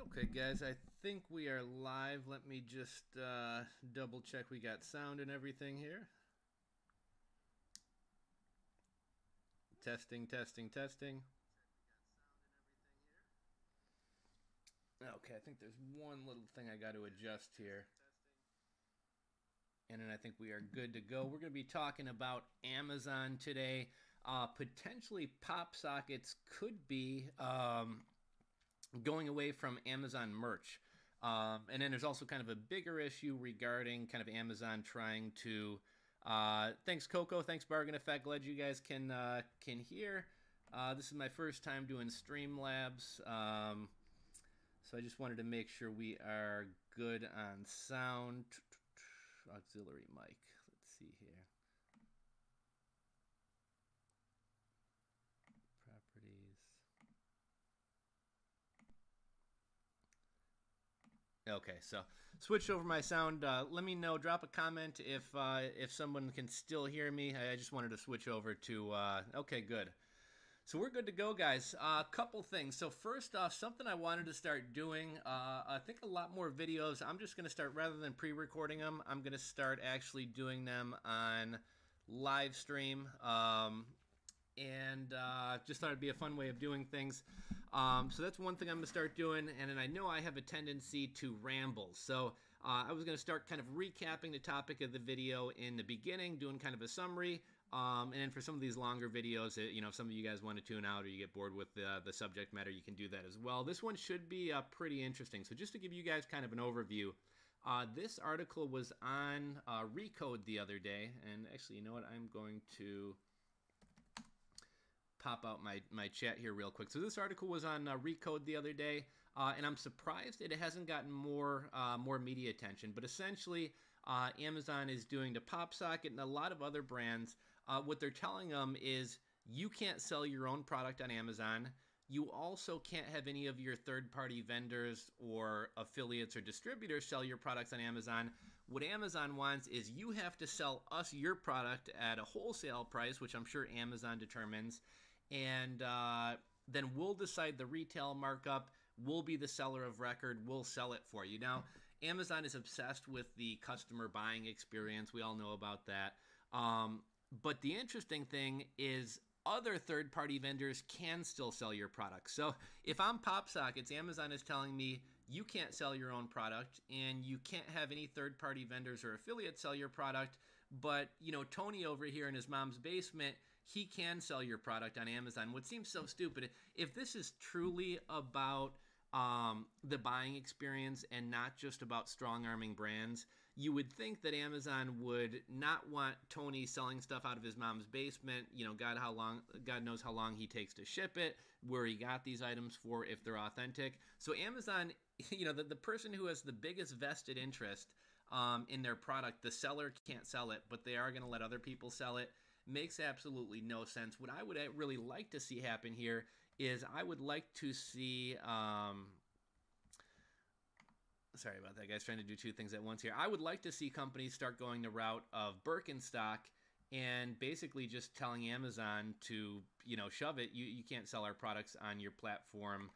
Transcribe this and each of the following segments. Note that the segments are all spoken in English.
Okay, guys, I think we are live. Let me just double check we got sound and everything here. Testing, testing, testing. Okay, I think there's one little thing I got to adjust here. And then I think we are good to go. We're going to be talking about Amazon today. Potentially pop sockets could be going away from Amazon merch. And then there's also kind of a bigger issue regarding kind of Amazon trying to, thanks Coco, thanks Bargain Effect, glad you guys can hear. This is my first time doing Streamlabs, so I just wanted to make sure we are good on sound. Auxiliary mic, let's see here. Properties. Okay, so switch over my sound. Let me know. Drop a comment if someone can still hear me. I just wanted to switch over to. Okay, good. So we're good to go, guys. A couple things. So first off, something I wanted to start doing. I think a lot more videos. I'm just going to start, rather than pre-recording them, I'm going to start actually doing them on live stream. And just thought it'd be a fun way of doing things. So that's one thing I'm going to start doing. And then I know I have a tendency to ramble. So I was going to start kind of recapping the topic of the video in the beginning, doing kind of a summary. And then for some of these longer videos, you know, if some of you guys want to tune out or you get bored with the subject matter, you can do that as well. This one should be pretty interesting. So just to give you guys kind of an overview, this article was on Recode the other day. And actually, you know what? I'm going to pop out my chat here real quick. So this article was on Recode the other day, and I'm surprised it hasn't gotten more media attention. But essentially, Amazon is doing to PopSocket and a lot of other brands. What they're telling them is you can't sell your own product on Amazon. You also can't have any of your third-party vendors or affiliates or distributors sell your products on Amazon. What Amazon wants is you have to sell us your product at a wholesale price, which I'm sure Amazon determines, and then we'll decide the retail markup. We'll be the seller of record. We'll sell it for you. Now, Amazon is obsessed with the customer buying experience. We all know about that. But the interesting thing is other third-party vendors can still sell your product. So if I'm PopSockets, Amazon is telling me you can't sell your own product and you can't have any third-party vendors or affiliates sell your product. But, you know, Tony over here in his mom's basement, he can sell your product on Amazon. What seems so stupid, if this is truly about the buying experience and not just about strong-arming brands, you would think that Amazon would not want Tony selling stuff out of his mom's basement. You know, God knows how long he takes to ship it, where he got these items for, if they're authentic. So Amazon, you know, the person who has the biggest vested interest in their product, the seller can't sell it, but they are going to let other people sell it. Makes absolutely no sense. What I would really like to see happen here is I would like to see, sorry about that, guys, trying to do two things at once here. I would like to see companies start going the route of Birkenstock and basically just telling Amazon to, you know, shove it. You can't sell our products on your platform,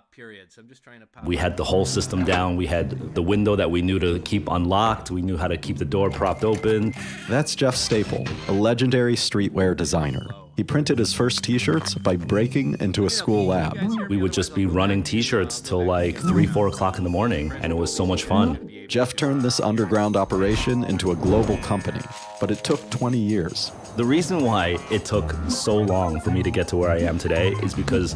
period. So I'm just trying to pop. We had the whole system down. We had the window that we knew to keep unlocked. We knew how to keep the door propped open. That's Jeff Staple, a legendary streetwear designer. He printed his first t-shirts by breaking into a school lab. We would just be running t-shirts till like 3, 4 o'clock in the morning, and it was so much fun. Jeff turned this underground operation into a global company, but it took 20 years. The reason why it took so long for me to get to where I am today is because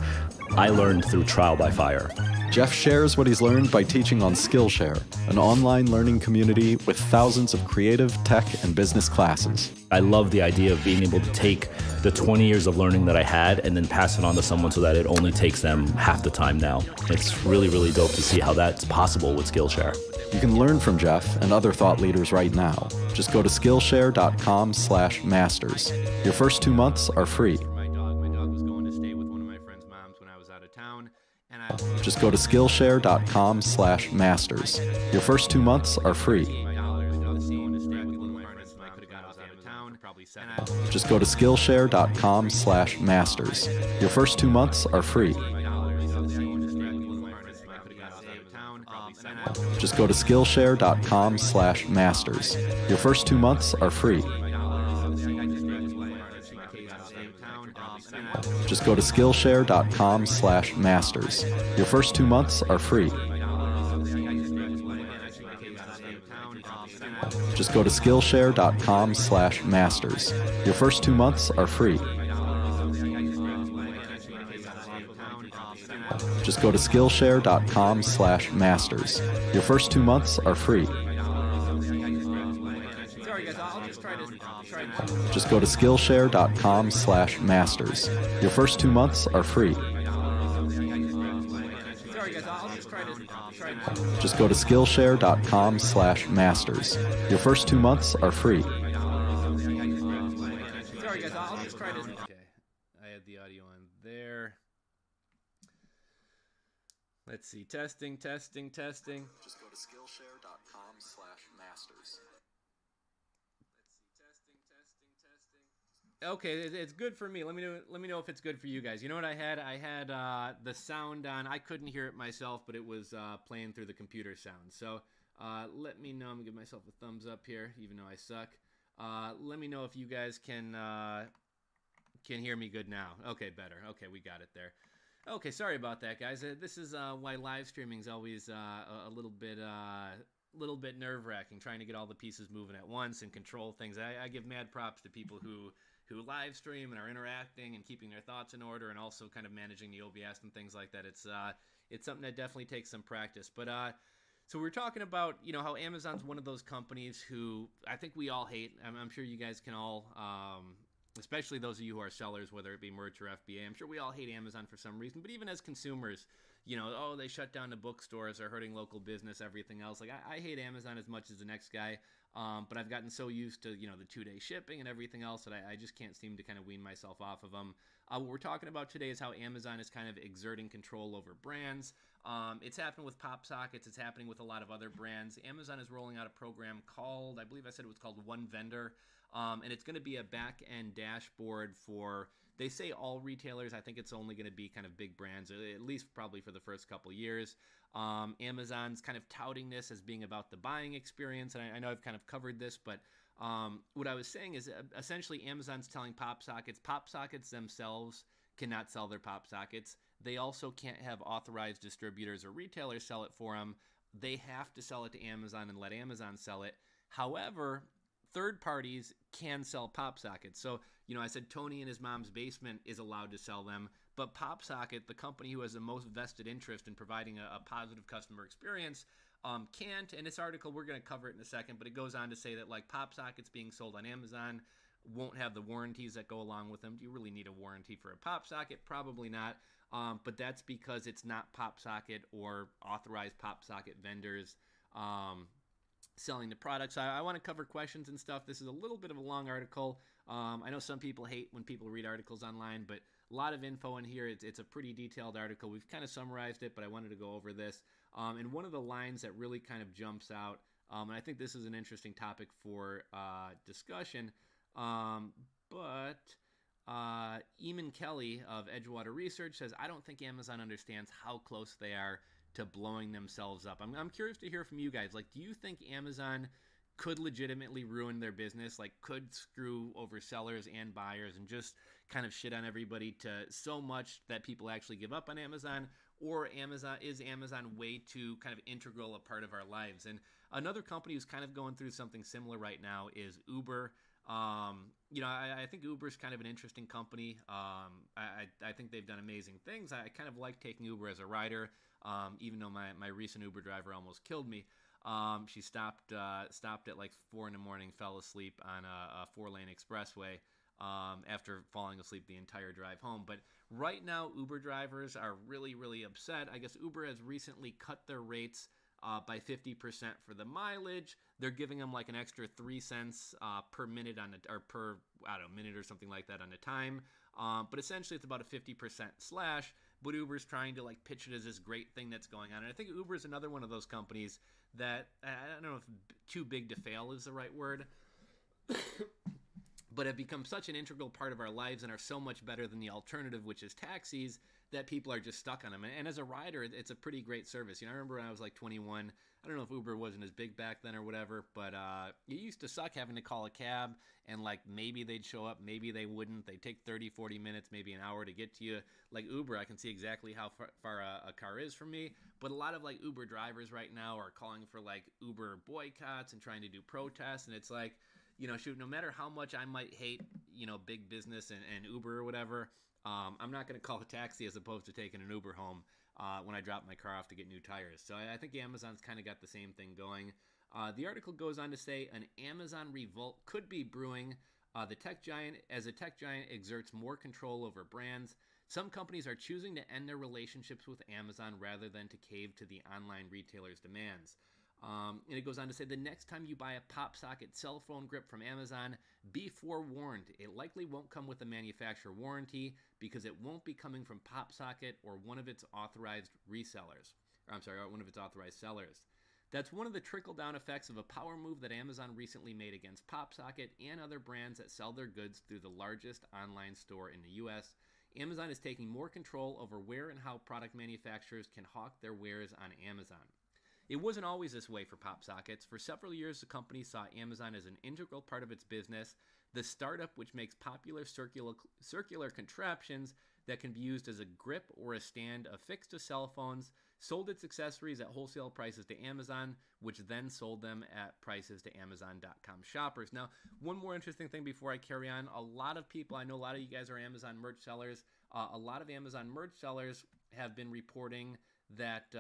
I learned through trial by fire. Jeff shares what he's learned by teaching on Skillshare, an online learning community with thousands of creative, tech, and business classes. I love the idea of being able to take the 20 years of learning that I had and then pass it on to someone so that it only takes them half the time now. It's really, really dope to see how that's possible with Skillshare. You can learn from Jeff and other thought leaders right now. Just go to Skillshare.com/masters. Your first 2 months are free. My dog was going to stay with one of my friend's moms when I was out of town. And Just go to Skillshare.com/masters. Your first 2 months are free. Just go to Skillshare.com/masters. Your first 2 months are free. Just go to Skillshare.com/masters. Your first 2 months are free. Just go to Skillshare.com/masters. Your first 2 months are free. Just go to Skillshare.com/masters. Your first 2 months are free. Just go to Skillshare.com/masters. Your first 2 months are free. Just go to Skillshare.com/masters. Your first 2 months are free. Just go to Skillshare.com/masters. Your first 2 months are free. Sorry guys, I'll just try to... Okay, I had the audio on there. Let's see, testing. Just go to Skillshare.com/masters. Okay, it's good for me. Let me know if it's good for you guys. You know what I had? I had the sound on. I couldn't hear it myself, but it was playing through the computer sound. So let me know. I'm gonna give myself a thumbs up here, even though I suck. Let me know if you guys can hear me good now. Okay, better. Okay, we got it there. Okay, sorry about that, guys. This is why live streaming is always a little bit nerve-wracking, trying to get all the pieces moving at once and control things. I give mad props to people who live stream and are interacting and keeping their thoughts in order, and also kind of managing the OBS and things like that. It's something that definitely takes some practice. But so we're talking about, you know, how Amazon's one of those companies who I think we all hate. I'm sure you guys can all, especially those of you who are sellers, whether it be merch or FBA, I'm sure we all hate Amazon for some reason. But even as consumers, you know, oh, they shut down the bookstores, they're hurting local business, everything else. Like, I hate Amazon as much as the next guy, but I've gotten so used to, you know, the 2-day shipping and everything else that I just can't seem to kind of wean myself off of them. What we're talking about today is how Amazon is kind of exerting control over brands. It's happened with PopSockets. It's happening with a lot of other brands. Amazon is rolling out a program called, I believe I said it was called One Vendor, and it's going to be a back-end dashboard for, they say all retailers. I think it's only going to be kind of big brands, at least probably for the first couple years. Amazon's kind of touting this as being about the buying experience, and I know I've kind of covered this, but what I was saying is essentially Amazon's telling PopSockets themselves cannot sell their PopSockets. They also can't have authorized distributors or retailers sell it for them. They have to sell it to Amazon and let Amazon sell it. However, third parties can sell PopSockets. So, you know, I said Tony in his mom's basement is allowed to sell them, but PopSocket, the company who has the most vested interest in providing a positive customer experience, can't. In this article, we're going to cover it in a second, but it goes on to say that, like, PopSockets being sold on Amazon won't have the warranties that go along with them. Do you really need a warranty for a PopSocket? Probably not. But that's because it's not PopSocket or authorized PopSocket vendors selling the products. I want to cover questions and stuff. This is a little bit of a long article. I know some people hate when people read articles online, but a lot of info in here. It's a pretty detailed article. We've kind of summarized it, but I wanted to go over this. And one of the lines that really kind of jumps out, and I think this is an interesting topic for discussion, but Eamon Kelly of Edgewater Research says, I don't think Amazon understands how close they are to blowing themselves up. I'm curious to hear from you guys. Like, do you think Amazon could legitimately ruin their business, like could screw over sellers and buyers and just kind of shit on everybody to so much that people actually give up on Amazon? Or is Amazon way too kind of integral a part of our lives? And another company who's kind of going through something similar right now is Uber. You know, I think Uber's kind of an interesting company. I think they've done amazing things. I kind of like taking Uber as a rider, even though my recent Uber driver almost killed me. She stopped at like 4 in the morning, fell asleep on a 4-lane expressway after falling asleep the entire drive home. But right now, Uber drivers are really, really upset. I guess Uber has recently cut their rates by 50% for the mileage. They're giving them like an extra 3 cents per minute or per, I don't know, minute or something like that on the time. But essentially it's about a 50% slash, but Uber's trying to like pitch it as this great thing that's going on. And I think Uber's another one of those companies that, I don't know if too big to fail is the right word, but have become such an integral part of our lives and are so much better than the alternative, which is taxis, that people are just stuck on them. And as a rider, it's a pretty great service. You know, I remember when I was like 21, I don't know if Uber wasn't as big back then or whatever, but it used to suck having to call a cab, and like maybe they'd show up, maybe they wouldn't. They'd take 30, 40 minutes, maybe an hour to get to you. Like Uber, I can see exactly how far a car is from me, but a lot of like Uber drivers right now are calling for like Uber boycotts and trying to do protests, and it's like, you know, shoot, no matter how much I might hate, you know, big business and Uber or whatever, I'm not going to call a taxi as opposed to taking an Uber home when I drop my car off to get new tires. So I think Amazon's kind of got the same thing going. The article goes on to say an Amazon revolt could be brewing. The tech giant exerts more control over brands, some companies are choosing to end their relationships with Amazon rather than to cave to the online retailer's demands. And it goes on to say, the next time you buy a pop socket cell phone grip from Amazon, be forewarned. It likely won't come with a manufacturer warranty because it won't be coming from PopSocket or one of its authorized resellers. Or one of its authorized sellers. That's one of the trickle-down effects of a power move that Amazon recently made against PopSocket and other brands that sell their goods through the largest online store in the U.S. Amazon is taking more control over where and how product manufacturers can hawk their wares on Amazon. It wasn't always this way for PopSockets. For several years, the company saw Amazon as an integral part of its business. The startup, which makes popular circular contraptions that can be used as a grip or a stand affixed to cell phones, sold its accessories at wholesale prices to Amazon, which then sold them at prices to Amazon.com shoppers. Now, one more interesting thing before I carry on. A lot of people, I know a lot of you guys are Amazon merch sellers. A lot of Amazon merch sellers have been reporting that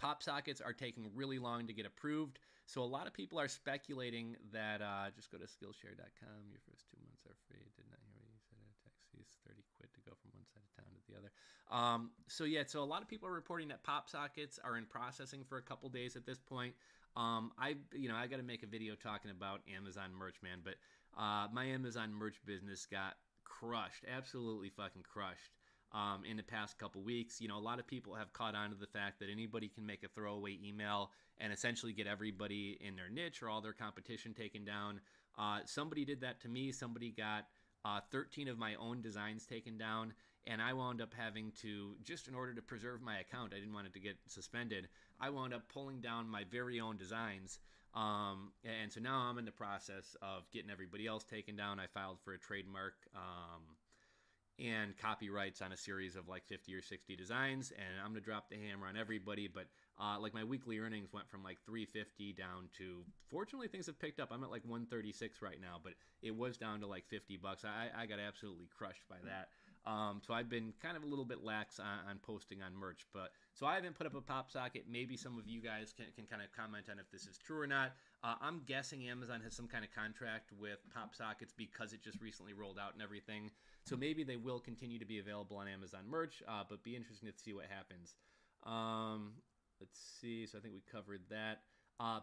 PopSockets are taking really long to get approved. So a lot of people are speculating that, just go to Skillshare.com, your first 2 months are free. Did not hear what you said. Taxis, 30 quid to go from one side of town to the other. So a lot of people are reporting that PopSockets are in processing for a couple days at this point. I got to make a video talking about Amazon merch, man, but my Amazon merch business got crushed, absolutely fucking crushed. In the past couple weeks. You know, a lot of people have caught on to the fact that anybody can make a throwaway email and essentially get everybody in their niche or all their competition taken down. Somebody did that to me. Somebody got 13 of my own designs taken down, and I wound up having to, just in order to preserve my account, I didn't want it to get suspended, I wound up pulling down my very own designs. And so now I'm in the process of getting everybody else taken down. I filed for a trademark and copyrights on a series of like 50 or 60 designs, and I'm gonna drop the hammer on everybody. But like my weekly earnings went from like $350 down to, fortunately things have picked up. I'm at like $136 right now, but it was down to like $50. I got absolutely crushed by that. So I've been kind of a little bit lax on posting on merch, but so I haven't put up a PopSocket. Maybe some of you guys can kind of comment on if this is true or not. I'm guessing Amazon has some kind of contract with PopSockets because it just recently rolled out and everything. So maybe they will continue to be available on Amazon merch, but be interesting to see what happens. Let's see. So I think we covered that.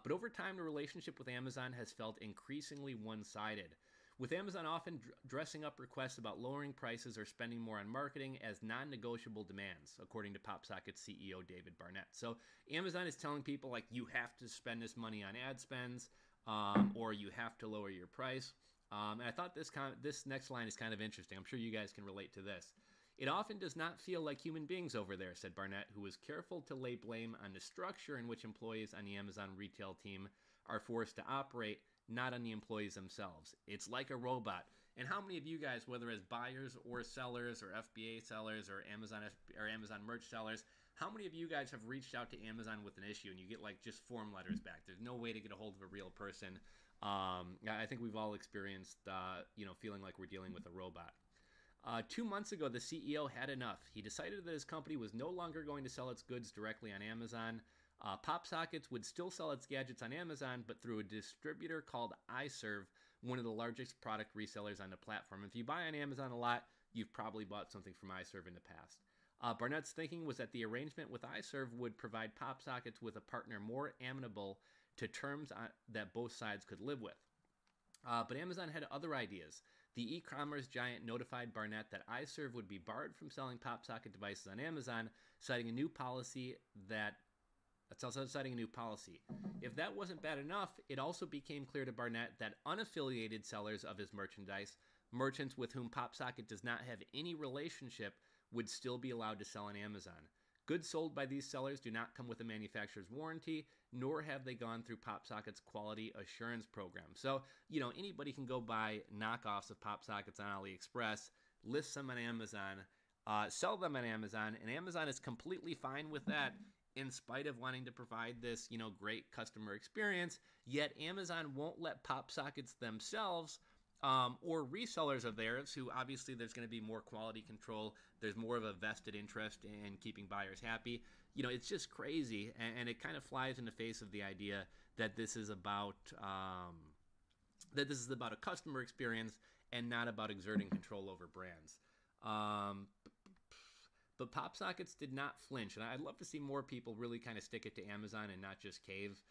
But over time, the relationship with Amazon has felt increasingly one-sided, with Amazon often dressing up requests about lowering prices or spending more on marketing as non-negotiable demands, according to PopSocket's CEO David Barnett. So Amazon is telling people, like, you have to spend this money on ad spends, or you have to lower your price. And I thought this next line is kind of interesting. I'm sure you guys can relate to this. It often does not feel like human beings over there, said Barnett, who was careful to lay blame on the structure in which employees on the Amazon retail team are forced to operate, not on the employees themselves. It's like a robot. And how many of you guys, whether as buyers or sellers or FBA sellers or Amazon merch sellers, how many of you guys have reached out to Amazon with an issue and you get like just form letters back? There's no way to get a hold of a real person. I think we've all experienced, feeling like we're dealing with a robot. 2 months ago, the CEO had enough. He decided that his company was no longer going to sell its goods directly on Amazon. PopSockets would still sell its gadgets on Amazon, but through a distributor called iServe, one of the largest product resellers on the platform. If you buy on Amazon a lot, you've probably bought something from iServe in the past. Barnett's thinking was that the arrangement with iServe would provide PopSockets with a partner more amenable to terms that both sides could live with. But Amazon had other ideas. The e-commerce giant notified Barnett that iServe would be barred from selling PopSocket devices on Amazon, citing a new policy that That's also setting a new policy. If that wasn't bad enough, it also became clear to Barnett that unaffiliated sellers of his merchandise, merchants with whom PopSocket does not have any relationship, would still be allowed to sell on Amazon. Goods sold by these sellers do not come with a manufacturer's warranty, nor have they gone through PopSocket's quality assurance program. So, anybody can go buy knockoffs of PopSockets on AliExpress, list them on Amazon, sell them on Amazon, and Amazon is completely fine with that in spite of wanting to provide this, great customer experience. Yet Amazon won't let PopSockets themselves or resellers of theirs, who obviously there's going to be more quality control. There's more of a vested interest in keeping buyers happy. It's just crazy, and it kind of flies in the face of the idea that this is about a customer experience and not about exerting control over brands. But PopSockets did not flinch, and I'd love to see more people really kind of stick it to Amazon and not just cave.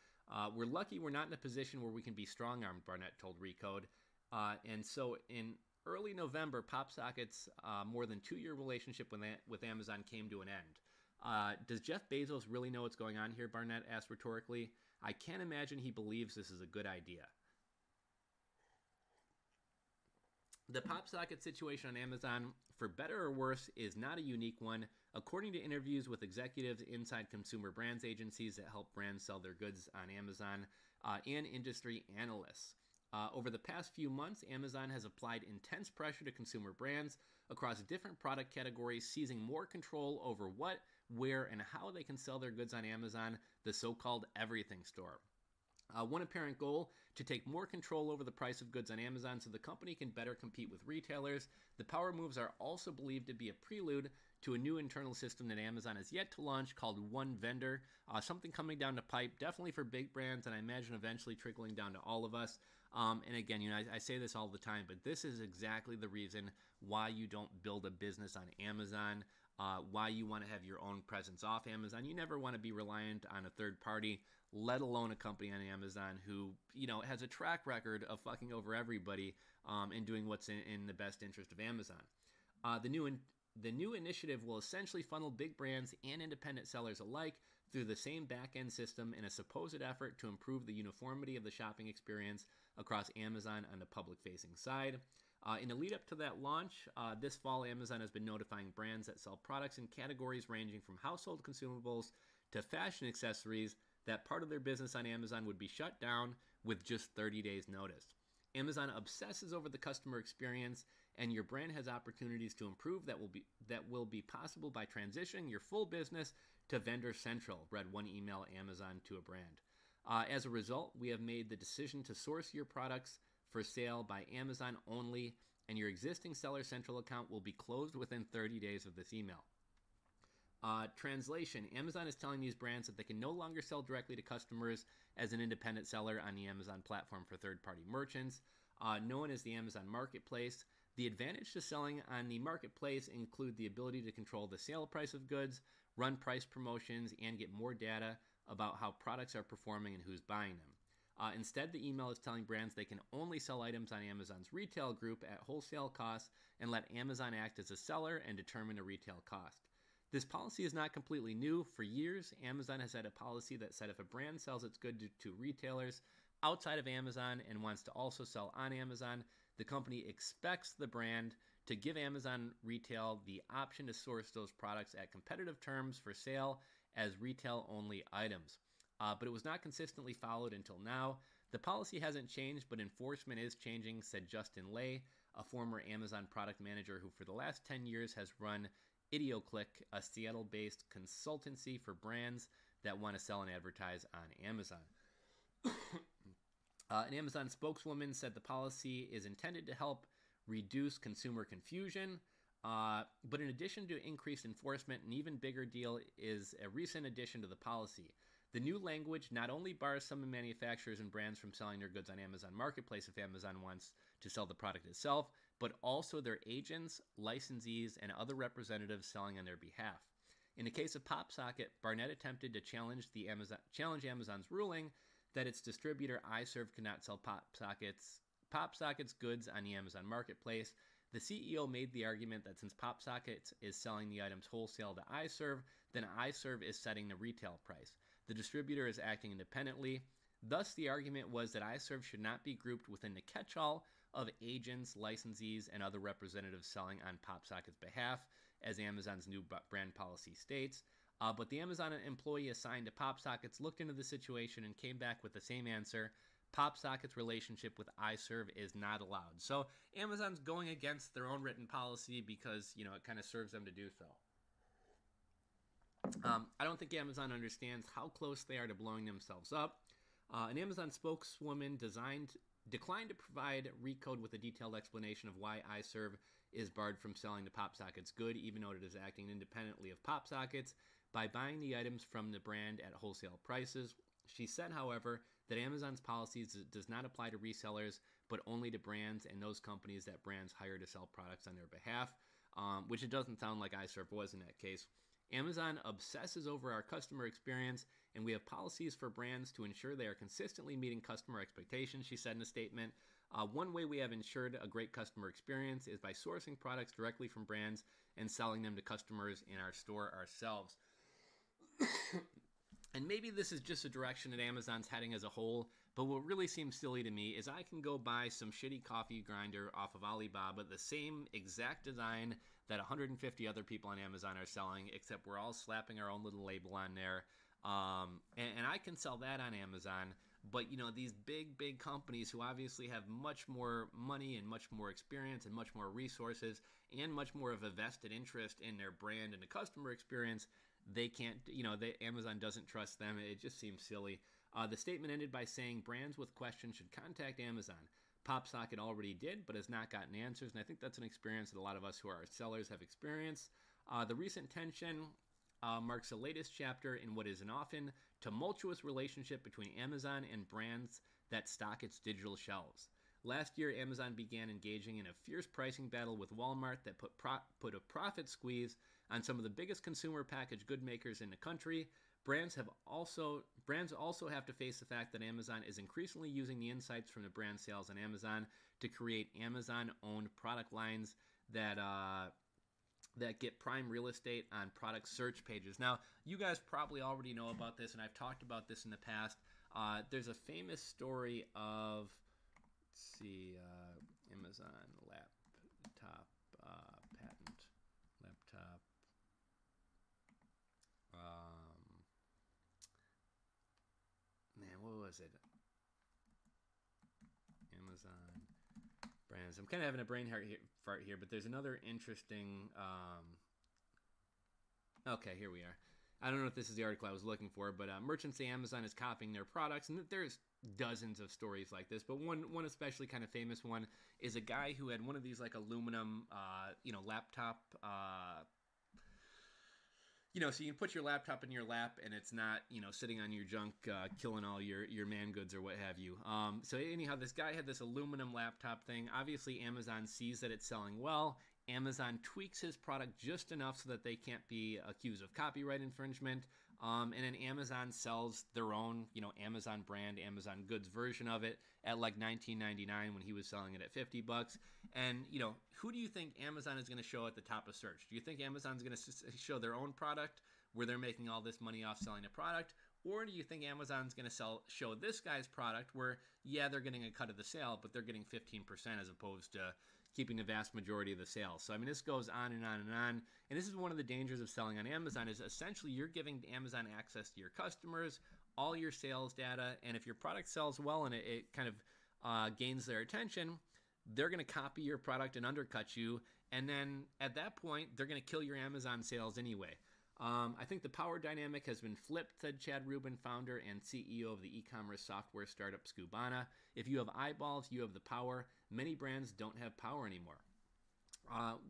We're lucky we're not in a position where we can be strong-armed, Barnett told Recode. And so in early November, PopSocket's more than 2-year relationship with Amazon came to an end. Does Jeff Bezos really know what's going on here, Barnett asked rhetorically. I can't imagine he believes this is a good idea. The PopSocket situation on Amazon, for better or worse, is not a unique one. According to interviews with executives inside consumer brands agencies that help brands sell their goods on Amazon and industry analysts. Over the past few months, Amazon has applied intense pressure to consumer brands across different product categories, seizing more control over what, where, and how they can sell their goods on Amazon, the so-called everything store. One apparent goal, to take more control over the price of goods on Amazon so the company can better compete with retailers. The power moves are also believed to be a prelude to a new internal system that Amazon has yet to launch called One Vendor, something coming down the pipe, definitely for big brands, and I imagine eventually trickling down to all of us. And again, I say this all the time, but this is exactly the reason why you don't build a business on Amazon, why you want to have your own presence off Amazon. You never want to be reliant on a third party, let alone a company on Amazon who, has a track record of fucking over everybody and doing what's in the best interest of Amazon. The new initiative will essentially funnel big brands and independent sellers alike through the same back-end system in a supposed effort to improve the uniformity of the shopping experience across Amazon on the public-facing side. In the lead-up to that launch, this fall, Amazon has been notifying brands that sell products in categories ranging from household consumables to fashion accessories that part of their business on Amazon would be shut down with just 30 days notice. Amazon obsesses over the customer experience, and your brand has opportunities to improve that will be possible by transitioning your full business to Vendor Central, read one email Amazon to a brand. As a result, we have made the decision to source your products for sale by Amazon only, and your existing Seller Central account will be closed within 30 days of this email. Translation: Amazon is telling these brands that they can no longer sell directly to customers as an independent seller on the Amazon platform for third-party merchants, known as the Amazon Marketplace. The advantage to selling on the marketplace include the ability to control the sale price of goods, run price promotions, and get more data about how products are performing and who's buying them. Instead, the email is telling brands they can only sell items on Amazon's retail group at wholesale costs and let Amazon act as a seller and determine a retail cost. This policy is not completely new. For years, Amazon has had a policy that said if a brand sells its goods to retailers outside of Amazon and wants to also sell on Amazon, the company expects the brand to give Amazon Retail the option to source those products at competitive terms for sale as retail-only items. But it was not consistently followed until now. The policy hasn't changed, but enforcement is changing, said Justin Lay, a former Amazon product manager who for the last 10 years has run IdeoClick, a Seattle-based consultancy for brands that want to sell and advertise on Amazon. An Amazon spokeswoman said the policy is intended to help reduce consumer confusion, but in addition to increased enforcement, an even bigger deal is a recent addition to the policy. The new language not only bars some manufacturers and brands from selling their goods on Amazon Marketplace if Amazon wants to sell the product itself, but also their agents, licensees, and other representatives selling on their behalf. In the case of PopSocket, Barnett attempted to challenge Amazon's ruling that its distributor iServe cannot sell PopSocket's goods on the Amazon Marketplace. The CEO made the argument that since PopSocket is selling the items wholesale to iServe, then iServe is setting the retail price. The distributor is acting independently. Thus, the argument was that iServe should not be grouped within the catch-all of agents, licensees, and other representatives selling on PopSocket's behalf, as Amazon's new brand policy states. But the Amazon employee assigned to PopSockets looked into the situation and came back with the same answer. PopSocket's relationship with iServe is not allowed. So Amazon's going against their own written policy because, it kind of serves them to do so. I don't think Amazon understands how close they are to blowing themselves up. An Amazon spokeswoman declined to provide Recode with a detailed explanation of why iServe is barred from selling the PopSockets good, even though it is acting independently of PopSockets by buying the items from the brand at wholesale prices. She said, however, that Amazon's policies does not apply to resellers, but only to brands and those companies that brands hire to sell products on their behalf, which it doesn't sound like iServe was in that case. Amazon obsesses over our customer experience, and we have policies for brands to ensure they are consistently meeting customer expectations, she said in a statement. One way we have ensured a great customer experience is by sourcing products directly from brands and selling them to customers in our store ourselves. And maybe this is just a direction that Amazon's heading as a whole, but what really seems silly to me is I can go buy some shitty coffee grinder off of Alibaba, the same exact design that 150 other people on Amazon are selling, except we're all slapping our own little label on there. And I can sell that on Amazon, but these big companies who obviously have much more money and much more experience and much more resources and much more of a vested interest in their brand and the customer experience, they can't, Amazon doesn't trust them. It just seems silly. The statement ended by saying brands with questions should contact Amazon. PopSocket already did, but has not gotten answers, and I think that's an experience that a lot of us who are sellers have experienced. The recent tension marks the latest chapter in what is an often tumultuous relationship between Amazon and brands that stock its digital shelves. Last year, Amazon began engaging in a fierce pricing battle with Walmart that put a profit squeeze on some of the biggest consumer packaged good makers in the country. Brands also have to face the fact that Amazon is increasingly using the insights from the brand sales on Amazon to create Amazon-owned product lines that get prime real estate on product search pages. Now, you guys probably already know about this, and I've talked about this in the past. There's a famous story of, Amazon laptop patent. Laptop. What was it? Amazon brands. I'm kind of having a brain fart here, but there's another interesting. Okay, here we are. I don't know if this is the article I was looking for, but merchants say Amazon is copying their products, and there's dozens of stories like this. But one especially kind of famous one is a guy who had one of these like aluminum, laptop. So you can put your laptop in your lap and it's not, sitting on your junk, killing all your man goods or what have you. So anyhow, this guy had this aluminum laptop thing. Obviously, Amazon sees that it's selling well. Amazon tweaks his product just enough so that they can't be accused of copyright infringement. And then Amazon sells their own, Amazon brand, Amazon goods version of it at like $19.99 when he was selling it at $50. And, who do you think Amazon is going to show at the top of search? Do you think Amazon's going to show their own product where they're making all this money off selling the product? Or do you think Amazon's going to show this guy's product where, they're getting a cut of the sale, but they're getting 15% as opposed to keeping the vast majority of the sales? So, this goes on and on and on. And this is one of the dangers of selling on Amazon is essentially you're giving Amazon access to your customers, all your sales data, and if your product sells well and it kind of gains their attention, they're going to copy your product and undercut you. And then at that point, they're going to kill your Amazon sales anyway. I think the power dynamic has been flipped, said Chad Rubin, founder and CEO of the e-commerce software startup Skubana. If you have eyeballs, you have the power. Many brands don't have power anymore.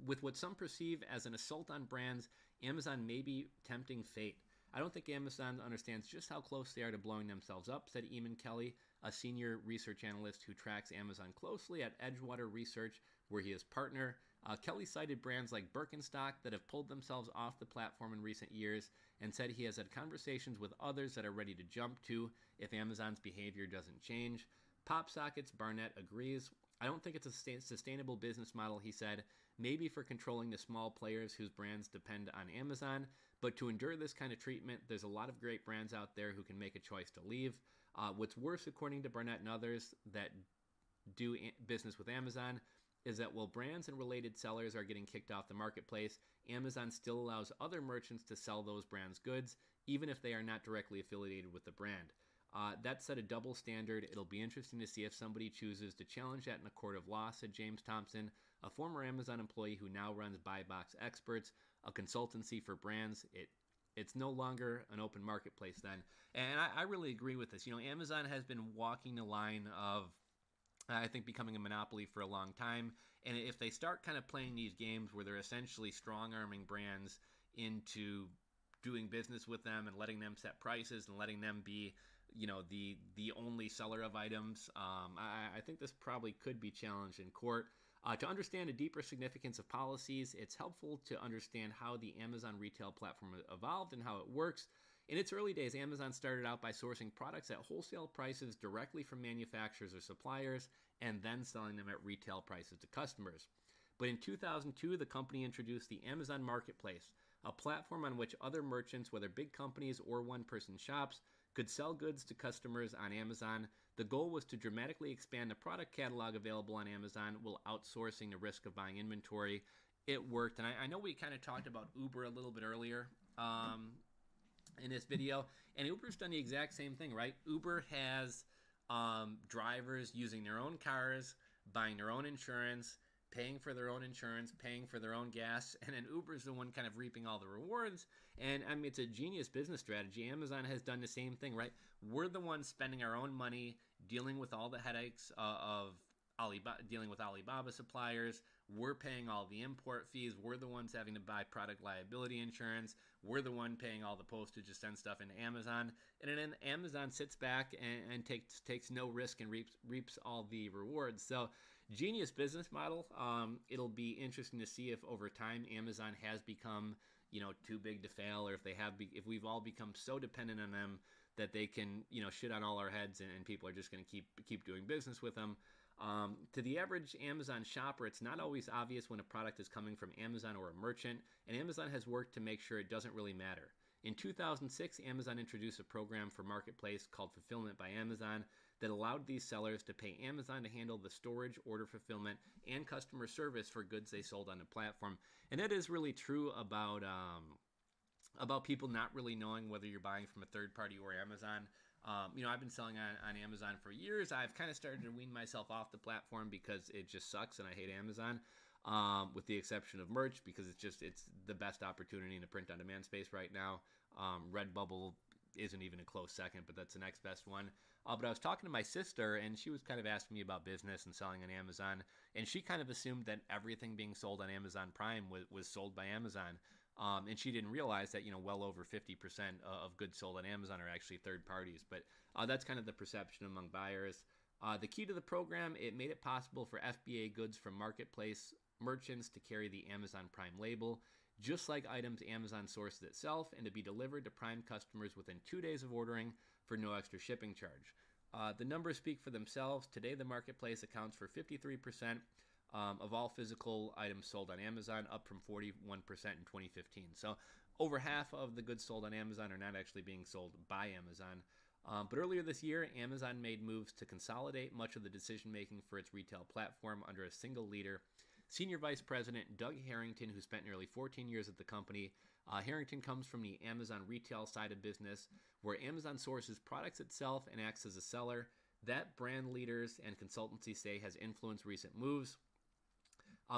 With what some perceive as an assault on brands, Amazon may be tempting fate. I don't think Amazon understands just how close they are to blowing themselves up, said Eamon Kelly, a senior research analyst who tracks Amazon closely at Edgewater Research, where he is partner. Kelly cited brands like Birkenstock that have pulled themselves off the platform in recent years and said he has had conversations with others that are ready to jump to if Amazon's behavior doesn't change. PopSockets Barnett agrees. I don't think it's a sustainable business model, he said, maybe for controlling the small players whose brands depend on Amazon, But to endure this kind of treatment, there's a lot of great brands out there who can make a choice to leave. What's worse, according to Barnett and others that do business with Amazon, is that while brands and related sellers are getting kicked off the marketplace, Amazon still allows other merchants to sell those brands' goods, even if they are not directly affiliated with the brand. That set a double standard. It'll be interesting to see if somebody chooses to challenge that in a court of law, said James Thompson, a former Amazon employee who now runs Buy Box Experts, a consultancy for brands. It's no longer an open marketplace then. And I really agree with this. Amazon has been walking the line of, I think, becoming a monopoly for a long time. And if they start kind of playing these games where they're essentially strong-arming brands into doing business with them and letting them set prices and letting them be, the only seller of items, I think this probably could be challenged in court. To understand a deeper significance of policies, it's helpful to understand how the Amazon retail platform evolved and how it works. In its early days, Amazon started out by sourcing products at wholesale prices directly from manufacturers or suppliers and then selling them at retail prices to customers. But in 2002, the company introduced the Amazon Marketplace, a platform on which other merchants, whether big companies or one-person shops, could sell goods to customers on Amazon. The goal was to dramatically expand the product catalog available on Amazon while outsourcing the risk of buying inventory. It worked, and I know we kind of talked about Uber a little bit earlier in this video, and Uber's done the exact same thing, right? Uber has drivers using their own cars, buying their own insurance, paying for their own insurance, paying for their own gas, and then Uber's the one kind of reaping all the rewards. And I mean, it's a genius business strategy. Amazon has done the same thing, right? We're the ones spending our own money, dealing with all the headaches of dealing with Alibaba suppliers. We're paying all the import fees. We're the ones having to buy product liability insurance. We're the one paying all the postage to send stuff into Amazon. And then Amazon sits back and takes no risk and reaps all the rewards. So genius business model. It'll be interesting to see if over time Amazon has become, too big to fail, or if we've all become so dependent on them that they can, shit on all our heads and people are just going to keep doing business with them. To the average Amazon shopper, it's not always obvious when a product is coming from Amazon or a merchant, and Amazon has worked to make sure it doesn't really matter. In 2006, Amazon introduced a program for Marketplace called Fulfillment by Amazon that allowed these sellers to pay Amazon to handle the storage, order fulfillment, and customer service for goods they sold on the platform. And that is really true about people not really knowing whether you're buying from a third party or Amazon. I've been selling on Amazon for years. I've kind of started to wean myself off the platform because it just sucks and I hate Amazon, with the exception of merch, because it's the best opportunity in the print on demand space right now. Redbubble isn't even a close second, but that's the next best one. But I was talking to my sister, and she was kind of asking me about business and selling on Amazon, and she kind of assumed that everything being sold on Amazon Prime was sold by Amazon. And she didn't realize that, well over 50% of goods sold on Amazon are actually third parties. But that's kind of the perception among buyers. The key to the program, it made it possible for FBA goods from marketplace merchants to carry the Amazon Prime label, just like items Amazon sources itself, and to be delivered to Prime customers within 2 days of ordering for no extra shipping charge. The numbers speak for themselves. Today, the marketplace accounts for 53% of all physical items sold on Amazon, up from 41% in 2015. So over half of the goods sold on Amazon are not actually being sold by Amazon. But earlier this year, Amazon made moves to consolidate much of the decision-making for its retail platform under a single leader. Senior Vice President Doug Harrington, who spent nearly 14 years at the company. Harrington comes from the Amazon retail side of business, where Amazon sources products itself and acts as a seller. That brand leaders and consultancies say has influenced recent moves.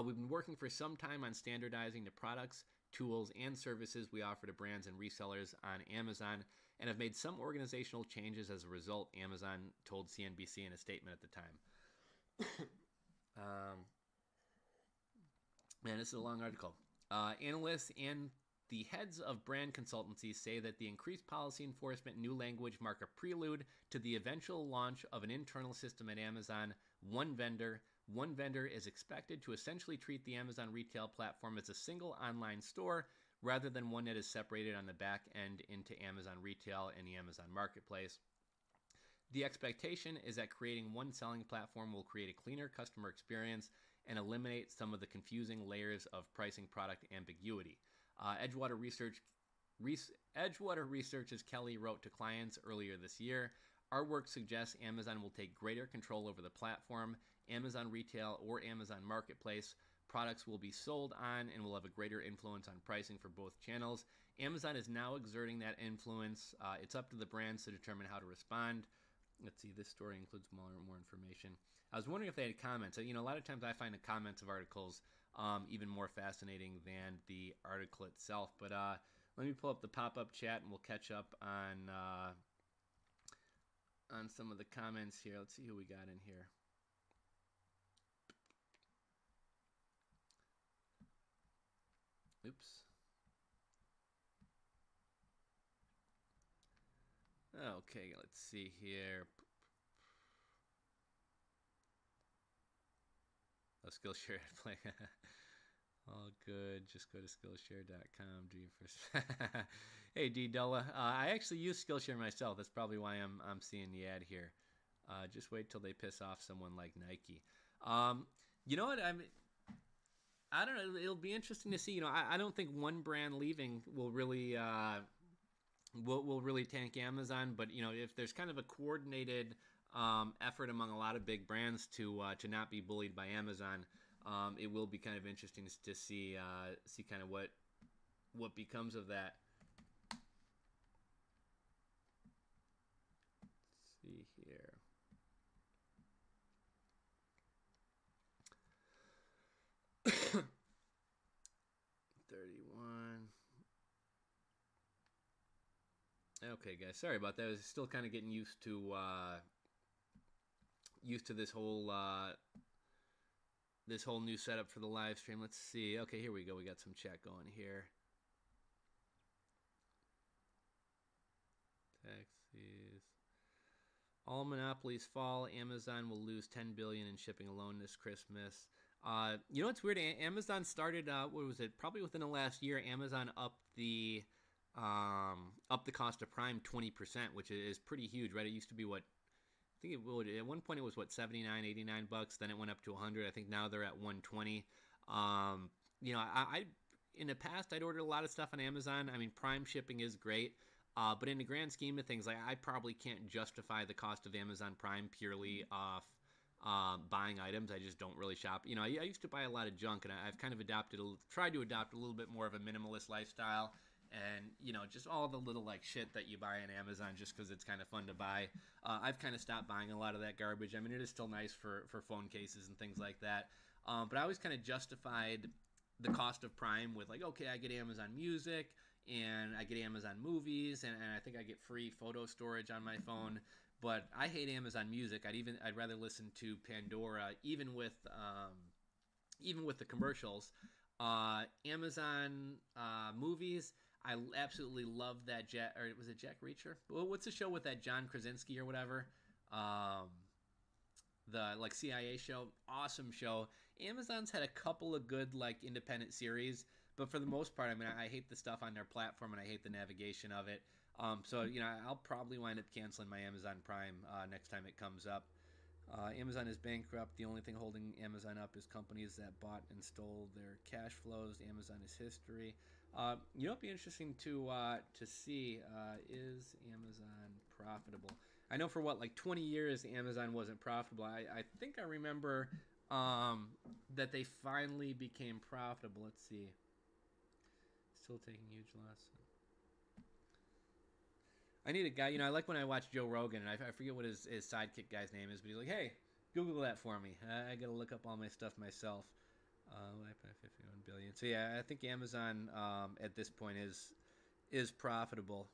We've been working for some time on standardizing the products, tools, and services we offer to brands and resellers on Amazon, and have made some organizational changes as a result, Amazon told CNBC in a statement at the time. Man, this is a long article. Analysts and the heads of brand consultancies say that the increased policy enforcement new language mark a prelude to the eventual launch of an internal system at Amazon, One Vendor. One Vendor is expected to essentially treat the Amazon retail platform as a single online store rather than one that is separated on the back end into Amazon retail and the Amazon marketplace. The expectation is that creating one selling platform will create a cleaner customer experience and eliminate some of the confusing layers of pricing product ambiguity. Edgewater Research Edgewater Research's Kelly wrote to clients earlier this year. Our work suggests Amazon will take greater control over the platform. Amazon Retail or Amazon Marketplace products will be sold on and will have a greater influence on pricing for both channels. Amazon is now exerting that influence. It's up to the brands to determine how to respond. Let's see, this story includes more information. I was wondering if they had comments. A lot of times I find the comments of articles even more fascinating than the article itself. But let me pull up the pop-up chat and we'll catch up on some of the comments here. Let's see who we got in here. Oops. Okay, let's see here. Oh, Skillshare play. All good. Just go to Skillshare.com. Do your first. Hey, D Della. I actually use Skillshare myself. That's probably why I'm seeing the ad here. Just wait till they piss off someone like Nike. You know what? I don't know. It'll be interesting to see. I don't think one brand leaving will really will really tank Amazon. But if there's kind of a coordinated effort among a lot of big brands to not be bullied by Amazon, it will be kind of interesting to see kind of what becomes of that. Let's see here. Okay, guys, sorry about that. I was still kind of getting used to this whole new setup for the live stream. Let's see. Okay, here we go. We got some chat going here. Taxis. All monopolies fall. Amazon will lose $10 billion in shipping alone this Christmas. What's weird? Amazon started. What was it? Probably within the last year, Amazon upped the cost of Prime 20%, which is pretty huge, right? It used to be what I think it would. At one point, it was what, $79, $89. Then it went up to $100. I think now they're at $120. I in the past I'd ordered a lot of stuff on Amazon. I mean, Prime shipping is great, but in the grand scheme of things, I probably can't justify the cost of Amazon Prime purely off buying items. I just don't really shop. I used to buy a lot of junk, and I've kind of tried to adopt a little bit more of a minimalist lifestyle. And, just all the little, shit that you buy on Amazon just because it's kind of fun to buy. I've kind of stopped buying a lot of that garbage. I mean, it is still nice for phone cases and things like that. But I always kind of justified the cost of Prime with, okay, I get Amazon Music, and I get Amazon Movies, and I think I get free photo storage on my phone. But I hate Amazon Music. I'd rather listen to Pandora, even with the commercials. Amazon Movies, I absolutely love that was it Jack Reacher? What's the show with that John Krasinski or whatever? The CIA show, awesome show. Amazon's had a couple of good independent series, but for the most part, I mean, I hate the stuff on their platform and I hate the navigation of it. So I'll probably wind up canceling my Amazon Prime next time it comes up. Amazon is bankrupt. The only thing holding Amazon up is companies that bought and stole their cash flows. Amazon is history. It'd be interesting to see, is Amazon profitable? I know for 20 years Amazon wasn't profitable. I think I remember that they finally became profitable. Let's see. Still taking huge loss. I need a guy, I like when I watch Joe Rogan, and I forget what his sidekick guy's name is, but he's like, hey, Google that for me. I got to look up all my stuff myself. 51 billion. So yeah, I think Amazon at this point is profitable.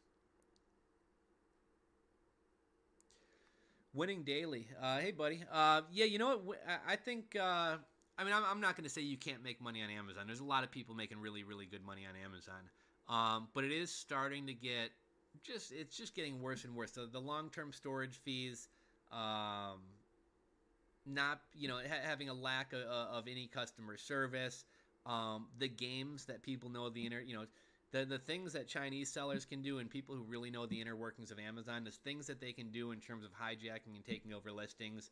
Winning daily. Hey, buddy. Yeah, you know what? I think. I'm not going to say you can't make money on Amazon. There's a lot of people making really, really good money on Amazon. But it is starting to get it's just getting worse and worse. The long-term storage fees, not having a lack of any customer service. The games that people know the things that Chinese sellers can do, and people who really know the inner workings of Amazon, the things that they can do in terms of hijacking and taking over listings,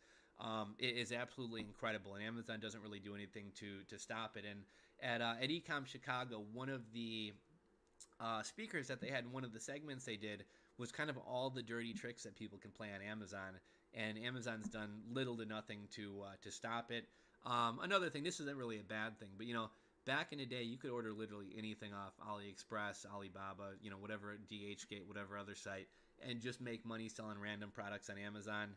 it is absolutely incredible. And Amazon doesn't really do anything to stop it. And at Ecom Chicago, one of the speakers that they had in one of the segments they did was kind of all the dirty tricks that people can play on Amazon, and Amazon's done little to nothing to stop it. Another thing, this isn't really a bad thing, but back in the day, you could order literally anything off AliExpress, Alibaba, whatever, DHgate, whatever other site, and just make money selling random products on Amazon.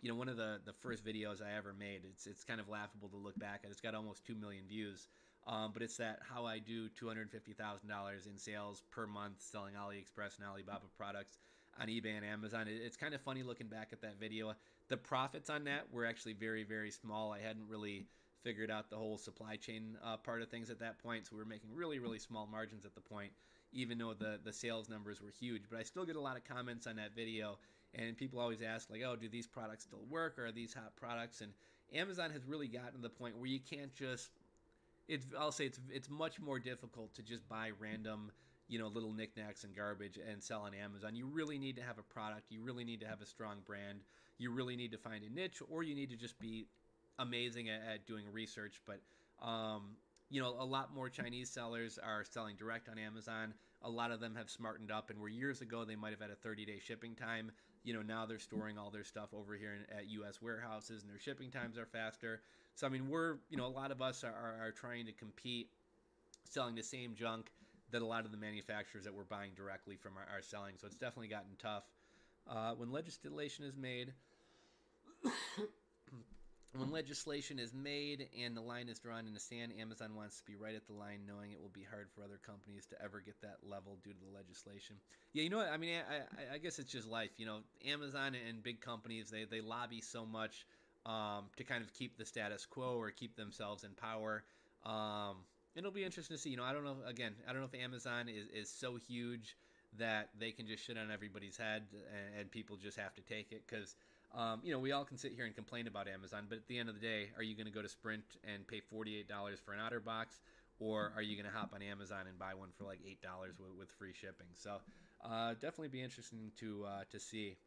One of the first videos I ever made, it's kind of laughable to look back at. It's got almost 2 million views. But it's that how I do $250,000 in sales per month selling AliExpress and Alibaba products on eBay and Amazon. It's kind of funny looking back at that video. The profits on that were actually very, very small. I hadn't really figured out the whole supply chain part of things at that point, so we were making really, really small margins at the point, even though the sales numbers were huge. But I still get a lot of comments on that video, and people always ask, like, oh, do these products still work, or are these hot products? And Amazon has really gotten to the point where you can't just... I'll say it's much more difficult to just buy random, little knickknacks and garbage and sell on Amazon. You really need to have a product. You really need to have a strong brand. You really need to find a niche, or you need to just be amazing at doing research. But, a lot more Chinese sellers are selling direct on Amazon. A lot of them have smartened up, and where years ago they might have had a 30-day shipping time, now they're storing all their stuff over here at U.S. warehouses, and their shipping times are faster. So, we're, a lot of us are trying to compete selling the same junk that a lot of the manufacturers that we're buying directly from are selling. So it's definitely gotten tough. When legislation is made, and the line is drawn in the sand, Amazon wants to be right at the line, knowing it will be hard for other companies to ever get that level due to the legislation. Yeah, what? I guess it's just life. Amazon and big companies, they lobby so much to kind of keep the status quo or keep themselves in power. It'll be interesting to see. I don't know if Amazon is so huge that they can just shit on everybody's head and people just have to take it, because we all can sit here and complain about Amazon, but at the end of the day, are you going to go to Sprint and pay $48 for an OtterBox, or are you going to hop on Amazon and buy one for like $8 with free shipping? So definitely be interesting to see.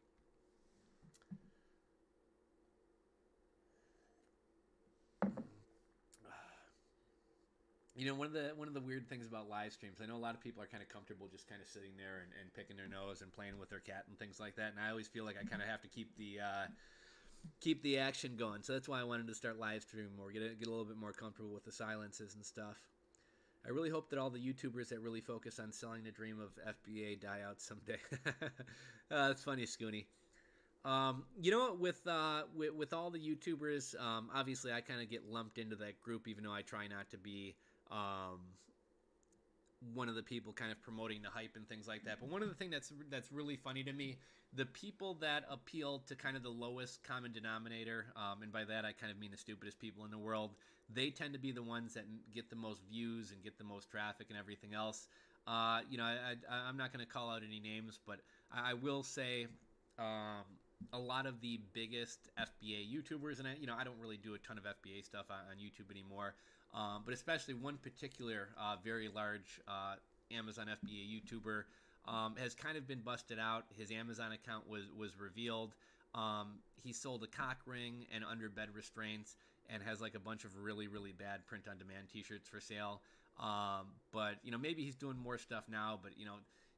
One of the weird things about live streams, I know a lot of people are kind of comfortable just kind of sitting there and picking their nose and playing with their cat and things like that, and I always feel like I kind of have to keep the action going. So that's why I wanted to start live stream or get a little bit more comfortable with the silences and stuff. I really hope that all the YouTubers that really focus on selling the dream of FBA die out someday. That's funny, Scooney. With all the YouTubers, obviously I kind of get lumped into that group, even though I try not to be one of the people kind of promoting the hype and things like that. But one of the things that's really funny to me, the people that appeal to kind of the lowest common denominator, and by that I kind of mean the stupidest people in the world, they tend to be the ones that get the most views and get the most traffic and everything else. I'm not going to call out any names, but I will say a lot of the biggest FBA YouTubers, and I don't really do a ton of FBA stuff on YouTube anymore, but especially one particular very large Amazon FBA YouTuber has kind of been busted out. His Amazon account was revealed. He sold a cock ring and under bed restraints and has like a bunch of really, really bad print-on-demand t-shirts for sale. But maybe he's doing more stuff now, but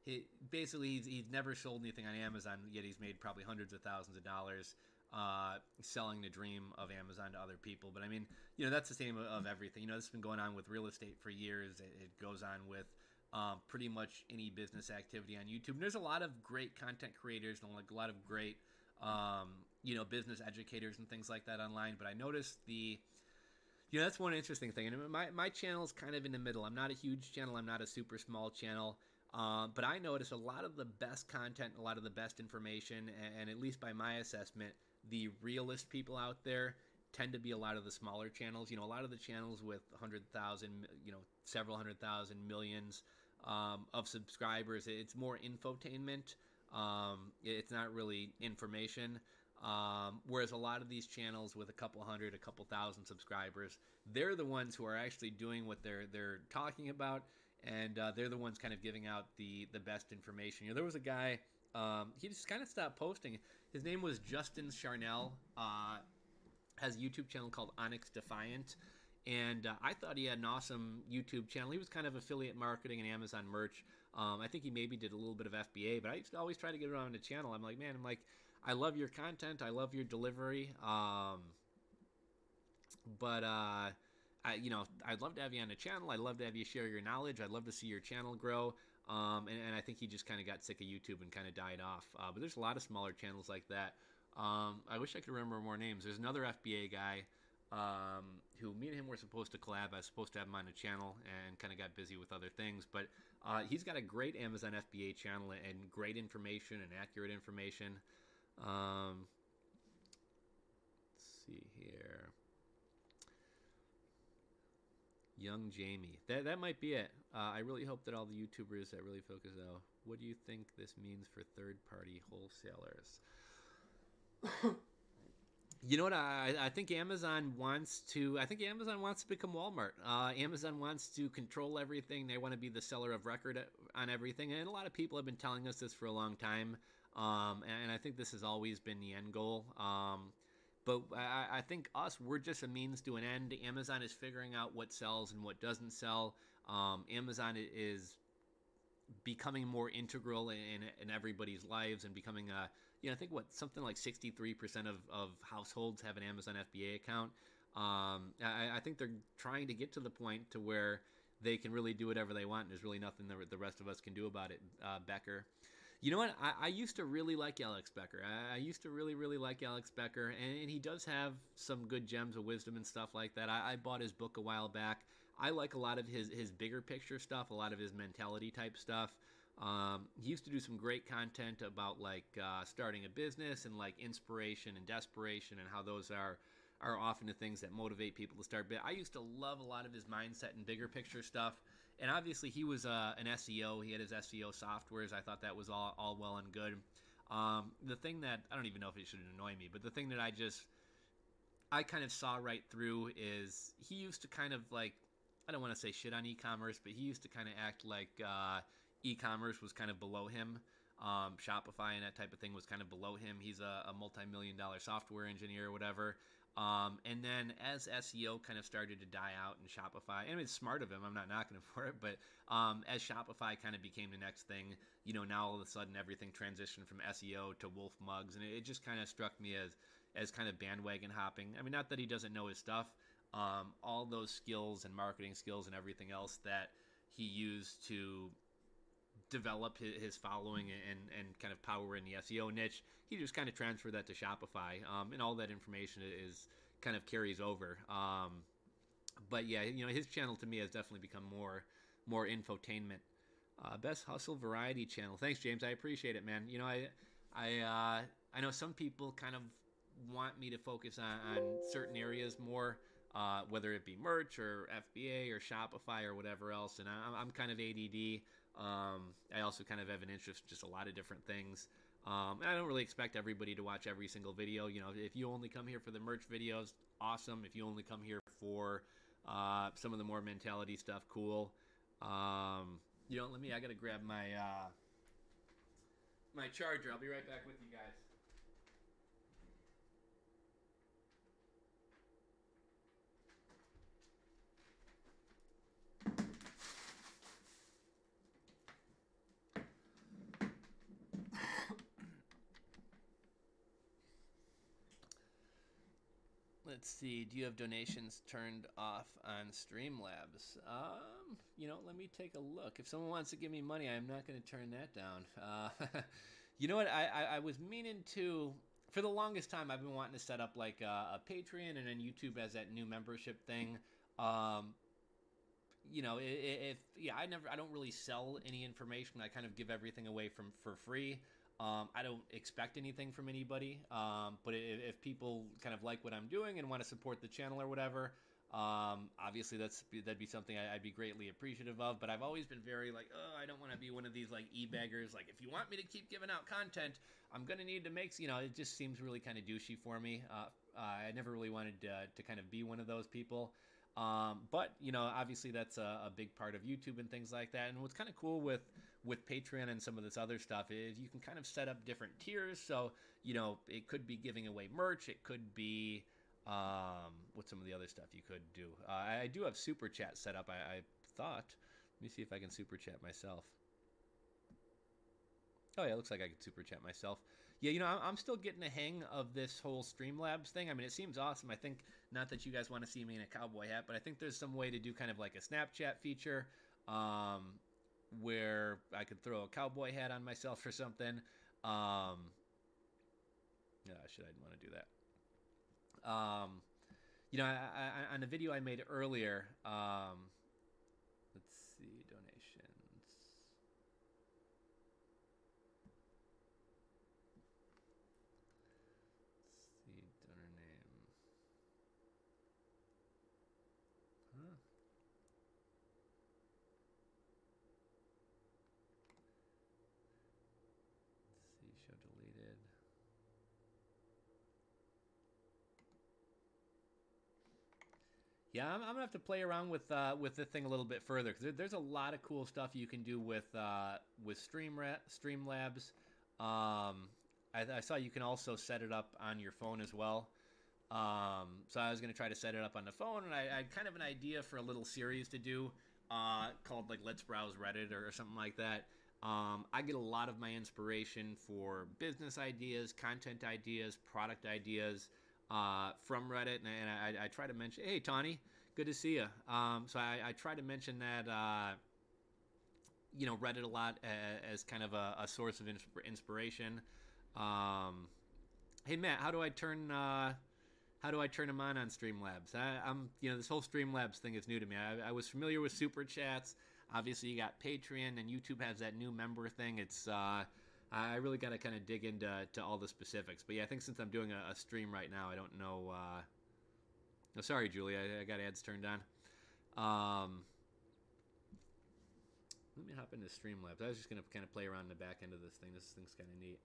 he's never sold anything on Amazon, yet he's made probably hundreds of thousands of dollars selling the dream of Amazon to other people. But that's the same of everything. This has been going on with real estate for years. It goes on with pretty much any business activity on YouTube. And there's a lot of great content creators and a lot of great business educators and things like that online. But I noticed that's one interesting thing. And my channel is kind of in the middle. I'm not a huge channel. I'm not a super small channel. But I notice a lot of the best content, a lot of the best information, and at least by my assessment, the realest people out there tend to be a lot of the smaller channels. A lot of the channels with 100,000, several 100,000, millions of subscribers, it's more infotainment. It's not really information. Whereas a lot of these channels with a couple hundred, a couple thousand subscribers, they're the ones who are actually doing what they're talking about. And they're the ones kind of giving out the best information. There was a guy, he just kind of stopped posting. His name was Justin Charnel, has a YouTube channel called Onyx Defiant. And I thought he had an awesome YouTube channel. He was kind of affiliate marketing and Amazon merch. I think he maybe did a little bit of FBA, but I used to always try to get it on the channel. I'm like, man, I love your content. I love your delivery. But I'd love to have you on the channel. I'd love to have you share your knowledge. I'd love to see your channel grow. And I think he just kind of got sick of YouTube and kind of died off. But there's a lot of smaller channels like that. I wish I could remember more names. There's another FBA guy who me and him were supposed to collab. I was supposed to have him on the channel and kind of got busy with other things. But he's got a great Amazon FBA channel and great information and accurate information. Let's see here. Young Jamie. That might be it. I really hope that all the YouTubers that really focus out. What do you think this means for third-party wholesalers? You know what? I think Amazon wants to. I think Amazon wants to become Walmart. Amazon wants to control everything. They want to be the seller of record on everything. And a lot of people have been telling us this for a long time. And I think this has always been the end goal. But I think we're just a means to an end. Amazon is figuring out what sells and what doesn't sell. Amazon is becoming more integral in everybody's lives and becoming I think something like 63% of households have an Amazon FBA account. I think they're trying to get to the point to where they can really do whatever they want, and there's really nothing the rest of us can do about it. Becker. You know what? I used to really like Alex Becker. I used to really, really like Alex Becker, and he does have some good gems of wisdom and stuff like that. I bought his book a while back. I like a lot of his bigger picture stuff, a lot of his mentality type stuff. He used to do some great content about starting a business and inspiration and desperation and how those are often the things that motivate people to start. But I used to love a lot of his mindset and bigger picture stuff. And obviously he was an SEO. He had his SEO softwares. I thought that was all well and good. The thing that, I don't even know if it should annoy me, but the thing that I kind of saw right through is he used to kind of I don't want to say shit on e-commerce, but he used to kind of act like e-commerce was kind of below him. Shopify and that type of thing was kind of below him. He's a multi-million-dollar software engineer or whatever. And then as SEO kind of started to die out in Shopify, and it's smart of him, I'm not knocking him for it, but as Shopify kind of became the next thing, now all of a sudden everything transitioned from SEO to wolf mugs, and it just kind of struck me as kind of bandwagon hopping. I mean, not that he doesn't know his stuff. All those skills and marketing skills and everything else that he used to develop his following and kind of power in the SEO niche, he just kind of transferred that to Shopify, and all that information is kind of carries over. But yeah, his channel to me has definitely become more infotainment. Best hustle variety channel. Thanks, James. I appreciate it, man. I know some people kind of want me to focus on certain areas more, whether it be merch or FBA or Shopify or whatever else, and I'm kind of ADD. I also kind of have an interest in just a lot of different things. And I don't really expect everybody to watch every single video. If you only come here for the merch videos, awesome. If you only come here for some of the more mentality stuff, cool. I gotta grab my my charger. I'll be right back with you guys. Let's see. Do you have donations turned off on Streamlabs? Let me take a look. If someone wants to give me money, I'm not going to turn that down. You know what? I was meaning to. For the longest time, I've been wanting to set up a Patreon, and then YouTube as that new membership thing. I don't really sell any information. I kind of give everything away for free. I don't expect anything from anybody, but if people kind of like what I'm doing and want to support the channel or whatever, obviously that'd be something I'd be greatly appreciative of. But I've always been very I don't want to be one of these e-beggars. If you want me to keep giving out content, I'm gonna need to make. It just seems really kind of douchey for me. I never really wanted to kind of be one of those people. But obviously that's a big part of YouTube and things like that. And what's kind of cool with Patreon and some of this other stuff is you can kind of set up different tiers. So, it could be giving away merch. It could be, what's some of the other stuff you could do? I do have Super Chat set up, I thought. Let me see if I can Super Chat myself. Oh yeah, it looks like I could super chat myself. Yeah, I'm still getting a hang of this whole Streamlabs thing. I mean, it seems awesome. I think, not that you guys want to see me in a cowboy hat, but I think there's some way to do kind of like a Snapchat feature, where I could throw a cowboy hat on myself or something. Should I want to do that? On the video I made earlier, let's see, donations. Let's see, donor name. Huh? Let's see, show deleted. Yeah, I'm gonna have to play around with the thing a little bit further, because there's a lot of cool stuff you can do with Streamlabs. I saw you can also set it up on your phone as well. So I was gonna try to set it up on the phone, and I had kind of an idea for a little series to do called like Let's Browse Reddit or something like that. I get a lot of my inspiration for business ideas, content ideas, product ideas from Reddit, and I try to mention, hey, Tawny, good to see you. So I try to mention that, Reddit a lot as kind of a source of inspiration. Hey, Matt, how do I turn them on Streamlabs? This whole Streamlabs thing is new to me. I was familiar with Super Chats. Obviously, you got Patreon, and YouTube has that new member thing. It's I really got to kind of dig into all the specifics. But yeah, I think since I'm doing a stream right now, I don't know. Oh, sorry, Julie, I got ads turned on. Let me hop into Streamlabs. I was just going to kind of play around in the back end of this thing. This thing's kind of neat.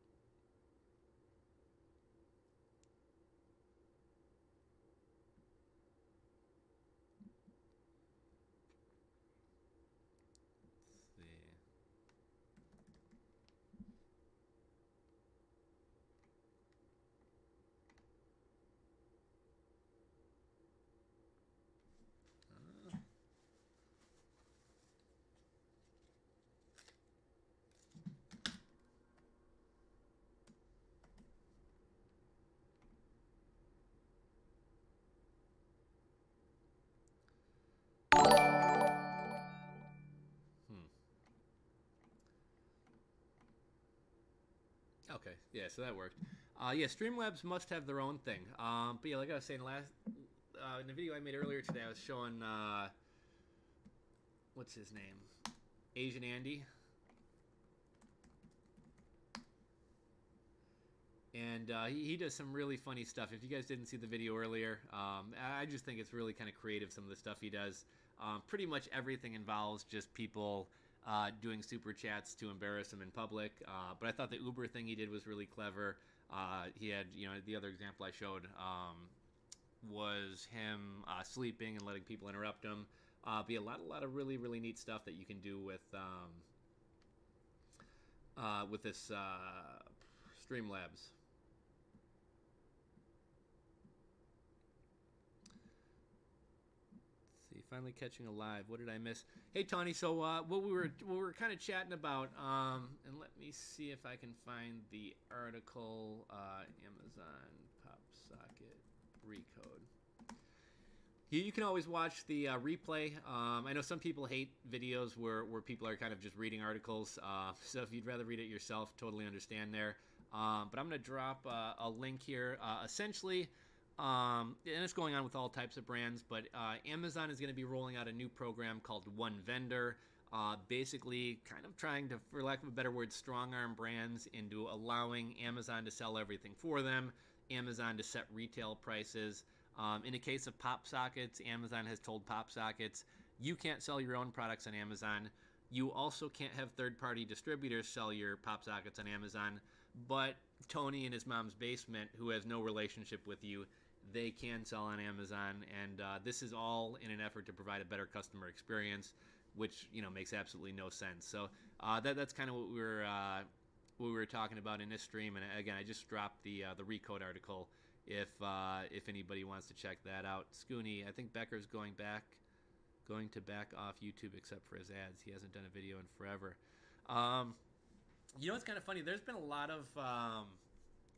Okay, yeah, so that worked. Yeah, Streamlabs must have their own thing. But yeah, like I was saying in the video I made earlier today, I was showing what's his name, Asian Andy, and he does some really funny stuff. If you guys didn't see the video earlier, I just think it's really kind of creative, some of the stuff he does. Pretty much everything involves just people doing super chats to embarrass him in public. But I thought the Uber thing he did was really clever. He had, the other example I showed was him sleeping and letting people interrupt him. But yeah, a lot of really, really neat stuff that you can do with this Streamlabs. Finally catching a live. What did I miss? Hey, Tawny. So what we were kind of chatting about, and let me see if I can find the article. Amazon Pop Socket Recode. You can always watch the replay. I know some people hate videos where people are kind of just reading articles. So if you'd rather read it yourself, totally understand there. But I'm going to drop a link here. Essentially, and it's going on with all types of brands, but Amazon is going to be rolling out a new program called One Vendor, basically kind of trying to, for lack of a better word, strong-arm brands into allowing Amazon to sell everything for them, Amazon to set retail prices. In the case of pop sockets, Amazon has told pop sockets, you can't sell your own products on Amazon. You also can't have third-party distributors sell your pop sockets on Amazon, but Tony in his mom's basement, who has no relationship with you, they can sell on Amazon, and this is all in an effort to provide a better customer experience, which makes absolutely no sense. So that's kind of what we were talking about in this stream. And again, I just dropped the Recode article if anybody wants to check that out. Scooney, I think Becker's going to back off YouTube except for his ads. He hasn't done a video in forever. You know, it's kind of funny. There's been a lot of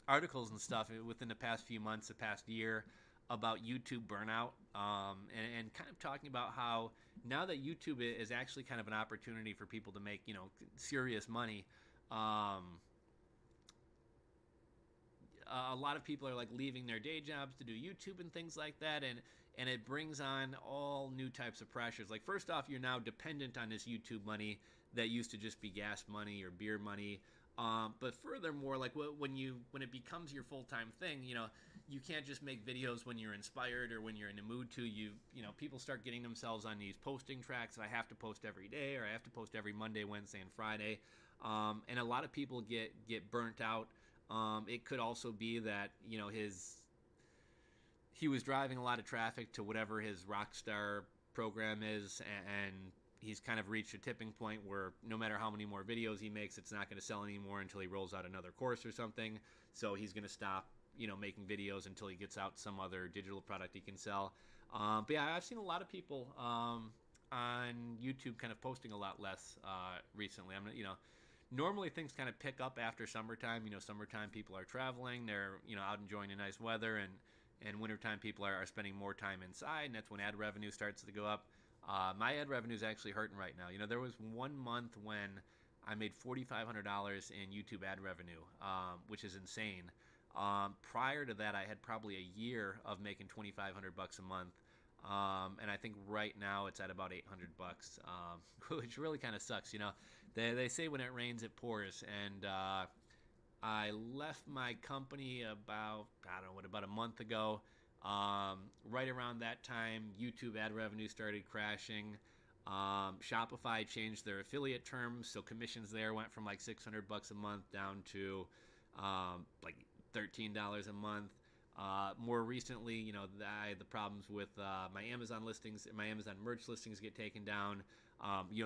articles and stuff within the past few months, the past year, about YouTube burnout, and kind of talking about how now that YouTube is actually kind of an opportunity for people to make, serious money. A lot of people are like leaving their day jobs to do YouTube and things like that, and it brings on all new types of pressures. Like, first off, you're now dependent on this YouTube money that used to just be gas money or beer money. But furthermore, like when it becomes your full-time thing, you can't just make videos when you're inspired or when you're in the mood to. People start getting themselves on these posting tracks. I have to post every day, or I have to post every Monday, Wednesday, and Friday. And a lot of people get burnt out. It could also be that he was driving a lot of traffic to whatever his Rockstar program is, and he's kind of reached a tipping point where no matter how many more videos he makes, it's not going to sell anymore until he rolls out another course or something. So he's going to stop, making videos until he gets out some other digital product he can sell. But yeah, I've seen a lot of people on YouTube kind of posting a lot less recently. Normally things kind of pick up after summertime. Summertime people are traveling, they're out enjoying the nice weather, and wintertime people are spending more time inside, and that's when ad revenue starts to go up. My ad revenue is actually hurting right now. There was 1 month when I made $4,500 in YouTube ad revenue, which is insane. Prior to that, I had probably a year of making $2,500 a month, and I think right now it's at about $800, which really kind of sucks. They say when it rains, it pours, and I left my company about a month ago. Right around that time, YouTube ad revenue started crashing. Shopify changed their affiliate terms, so commissions there went from like $600 a month down to like $13 a month. More recently, the problems with my Amazon listings, my Amazon merch listings get taken down.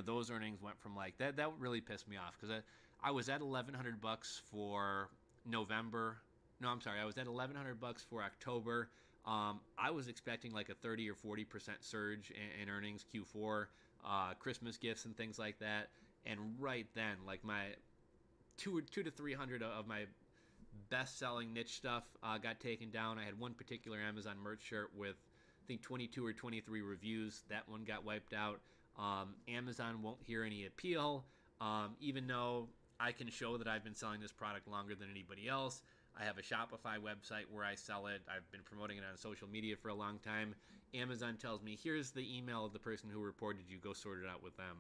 Those earnings went from like that. That really pissed me off because I was at $1,100 for November. No, I'm sorry. I was at $1,100 for October. I was expecting like a 30 or 40% surge in earnings Q4, Christmas gifts and things like that. And right then, like my two to 300 of my best-selling niche stuff got taken down. I had one particular Amazon merch shirt with, I think, 22 or 23 reviews. That one got wiped out. Amazon won't hear any appeal, even though I can show that I've been selling this product longer than anybody else. I have a Shopify website where I sell it. I've been promoting it on social media for a long time. Amazon tells me, here's the email of the person who reported you. Go sort it out with them.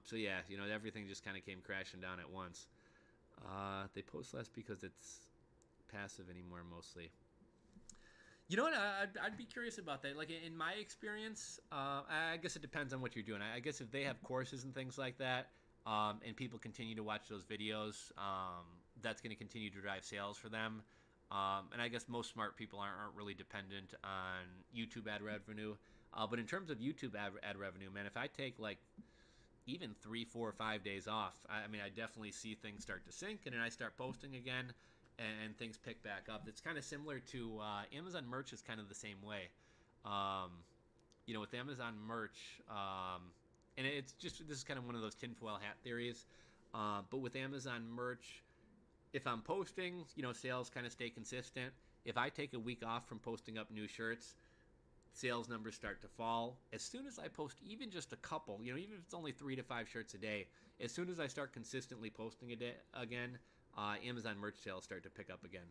So yeah, everything just kind of came crashing down at once. They post less because it's passive anymore, mostly. You know what? I'd be curious about that. Like in my experience, I guess it depends on what you're doing. I guess if they have courses and things like that, and people continue to watch those videos, that's going to continue to drive sales for them. And I guess most smart people aren't really dependent on YouTube ad revenue. But in terms of YouTube ad revenue, man, if I take like even 3, 4, 5 days off, I mean, I definitely see things start to sink, and then I start posting again, and things pick back up. It's kind of similar to Amazon merch is kind of the same way. With Amazon merch, and it's just, this is kind of one of those tinfoil hat theories. But with Amazon merch, if I'm posting, sales kind of stay consistent. If I take a week off from posting up new shirts, sales numbers start to fall. As soon as I post even just a couple, even if it's only 3 to 5 shirts a day, as soon as I start consistently posting it again, Amazon merch sales start to pick up again.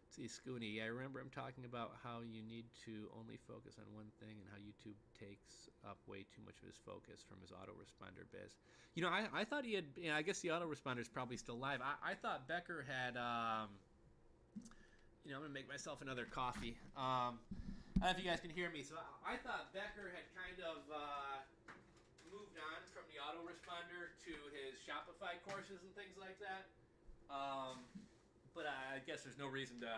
Let's see, Scooney, I remember him talking about how you need to only focus on one thing and how YouTube takes up way too much of his focus from his autoresponder biz. I thought he had, I guess the autoresponder is probably still live. I thought Becker had, I'm going to make myself another coffee. I don't know if you guys can hear me. So I thought Becker had kind of moved on from the autoresponder to his Shopify courses and things like that. But I guess there's no reason to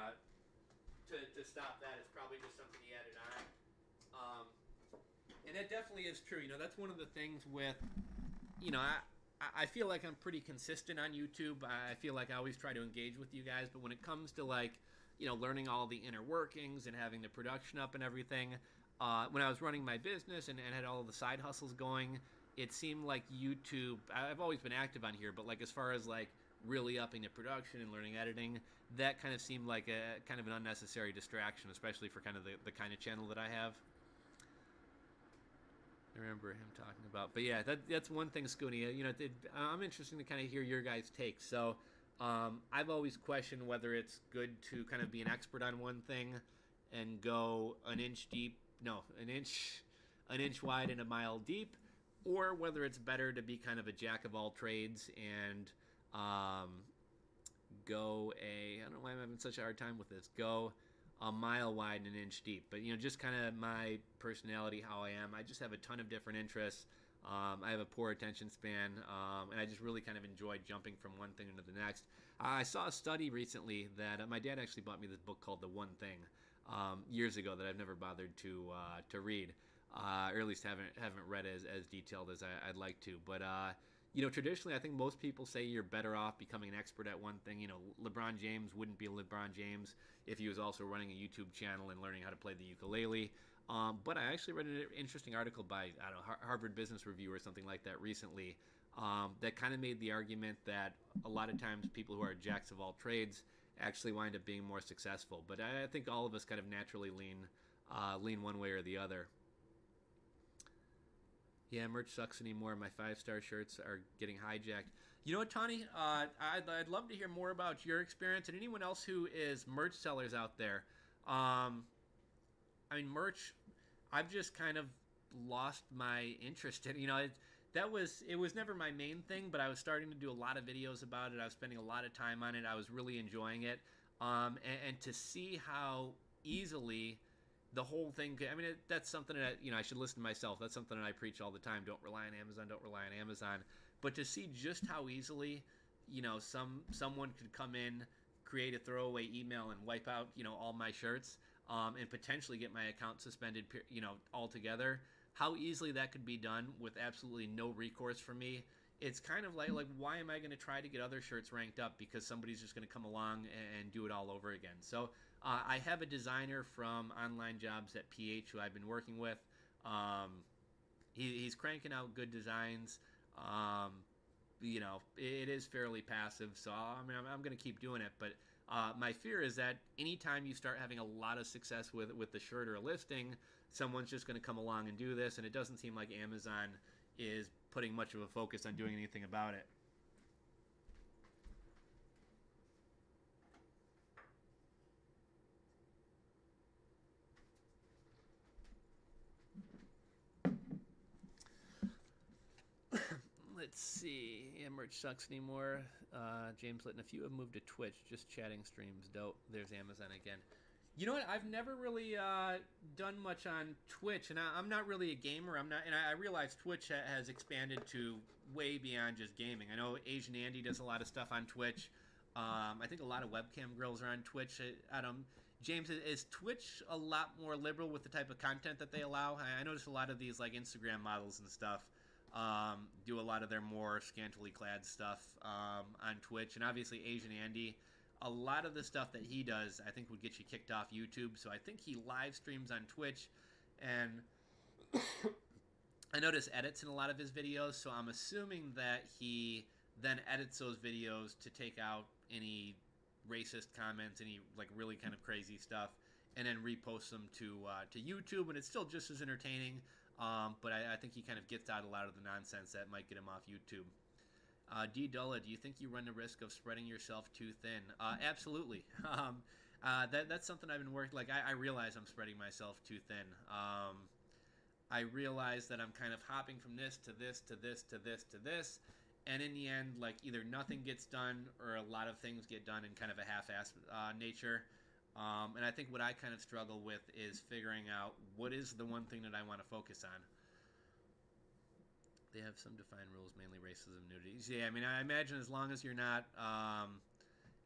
stop that. It's probably just something he added on. And that definitely is true. That's one of the things with, I feel like I'm pretty consistent on YouTube. I feel like I always try to engage with you guys. But when it comes to learning all the inner workings and having the production up and everything, when I was running my business and had all of the side hustles going, it seemed like YouTube, I've always been active on here, but like as far as like really upping the production and learning editing, that kind of seemed like a kind of an unnecessary distraction, especially for kind of the kind of channel that I have. I remember him talking about, but yeah, that's one thing, Scooney. You know, I'm interested to kind of hear your guys' takes. So I've always questioned whether it's good to kind of be an expert on one thing and go an inch wide and a mile deep, or whether it's better to be kind of a jack of all trades and go I don't know why I'm having such a hard time with this, go a mile wide and an inch deep. But, you know, just kind of my personality, how I am, I just have a ton of different interests. I have a poor attention span, and I just really kind of enjoy jumping from one thing into the next. I saw a study recently that my dad actually bought me this book called The One Thing years ago that I've never bothered to read, or at least haven't read as detailed as I'd like to. But you know, traditionally, I think most people say you're better off becoming an expert at one thing. You know, LeBron James wouldn't be LeBron James if he was also running a YouTube channel and learning how to play the ukulele. But I actually read an interesting article by, I don't know, Harvard Business Review or something like that recently that kind of made the argument that a lot of times people who are jacks of all trades actually wind up being more successful. But I think all of us kind of naturally lean one way or the other. Yeah, merch sucks anymore. My 5-star shirts are getting hijacked. You know what, Tawny? I'd love to hear more about your experience and anyone else who is merch sellers out there. I mean, merch, I've just kind of lost my interest in. You know, it was never my main thing, but I was starting to do a lot of videos about it. I was spending a lot of time on it. I was really enjoying it. And to see how easily the whole thing, I mean, that's something that, you know, I should listen to myself. That's something that I preach all the time. Don't rely on Amazon. Don't rely on Amazon. But to see just how easily, you know, someone could come in, create a throwaway email and wipe out, you know, all my shirts, and potentially get my account suspended, you know, altogether. How easily that could be done with absolutely no recourse from me. It's kind of like why am I going to try to get other shirts ranked up because somebody's just going to come along and do it all over again? So I have a designer from Online Jobs at PH who I've been working with. He's cranking out good designs. You know, it is fairly passive, so I mean, I'm going to keep doing it. But my fear is that anytime you start having a lot of success with the shirt or a listing, someone's just going to come along and do this, and it doesn't seem like Amazon is putting much of a focus on doing anything about it. Let's see. Yeah, merch sucks anymore. James Litton, a few have moved to Twitch. Just chatting streams. Dope. There's Amazon again. You know what? I've never really done much on Twitch, and I'm not really a gamer. And I realize Twitch has expanded to way beyond just gaming. I know Asian Andy does a lot of stuff on Twitch. I think a lot of webcam girls are on Twitch. James, is Twitch a lot more liberal with the type of content that they allow? I noticed a lot of these like Instagram models and stuff do a lot of their more scantily clad stuff on Twitch, and obviously Asian Andy. A lot of the stuff that he does, I think, would get you kicked off YouTube. So I think he live streams on Twitch, and I notice edits in a lot of his videos. So I'm assuming that he then edits those videos to take out any racist comments, any like really kind of crazy stuff, and then reposts them to YouTube. And it's still just as entertaining, but I think he kind of gets out a lot of the nonsense that might get him off YouTube. D. Dulla, do you think you run the risk of spreading yourself too thin? Absolutely. That's something I've been working. Like I realize I'm spreading myself too thin. I realize that I'm kind of hopping from this to this to this to this to this, and in the end, like either nothing gets done or a lot of things get done in kind of a half-assed nature. And I think what I kind of struggle with is figuring out what is the one thing that I want to focus on. They have some defined rules, mainly racism, nudity. Yeah, I mean, I imagine as long as you're not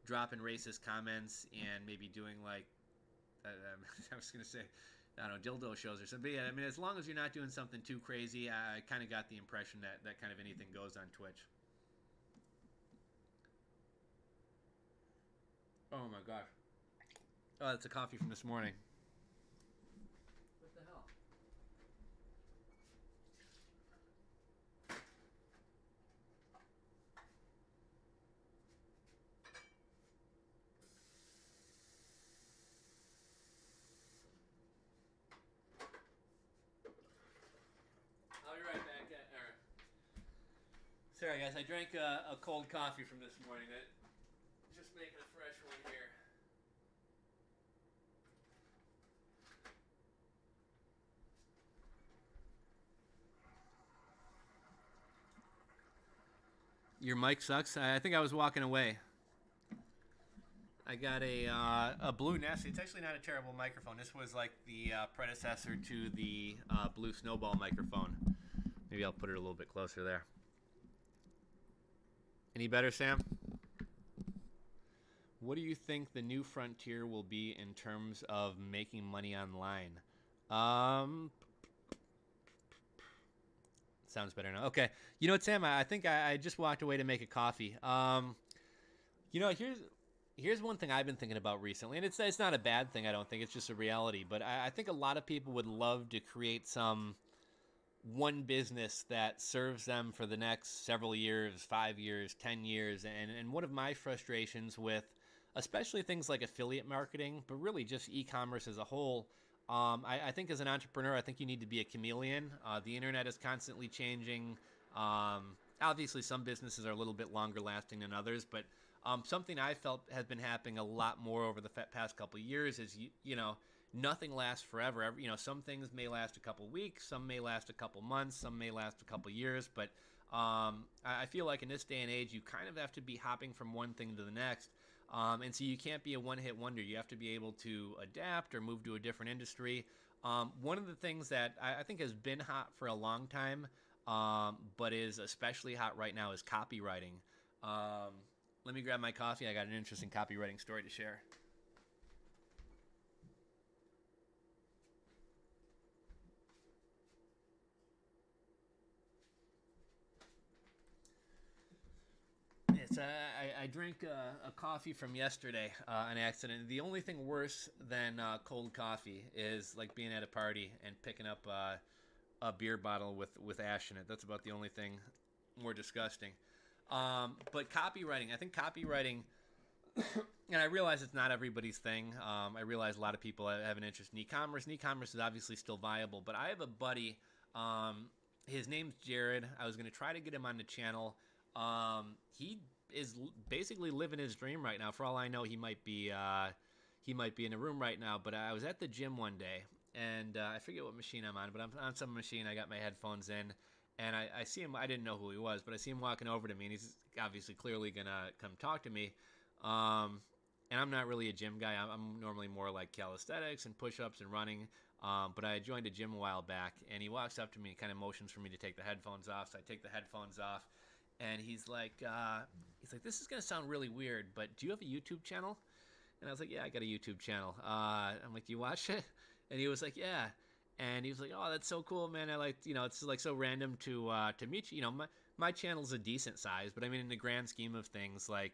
dropping racist comments and maybe doing like, I was going to say, I don't know, dildo shows or something. But yeah, I mean, as long as you're not doing something too crazy, I kind of got the impression that kind of anything goes on Twitch. Oh my gosh. Oh, that's a coffee from this morning. What the hell? Sorry, guys. I drank a cold coffee from this morning. Just making a fresh one here. Your mic sucks. I think I was walking away. I got a Blue Nest. It's actually not a terrible microphone. This was like the predecessor to the Blue Snowball microphone. Maybe I'll put it a little bit closer there. Any better, Sam? What do you think the new frontier will be in terms of making money online? Sounds better now. Okay. You know what, Sam? I think I just walked away to make a coffee. Here's one thing I've been thinking about recently, and it's not a bad thing, I don't think. It's just a reality. But I think a lot of people would love to create one business that serves them for the next several years, 5 years, 10 years. And one of my frustrations with especially things like affiliate marketing, but really just e-commerce as a whole, I think as an entrepreneur, I think you need to be a chameleon. The internet is constantly changing. Obviously, some businesses are a little bit longer lasting than others, but something I felt has been happening a lot more over the past couple of years is, nothing lasts forever. Some things may last a couple weeks, some may last a couple months, some may last a couple years, but I feel like in this day and age, you kind of have to be hopping from one thing to the next. And so you can't be a one-hit wonder. You have to be able to adapt or move to a different industry. One of the things that I think has been hot for a long time, but is especially hot right now, is copywriting. Let me grab my coffee. I got an interesting copywriting story to share. I drank a coffee from yesterday on accident. The only thing worse than cold coffee is like being at a party and picking up a beer bottle with ash in it. That's about the only thing more disgusting. But copywriting, I think copywriting, and I realize it's not everybody's thing. I realize a lot of people have an interest in e-commerce, and e-commerce is obviously still viable. But I have a buddy, his name's Jared. I was going to try to get him on the channel. He is basically living his dream right now. For all I know, he might be in a room right now. But I was at the gym one day, and I forget what machine I'm on, but I'm on some machine. I got my headphones in, and I see him. I didn't know who he was, but I see him walking over to me, and he's obviously clearly gonna come talk to me. And I'm not really a gym guy. I'm normally more like calisthenics and push-ups and running. But I joined a gym a while back, and he walks up to me and kind of motions for me to take the headphones off. So I take the headphones off, and he's like, this is gonna sound really weird, but do you have a YouTube channel? And I was like, yeah, I got a YouTube channel. I'm like, do you watch it? And he was like, yeah. And he was like, oh, that's so cool, man. I like, it's like so random to meet you. My channel's a decent size, but I mean, in the grand scheme of things, like,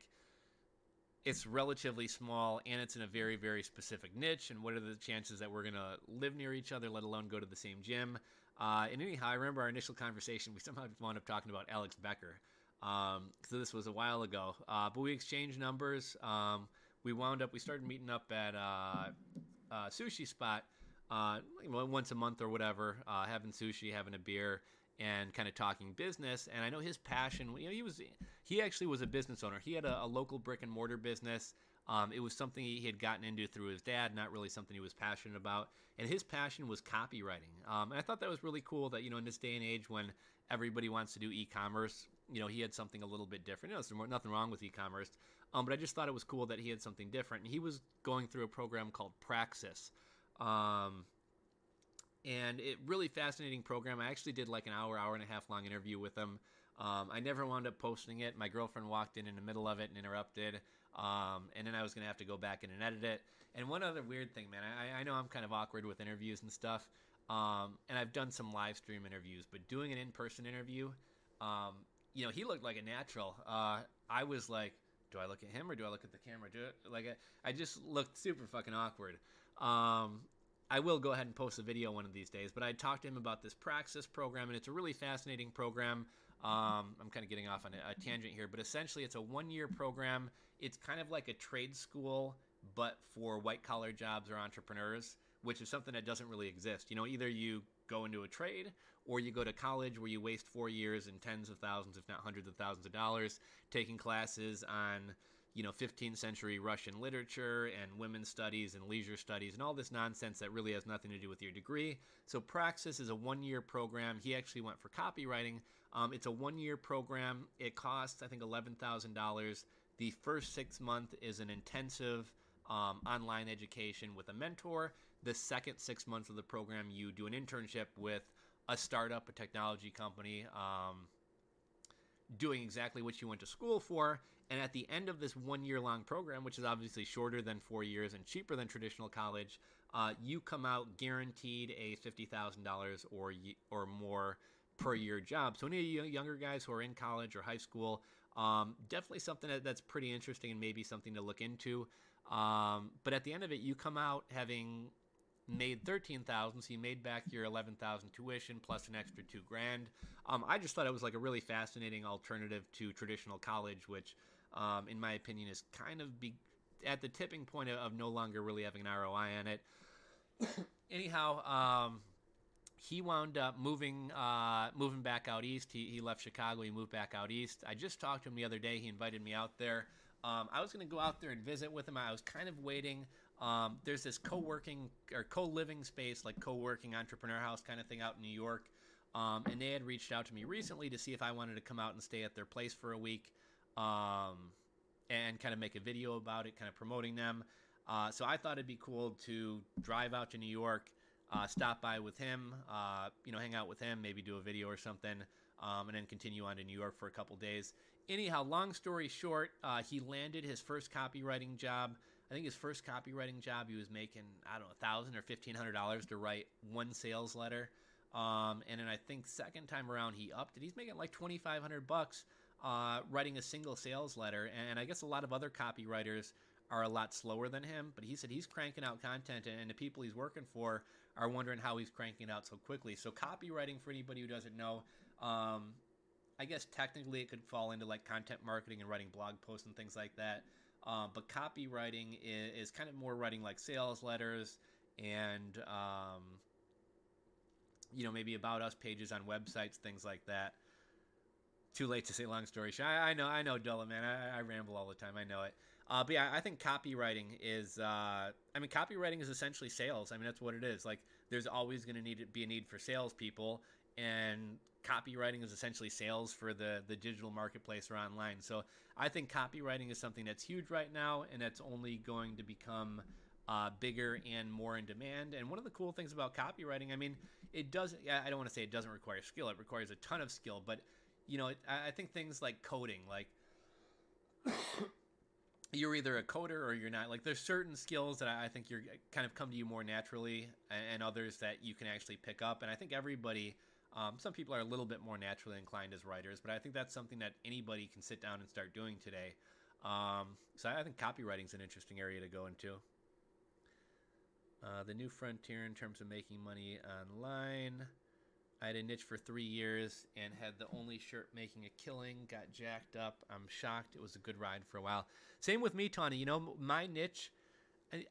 it's relatively small, and it's in a very, very specific niche. And what are the chances that we're gonna live near each other, let alone go to the same gym? And anyhow, I remember our initial conversation. We somehow wound up talking about Alex Becker. So this was a while ago, but we exchanged numbers. We started meeting up at a sushi spot once a month or whatever, having sushi, having a beer, and kind of talking business. And I know his passion, he actually was a business owner. He had a local brick and mortar business. It was something he had gotten into through his dad, not really something he was passionate about. And his passion was copywriting. And I thought that was really cool that, in this day and age when everybody wants to do e-commerce, he had something a little bit different. There's nothing wrong with e-commerce. But I just thought it was cool that he had something different. And he was going through a program called Praxis. And it really fascinating program. I actually did like an hour and a half long interview with him. I never wound up posting it. My girlfriend walked in the middle of it and interrupted. And then I was going to have to go back in and edit it. And one other weird thing, man, I know I'm kind of awkward with interviews and stuff. And I've done some live stream interviews, but doing an in-person interview, he looked like a natural. I was like, do I look at him or do I look at the camera? I just looked super fucking awkward. I will go ahead and post a video one of these days, but I talked to him about this Praxis program, and it's a really fascinating program. I'm kind of getting off on a tangent here, but essentially it's a 1-year program. It's kind of like a trade school, but for white-collar jobs or entrepreneurs, which is something that doesn't really exist. Either you go into a trade, or you go to college where you waste 4 years and tens of thousands, if not hundreds of thousands of dollars, taking classes on 15th century Russian literature and women's studies and leisure studies and all this nonsense that really has nothing to do with your degree. So Praxis is a 1-year program. He actually went for copywriting. It's a 1-year program. It costs, I think, $11,000. The first 6 months is an intensive online education with a mentor. The second 6 months of the program, you do an internship with a startup, a technology company, doing exactly what you went to school for. And at the end of this 1-year-long program, which is obviously shorter than 4 years and cheaper than traditional college, you come out guaranteed a $50,000 or more per year job. So any younger guys who are in college or high school, definitely something that's pretty interesting and maybe something to look into. But at the end of it, you come out having made $13,000, so you made back your $11,000 tuition plus an extra $2,000. I just thought it was like a really fascinating alternative to traditional college, which, in my opinion, is kind of at the tipping point of no longer really having an ROI on it. Anyhow, he wound up moving back out east. He left Chicago. He moved back out east. I just talked to him the other day. He invited me out there. I was going to go out there and visit with him. I was kind of waiting. There's this co-working or co-living space, like co-working entrepreneur house kind of thing out in New York. And they had reached out to me recently to see if I wanted to come out and stay at their place for a week, and kind of make a video about it, kind of promoting them. So I thought it'd be cool to drive out to New York, stop by with him, hang out with him, maybe do a video or something, and then continue on to New York for a couple days. Anyhow, long story short, he landed his first copywriting job. I think his first copywriting job, he was making, I don't know, $1,000 or $1,500 to write one sales letter. And then I think second time around he upped it. He's making like $2,500 writing a single sales letter. And I guess a lot of other copywriters are a lot slower than him. But he said he's cranking out content, and the people he's working for are wondering how he's cranking it out so quickly. So copywriting, for anybody who doesn't know, I guess technically it could fall into like content marketing and writing blog posts and things like that. But copywriting is kind of more writing like sales letters and, maybe about us pages on websites, things like that. Too late to say long story short. I know, Dullah, man. I ramble all the time. I know it. But yeah, I think copywriting is, copywriting is essentially sales. I mean, that's what it is. Like, there's always going to be a need for salespeople, and copywriting is essentially sales for the digital marketplace or online. So I think copywriting is something that's huge right now, and that's only going to become bigger and more in demand. And one of the cool things about copywriting, I mean, I don't want to say it doesn't require skill. It requires a ton of skill. But, I think things like coding, like you're either a coder or you're not. Like, there's certain skills that I think you're kind of come to you more naturally, and others that you can actually pick up. And I think everybody... some people are a little bit more naturally inclined as writers, but I think that's something that anybody can sit down and start doing today. So I think copywriting is an interesting area to go into. The new frontier in terms of making money online. I had a niche for 3 years and had the only shirt making a killing, got jacked up. I'm shocked. It was a good ride for a while. Same with me, Tawny. My niche...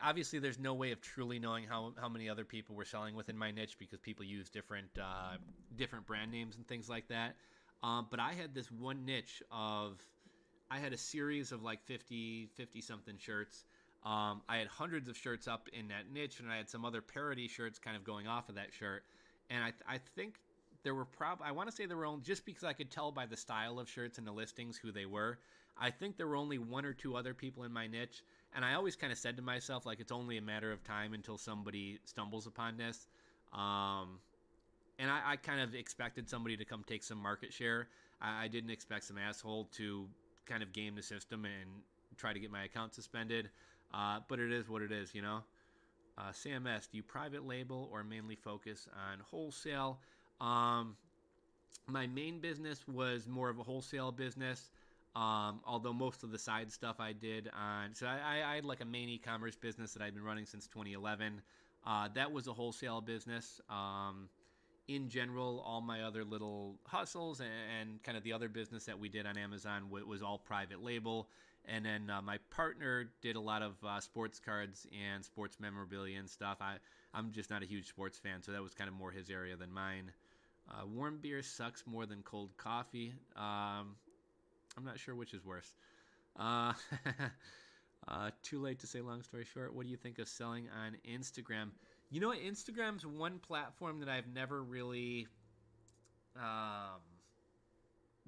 Obviously, there's no way of truly knowing how many other people were selling within my niche because people use different brand names and things like that. But I had this one niche I had a series of like 50-something shirts. I had hundreds of shirts up in that niche, and I had some other parody shirts kind of going off of that shirt. And I think there were I want to say there were only, just because I could tell by the style of shirts and the listings who they were, I think there were only one or two other people in my niche. And I always kind of said to myself, like, it's only a matter of time until somebody stumbles upon this. And I kind of expected somebody to come take some market share. I didn't expect some asshole to kind of game the system and try to get my account suspended. But it is what it is, Sam S., do you private label or mainly focus on wholesale? My main business was more of a wholesale business. Although most of the side stuff I did so I had like a main e-commerce business that I'd been running since 2011. That was a wholesale business. In general, all my other little hustles and kind of the other business that we did on Amazon was all private label. And then my partner did a lot of sports cards and sports memorabilia and stuff. I'm just not a huge sports fan, so that was kind of more his area than mine. Warm beer sucks more than cold coffee. I'm not sure which is worse. Too late to say long story short. What do you think of selling on Instagram? You know what? Instagram's one platform that I've never really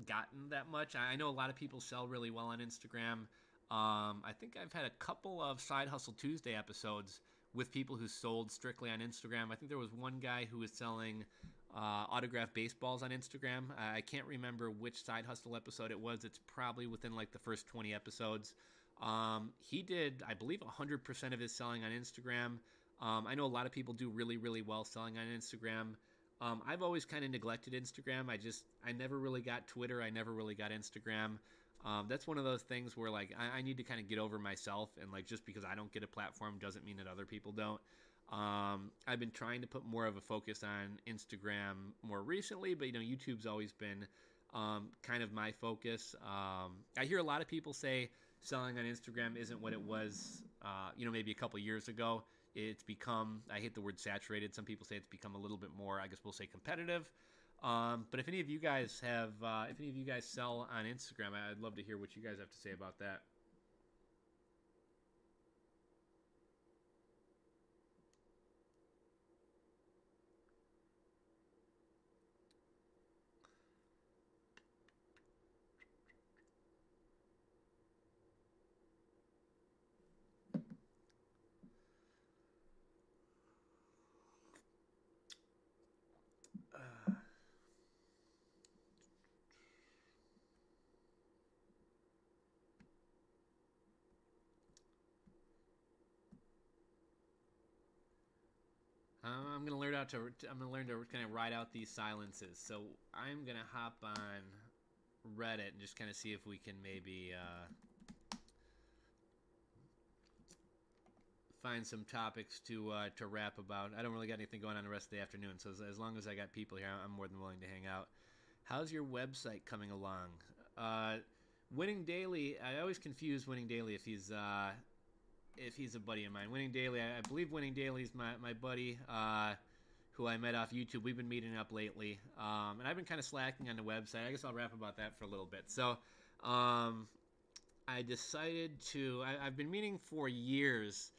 gotten that much. I know a lot of people sell really well on Instagram. I think I've had a couple of Side Hustle Tuesday episodes with people who sold strictly on Instagram. I think there was one guy who was selling autographed baseballs on Instagram. I can't remember which Side Hustle episode it was. It's probably within like the first 20 episodes. He did, I believe, 100% of his selling on Instagram. I know a lot of people do really, really well selling on Instagram. I've always kind of neglected Instagram. I never really got Twitter. I never really got Instagram. That's one of those things where like I need to kind of get over myself, and like just because I don't get a platform doesn't mean that other people don't. I've been trying to put more of a focus on Instagram more recently, but YouTube's always been kind of my focus. I hear a lot of people say selling on Instagram isn't what it was, maybe a couple years ago. It's become, I hate the word saturated. Some people say it's become a little bit more, I guess we'll say, competitive. But if any of you guys sell on Instagram, I'd love to hear what you guys have to say about that. I'm gonna learn to kind of ride out these silences. So I'm gonna hop on Reddit and just kind of see if we can maybe find some topics to rap about. I don't really got anything going on the rest of the afternoon, so as long as I got people here, I'm more than willing to hang out. How's your website coming along? Winning Daily, I always confuse Winning Daily if he's a buddy of mine. Winning Daily, I believe Winning Daily is my buddy who I met off YouTube. We've been meeting up lately, and I've been kind of slacking on the website. I guess I'll rap about that for a little bit. So I decided I've been meaning for years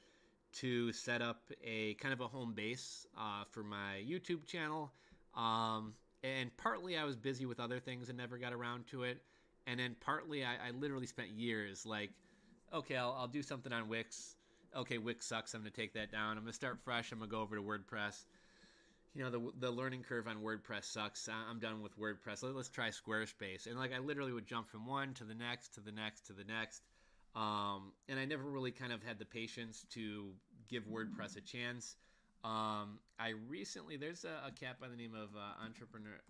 to set up a kind of a home base for my YouTube channel. And partly I was busy with other things and never got around to it. And then partly I literally spent years like, okay, I'll do something on Wix. Okay, Wix sucks. I'm going to take that down. I'm going to start fresh. I'm going to go over to WordPress. The learning curve on WordPress sucks. I'm done with WordPress. Let's try Squarespace. And like I literally would jump from one to the next, to the next, to the next. And I never really kind of had the patience to give WordPress a chance. There's a cat by the name of Entrepreneurs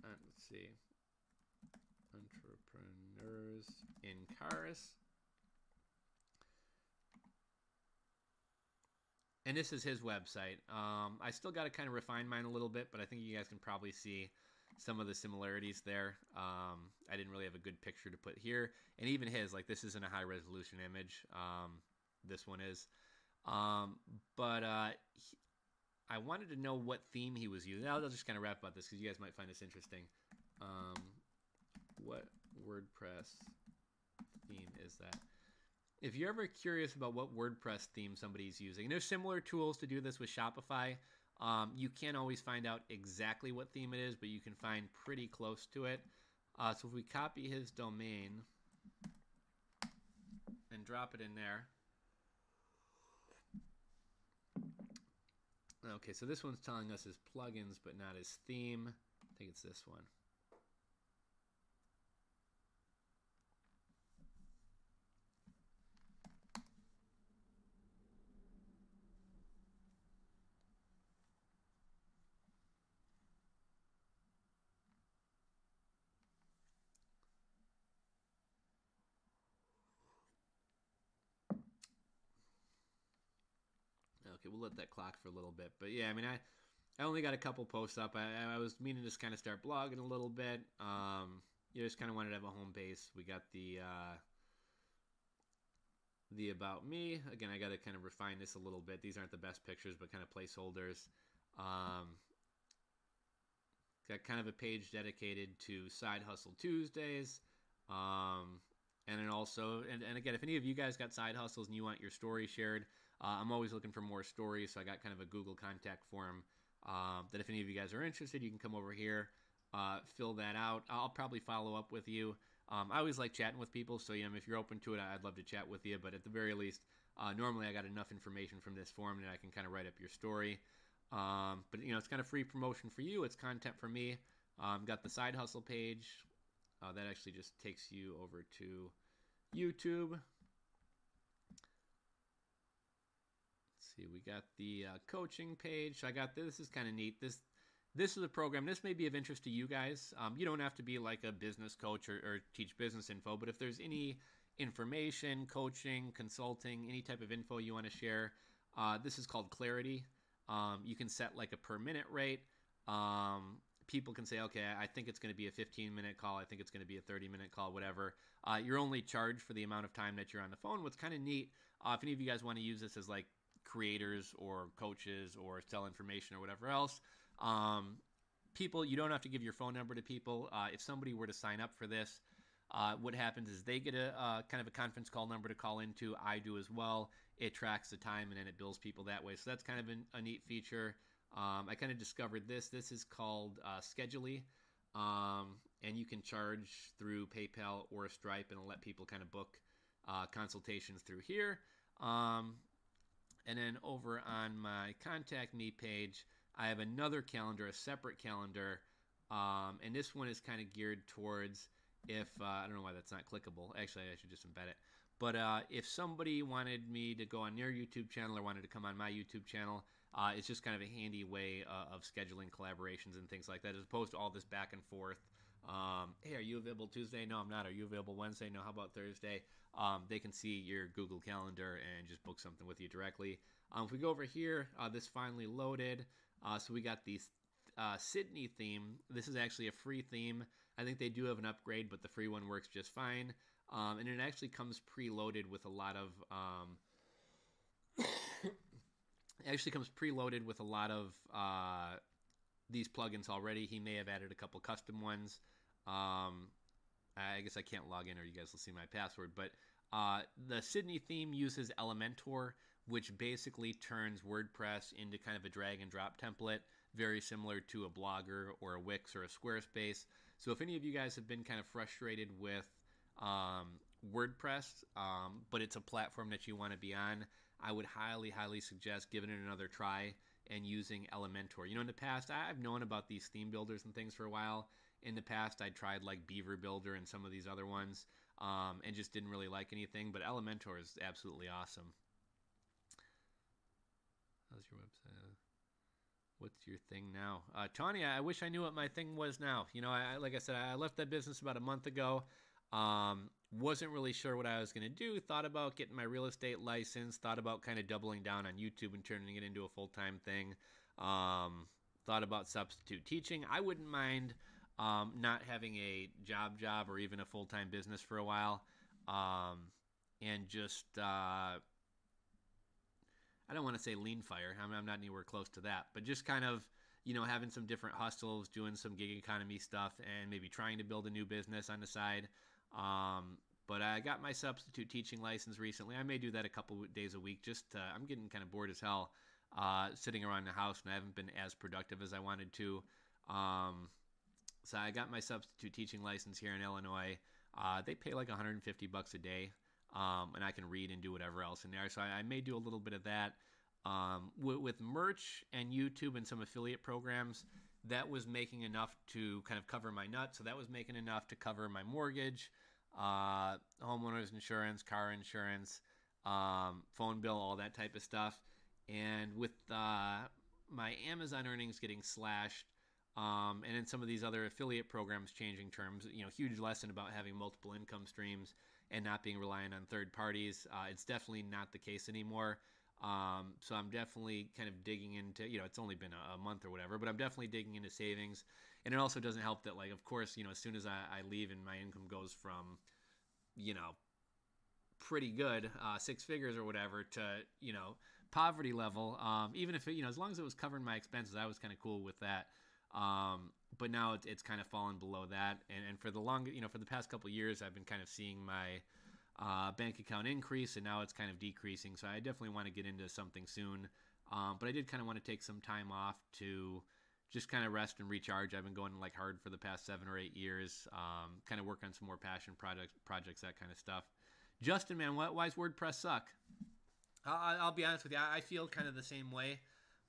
in Cars. And this is his website. I still got to kind of refine mine a little bit, but I think you guys can probably see some of the similarities there. I didn't really have a good picture to put here. And even his, like this isn't a high resolution image. This one is. But I wanted to know what theme he was using. I'll just kind of rap about this because you guys might find this interesting. What WordPress theme is that? If you're ever curious about what WordPress theme somebody's using, and there's similar tools to do this with Shopify. You can't always find out exactly what theme it is, but you can find pretty close to it. So if we copy his domain and drop it in there. Okay, so this one's telling us his plugins, but not his theme. I think it's this one. Okay, we'll let that clock for a little bit. But yeah, I mean, I only got a couple posts up. I was meaning to just kind of start blogging a little bit. Just kind of wanted to have a home base. We got the About Me. Again, I got to kind of refine this a little bit. These aren't the best pictures, but kind of placeholders. Got kind of a page dedicated to Side Hustle Tuesdays. And then also, and again, if any of you guys got side hustles and you want your story shared, I'm always looking for more stories. So I got kind of a Google contact form that if any of you guys are interested, you can come over here, fill that out. I'll probably follow up with you. I always like chatting with people. So, if you're open to it, I'd love to chat with you. But at the very least, normally I got enough information from this form that I can kind of write up your story. But, it's kind of free promotion for you. It's content for me. Got the side hustle page. That actually just takes you over to YouTube. Let's see, we got the coaching page. So I got this. This is kind of neat. This is a program. This may be of interest to you guys. You don't have to be like a business coach or teach business info, but if there's any information, coaching, consulting, any type of info you want to share, this is called Clarity. You can set like a per minute rate. People can say, okay, I think it's going to be a 15-minute call. I think it's going to be a 30-minute call, whatever. You're only charged for the amount of time that you're on the phone. What's kind of neat, if any of you guys want to use this as like creators or coaches or sell information or whatever else, people, you don't have to give your phone number to people. If somebody were to sign up for this, what happens is they get a kind of a conference call number to call into. I do as well. It tracks the time and then it bills people that way. So that's kind of a neat feature. I kind of discovered this. This is called Scheduly, and you can charge through PayPal or Stripe, and it'll let people kind of book consultations through here. And then over on my Contact Me page, I have another calendar, a separate calendar, and this one is kind of geared towards if I don't know why that's not clickable. Actually, I should just embed it. But if somebody wanted me to go on their YouTube channel or wanted to come on my YouTube channel, it's just kind of a handy way of scheduling collaborations and things like that, as opposed to all this back and forth. Hey, are you available Tuesday? No, I'm not. Are you available Wednesday? No, how about Thursday? They can see your Google Calendar and just book something with you directly. If we go over here, this finally loaded. So we got the Sydney theme. This is actually a free theme. I think they do have an upgrade, but the free one works just fine. And it actually comes preloaded with a lot of these plugins already. He may have added a couple custom ones. I guess I can't log in or you guys will see my password. But the Sydney theme uses Elementor, which basically turns WordPress into kind of a drag and drop template, very similar to a Blogger or a Wix or a Squarespace. So if any of you guys have been kind of frustrated with WordPress, but it's a platform that you want to be on, I would highly, highly suggest giving it another try and using Elementor. In the past, I've known about these theme builders and things for a while. In the past, I tried like Beaver Builder and some of these other ones, and just didn't really like anything, but Elementor is absolutely awesome. How's your website? What's your thing now? Tanya, I wish I knew what my thing was now. Like I said, I left that business about a month ago. Wasn't really sure what I was going to do. Thought about getting my real estate license. Thought about kind of doubling down on YouTube and turning it into a full-time thing. Thought about substitute teaching. I wouldn't mind not having a job or even a full-time business for a while. And just, I don't want to say lean fire. I'm not anywhere close to that. But just kind of, having some different hustles, doing some gig economy stuff, and maybe trying to build a new business on the side. But I got my substitute teaching license recently. I may do that a couple days a week. Just I'm getting kind of bored as hell sitting around the house, and I haven't been as productive as I wanted to. So I got my substitute teaching license here in Illinois. They pay like $150 a day, and I can read and do whatever else in there. So I may do a little bit of that. With merch and YouTube and some affiliate programs, that was making enough to kind of cover my nuts. So that was making enough to cover my mortgage, homeowner's insurance, car insurance, phone bill, all that type of stuff. And with my Amazon earnings getting slashed, and then some of these other affiliate programs changing terms, huge lesson about having multiple income streams and not being reliant on third parties. It's definitely not the case anymore. So I'm definitely kind of digging into, it's only been a month or whatever, but I'm definitely digging into savings. And it also doesn't help that, like, of course, as soon as I leave and my income goes from, pretty good, 6 figures or whatever, to, poverty level. Even if it, as long as it was covering my expenses, I was kind of cool with that. But now it's kind of fallen below that. And for the for the past couple of years, I've been kind of seeing my bank account increase, and now it's kind of decreasing. So I definitely want to get into something soon. But I did kind of want to take some time off to just kind of rest and recharge. I've been going like hard for the past 7 or 8 years. Kind of work on some more passion projects, that kind of stuff. Justin, man, why does WordPress suck? I'll be honest with you. I feel kind of the same way.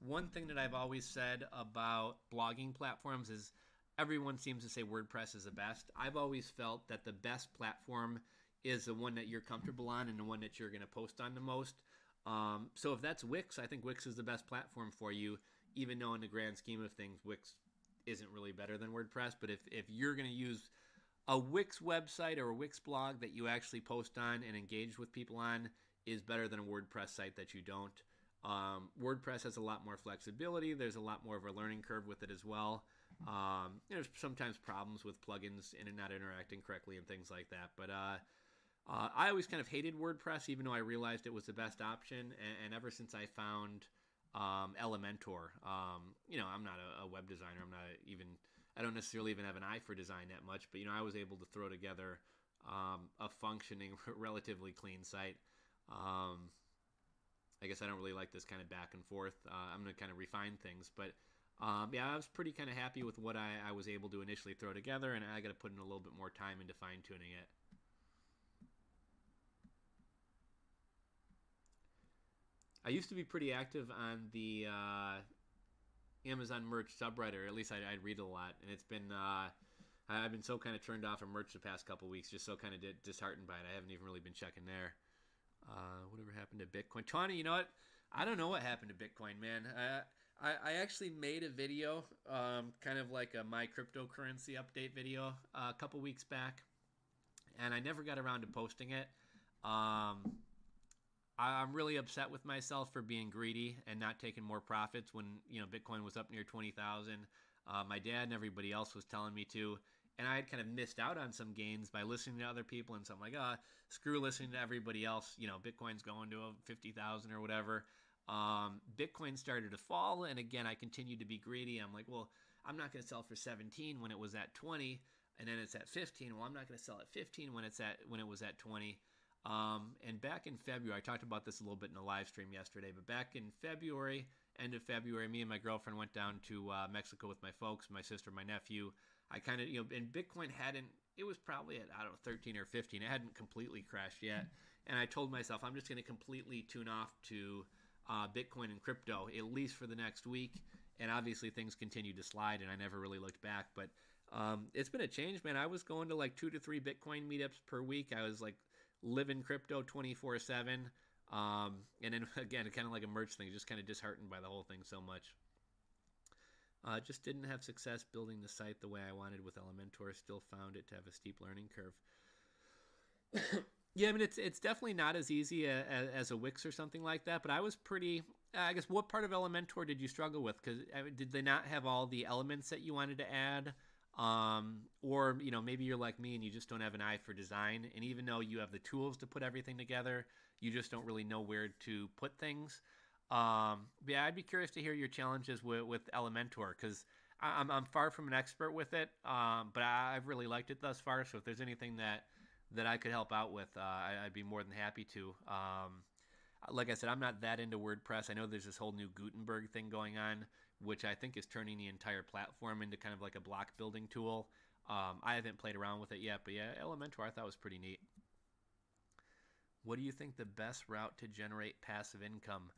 One thing that I've always said about blogging platforms is everyone seems to say WordPress is the best. I've always felt that the best platform is the one that you're comfortable on and the one that you're going to post on the most. So if that's Wix, I think Wix is the best platform for you, even though in the grand scheme of things, Wix isn't really better than WordPress. But if you're going to use a Wix website or a Wix blog that you actually post on and engage with people on is better than a WordPress site that you don't. WordPress has a lot more flexibility. There's a lot more of a learning curve with it as well. There's sometimes problems with plugins in and not interacting correctly and things like that. But I always kind of hated WordPress, even though I realized it was the best option. And ever since I found Elementor, I'm not a web designer. I don't necessarily even have an eye for design that much. But, I was able to throw together a functioning, relatively clean site. I guess I don't really like this kind of back and forth. I'm going to kind of refine things. But, I was pretty kind of happy with what I was able to initially throw together, and I got to put in a little bit more time into fine-tuning it. I used to be pretty active on the Amazon merch subreddit, or at least I'd read a lot. And it's been, I've been so kind of turned off of merch the past couple of weeks, just so kind of disheartened by it. I haven't even really been checking there. Whatever happened to Bitcoin? Tawny, you know what? I don't know what happened to Bitcoin, man. I actually made a video, kind of like a my cryptocurrency update video a couple weeks back, and I never got around to posting it. I'm really upset with myself for being greedy and not taking more profits when, Bitcoin was up near 20,000. My dad and everybody else was telling me to, and I had kind of missed out on some gains by listening to other people, and so I'm like, screw listening to everybody else. Bitcoin's going to 50,000 or whatever. Bitcoin started to fall, and again, I continued to be greedy. I'm like, well, I'm not going to sell for 17 when it was at 20, and then it's at 15. Well, I'm not going to sell at 15 when it was at 20. And back in February, I talked about this a little bit in the live stream yesterday, but back in February, end of February, me and my girlfriend went down to Mexico with my folks, my sister, my nephew. I kind of, and Bitcoin it was probably at, 13 or 15. It hadn't completely crashed yet. And I told myself, I'm just going to completely tune off to Bitcoin and crypto, at least for the next week. And obviously things continued to slide, and I never really looked back. But it's been a change, man. I was going to like 2 to 3 Bitcoin meetups per week. I was like living crypto 24/7. And then again, kind of like a merch thing, just kind of disheartened by the whole thing so much. Just didn't have success building the site the way I wanted with Elementor. Still found it to have a steep learning curve. Yeah, I mean, it's definitely not as easy as a Wix or something like that, but I was pretty, I guess, what part of Elementor did you struggle with? Because did they not have all the elements that you wanted to add? Or, maybe you're like me and you just don't have an eye for design. And even though you have the tools to put everything together, you just don't really know where to put things. Yeah, I'd be curious to hear your challenges with Elementor, because I'm far from an expert with it, but I've really liked it thus far. So if there's anything that I could help out with, I'd be more than happy to. Like I said, I'm not that into WordPress. I know there's this whole new Gutenberg thing going on, which I think is turning the entire platform into kind of like a block building tool. I haven't played around with it yet, but yeah, Elementor I thought was pretty neat. What do you think the best route to generate passive income?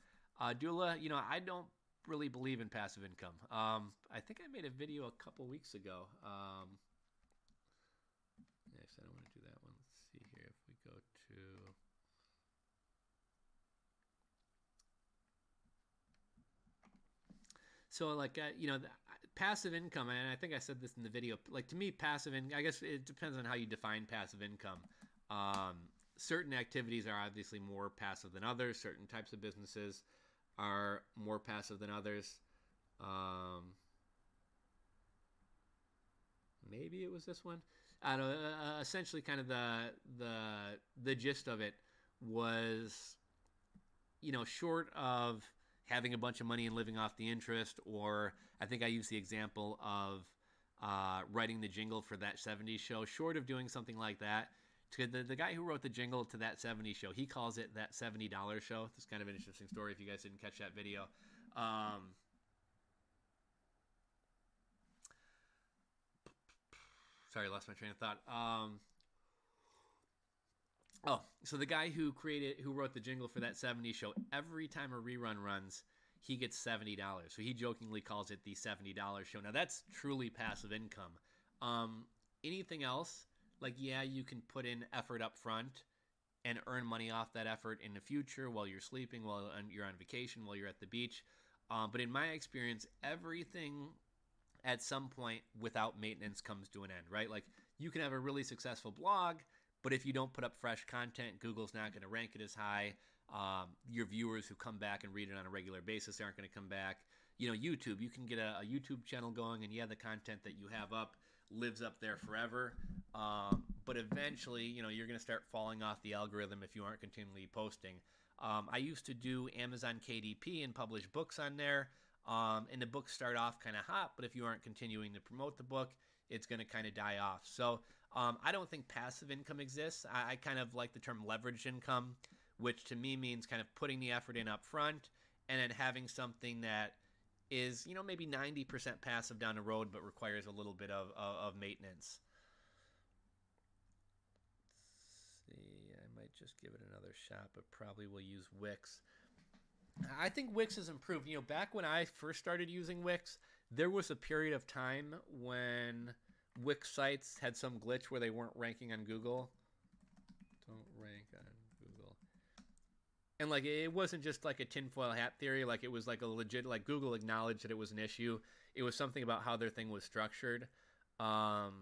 Dula, I don't really believe in passive income. I think I made a video a couple weeks ago. Yes, I don't want to do that one. Let's see here if we go to... So, like, passive income, and I think I said this in the video, like, to me, passive income, I guess it depends on how you define passive income. Certain activities are obviously more passive than others. Certain types of businesses are more passive than others. Maybe it was this one. I don't know, essentially kind of the gist of it was, short of having a bunch of money and living off the interest, or I think I used the example of writing the jingle for That 70s Show, short of doing something like that. The guy who wrote the jingle to That 70s Show, he calls it That $70 Show. It's kind of an interesting story if you guys didn't catch that video. Sorry, I lost my train of thought. So the guy who wrote the jingle for That 70s Show, every time a rerun runs, he gets $70. So he jokingly calls it the $70 Show. Now that's truly passive income. Anything else, like, yeah, you can put in effort up front and earn money off that effort in the future while you're sleeping, while you're on vacation, while you're at the beach. But in my experience, everything at some point without maintenance comes to an end, right? Like, you can have a really successful blog, but if you don't put up fresh content, Google's not going to rank it as high. Your viewers who come back and read it on a regular basis aren't going to come back. YouTube, you can get a YouTube channel going, and yeah, the content that you have up lives up there forever. But eventually, you're going to start falling off the algorithm if you aren't continually posting. I used to do Amazon KDP and publish books on there. And the books start off kind of hot, but if you aren't continuing to promote the book, it's going to kind of die off. So I don't think passive income exists. I kind of like the term leveraged income, which to me means kind of putting the effort in up front and then having something that is, maybe 90% passive down the road, but requires a little bit of maintenance. Let's see, I might just give it another shot, but probably will use Wix. I think Wix has improved. Back when I first started using Wix, there was a period of time when Wix sites had some glitch where they weren't ranking on Google. Don't rank on Google. And like, it wasn't just like a tinfoil hat theory. Like, it was like a legit, like, Google acknowledged that it was an issue. It was something about how their thing was structured. And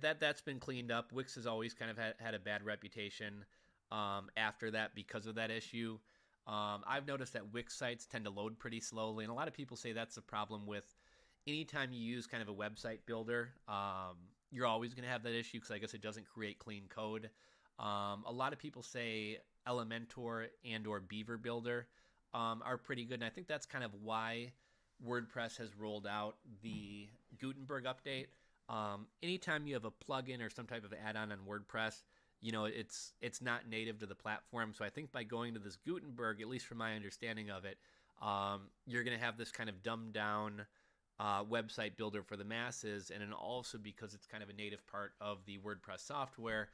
that's been cleaned up. Wix has always kind of had a bad reputation after that because of that issue. I've noticed that Wix sites tend to load pretty slowly, and a lot of people say that's a problem with anytime you use kind of a website builder. You're always going to have that issue because I guess it doesn't create clean code. A lot of people say Elementor and or Beaver Builder are pretty good, and I think that's kind of why WordPress has rolled out the Gutenberg update. Anytime you have a plugin or some type of add-on on WordPress, it's not native to the platform. So I think by going to this Gutenberg, at least from my understanding of it, you're going to have this kind of dumbed down website builder for the masses. And then also because it's kind of a native part of the WordPress software,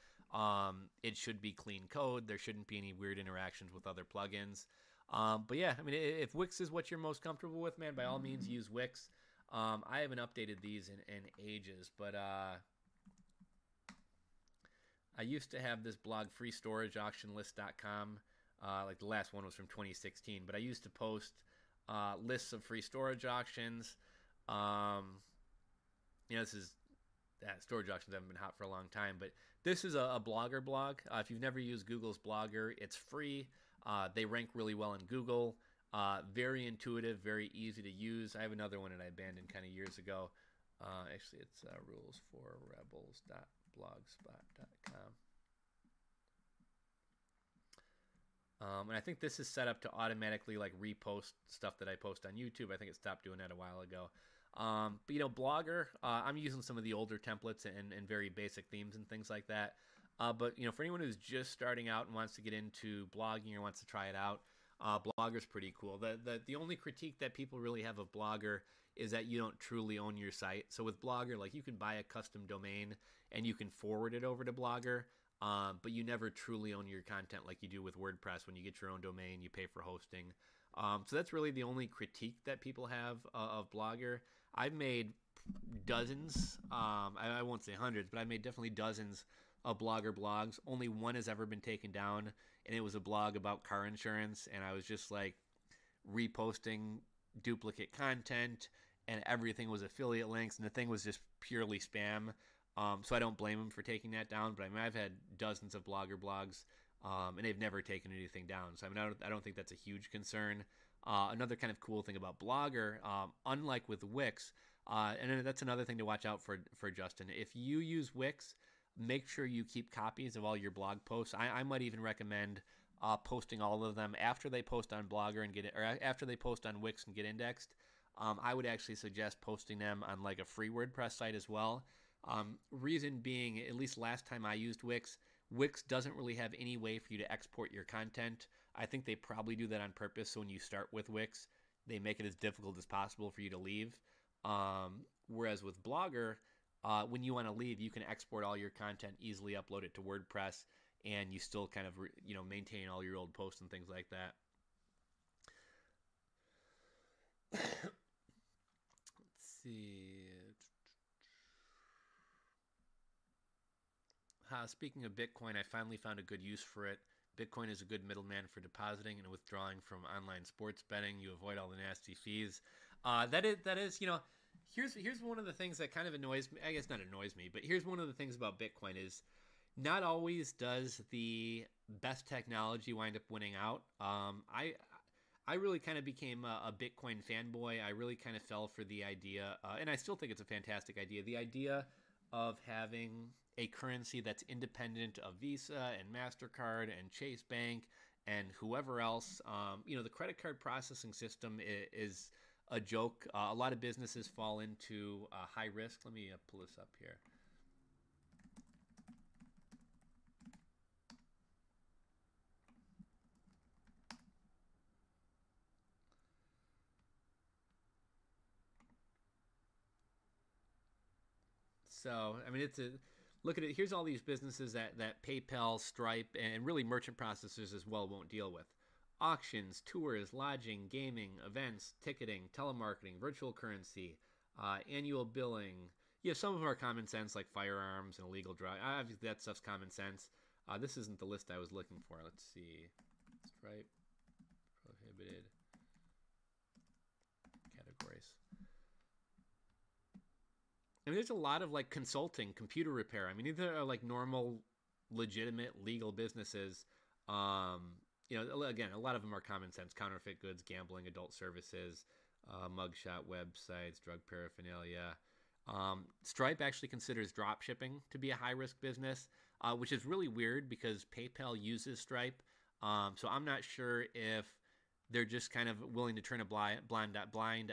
it should be clean code. There shouldn't be any weird interactions with other plugins. But yeah, I mean, if Wix is what you're most comfortable with, man, by all means use Wix. I haven't updated these in ages, but I used to have this blog, freestorageauctionlist.com. Like the last one was from 2016, but I used to post lists of free storage auctions. Storage auctions haven't been hot for a long time, but this is a Blogger blog. If you've never used Google's Blogger, it's free. They rank really well in Google. Very intuitive, very easy to use. I have another one that I abandoned kind of years ago. Actually, it's rulesforrebels.blogspot.com. And I think this is set up to automatically like repost stuff that I post on YouTube. I think it stopped doing that a while ago. But Blogger, I'm using some of the older templates and very basic themes and things like that. But for anyone who's just starting out and wants to get into blogging or wants to try it out, Blogger's pretty cool. The only critique that people really have of Blogger is that you don't truly own your site. So with Blogger, like, you can buy a custom domain and you can forward it over to Blogger, but you never truly own your content like you do with WordPress. When you get your own domain, you pay for hosting. So that's really the only critique that people have of Blogger. I've made dozens, I won't say hundreds, but I've made definitely dozens of Blogger blogs. Only one has ever been taken down, and it was a blog about car insurance, and I was just like reposting duplicate content, and everything was affiliate links, and the thing was just purely spam. So I don't blame them for taking that down, but I mean, I've had dozens of Blogger blogs, and they've never taken anything down. So I mean, I don't think that's a huge concern. Another kind of cool thing about Blogger, unlike with Wix, and that's another thing to watch out for, Justin. If you use Wix, make sure you keep copies of all your blog posts. I might even recommend posting all of them after they post on Blogger and get it, or after they post on Wix and get indexed. I would actually suggest posting them on like a free WordPress site as well. Reason being, at least last time I used Wix, Wix doesn't really have any way for you to export your content. I think they probably do that on purpose. So when you start with Wix, they make it as difficult as possible for you to leave. Whereas with Blogger, when you want to leave, you can export all your content, easily upload it to WordPress, and you still kind of maintain all your old posts and things like that. Let's see. Speaking of Bitcoin, I finally found a good use for it. Bitcoin is a good middleman for depositing and withdrawing from online sports betting. You avoid all the nasty fees. That is, here's one of the things that kind of annoys me. I guess not annoys me, but here's one of the things about Bitcoin is not always does the best technology wind up winning out. I really kind of became a Bitcoin fanboy. I really kind of fell for the idea, and I still think it's a fantastic idea, the idea of having a currency that's independent of Visa and MasterCard and Chase Bank and whoever else. The credit card processing system is a joke. A lot of businesses fall into high risk. Let me pull this up here. So, I mean, look at it. Here's all these businesses that PayPal, Stripe, and really merchant processors as well won't deal with. Auctions, tours, lodging, gaming, events, ticketing, telemarketing, virtual currency, annual billing. Yeah, some of them are common sense, like firearms and illegal drugs. Obviously, that stuff's common sense. This isn't the list I was looking for. Let's see. Stripe, prohibited categories. I mean, there's a lot of like consulting, computer repair. I mean, these are like normal, legitimate, legal businesses. Again, a lot of them are common sense: counterfeit goods, gambling, adult services, mugshot websites, drug paraphernalia. Stripe actually considers drop shipping to be a high-risk business, which is really weird because PayPal uses Stripe. So I'm not sure if they're just kind of willing to turn a blind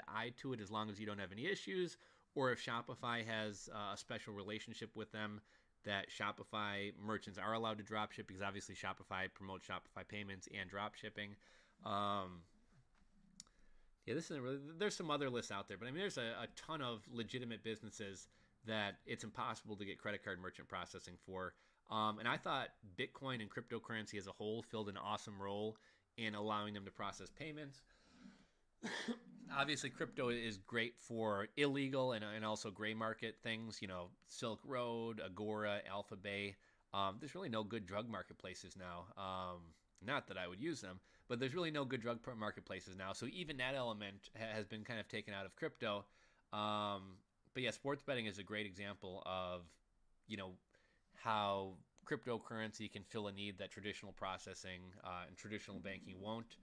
eye to it as long as you don't have any issues, or if Shopify has a special relationship with them that Shopify merchants are allowed to drop ship, because obviously Shopify promotes Shopify payments and drop shipping. This isn't really, there's some other lists out there, but I mean, there's a ton of legitimate businesses that it's impossible to get credit card merchant processing for. And I thought Bitcoin and cryptocurrency as a whole filled an awesome role in allowing them to process payments. Obviously, crypto is great for illegal and also gray market things, Silk Road, Agora, Alphabay. There's really no good drug marketplaces now. Not that I would use them, but there's really no good drug marketplaces now. So even that element has been kind of taken out of crypto. But yeah, sports betting is a great example of, how cryptocurrency can fill a need that traditional processing and traditional banking won't.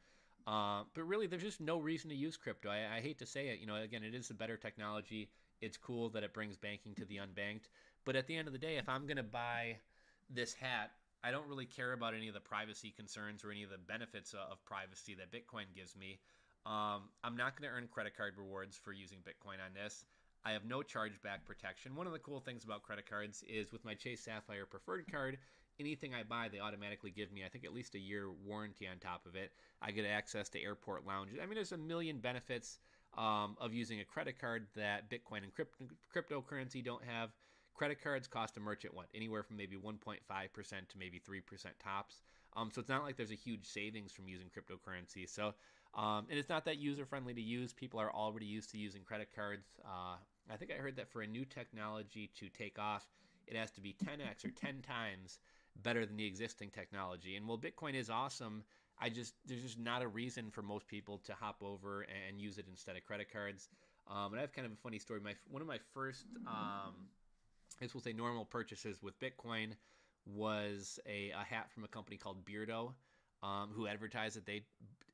But really, there's just no reason to use crypto. I hate to say it. Again, it is a better technology. It's cool that it brings banking to the unbanked. But at the end of the day, if I'm going to buy this hat, I don't really care about any of the privacy concerns or any of the benefits of privacy that Bitcoin gives me. I'm not going to earn credit card rewards for using Bitcoin on this. I have no chargeback protection. One of the cool things about credit cards is with my Chase Sapphire Preferred card, anything I buy, they automatically give me, I think, at least a year warranty on top of it. I get access to airport lounges. I mean, there's a million benefits of using a credit card that Bitcoin and cryptocurrency don't have. Credit cards cost a merchant, anywhere from maybe 1.5% to maybe 3% tops. So it's not like there's a huge savings from using cryptocurrency. So, and it's not that user-friendly to use. People are already used to using credit cards. I think I heard that for a new technology to take off, it has to be 10x or 10 times better than the existing technology. And while Bitcoin is awesome, there's just not a reason for most people to hop over and use it instead of credit cards. And I have kind of a funny story. One of my first, I guess we'll say normal purchases with Bitcoin was a hat from a company called Beardo, who advertised that they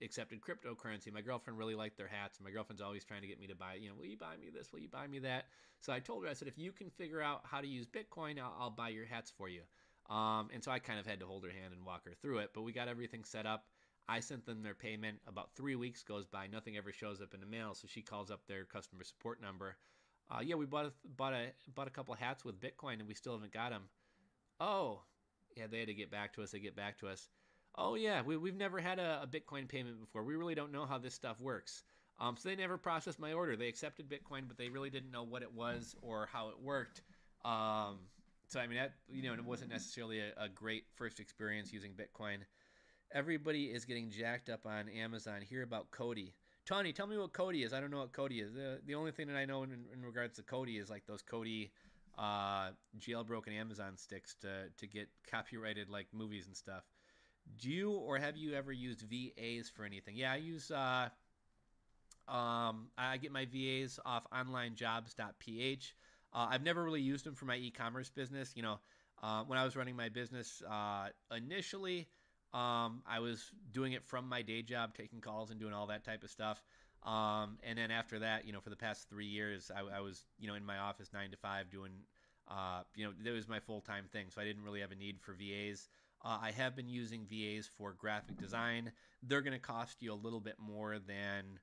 accepted cryptocurrency. My girlfriend really liked their hats. My girlfriend's always trying to get me to buy, will you buy me this? Will you buy me that? So I told her, I said, if you can figure out how to use Bitcoin, I'll buy your hats for you. And so I kind of had to hold her hand and walk her through it, but we got everything set up. I sent them their payment. About 3 weeks goes by. Nothing ever shows up in the mail. So she calls up their customer support number. Yeah, we bought a couple of hats with Bitcoin and we still haven't got them. Oh, yeah, they had to get back to us. They get back to us. Oh, yeah, we've never had a Bitcoin payment before. We really don't know how this stuff works. So they never processed my order. They accepted Bitcoin, but they really didn't know what it was or how it worked. So, I mean, that, it wasn't necessarily a great first experience using Bitcoin. Everybody is getting jacked up on Amazon. Hear about Cody. Tony, tell me what Cody is. I don't know what Cody is. The only thing that I know in regards to Cody is like those Cody jailbroken Amazon sticks to get copyrighted like movies and stuff. Do you or have you ever used VAs for anything? Yeah, I use I get my VAs off onlinejobs.ph. I've never really used them for my e-commerce business. When I was running my business initially, I was doing it from my day job, taking calls and doing all that type of stuff. And then after that, for the past 3 years, I was, in my office 9 to 5 doing, that was my full-time thing. So I didn't really have a need for VAs. I have been using VAs for graphic design. They're going to cost you a little bit more than,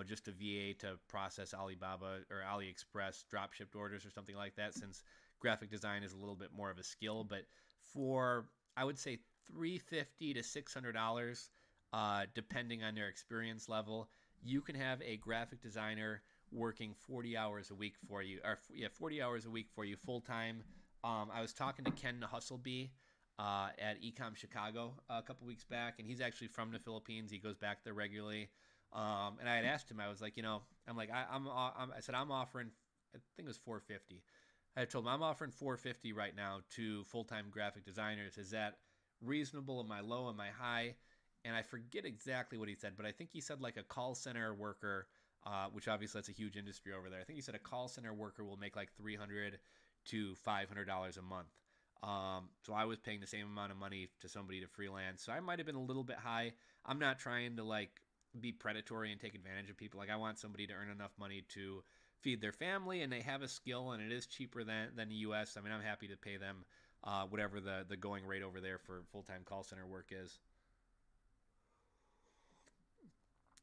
just a VA to process Alibaba or AliExpress drop shipped orders or something like that, since graphic design is a little bit more of a skill. But for, I would say, $350 to $600, depending on their experience level, you can have a graphic designer working 40 hours a week for you, 40 hours a week for you full time. I was talking to Ken Hustlebee at Ecom Chicago a couple weeks back, and he's actually from the Philippines. He goes back there regularly. And I had asked him, I was like, I said, I'm offering, I think it was $450. I told him I'm offering $450 right now to full-time graphic designers. Is that reasonable? Am I low? Am I high? And I forget exactly what he said, but I think he said like a call center worker, which obviously that's a huge industry over there. I think he said a call center worker will make like $300 to $500 a month. So I was paying the same amount of money to somebody to freelance. So I might have been a little bit high. I'm not trying to like be predatory and take advantage of people. Like I want somebody to earn enough money to feed their family, and they have a skill, and it is cheaper than the U.S. I mean, I'm happy to pay them whatever the going rate over there for full-time call center work is.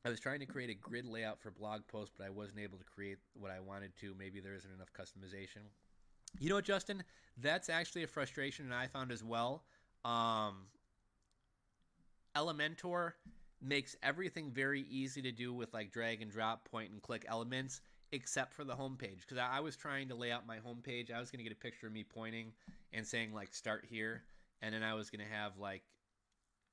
I was trying to create a grid layout for blog posts, but I wasn't able to create what I wanted to. Maybe there isn't enough customization. You know what, Justin? That's actually a frustration that I found as well. Elementor makes everything very easy to do with like drag and drop, point and click elements, except for the homepage. Because I was trying to lay out my homepage. I was going to get a picture of me pointing and saying like start here. And then I was going to have like,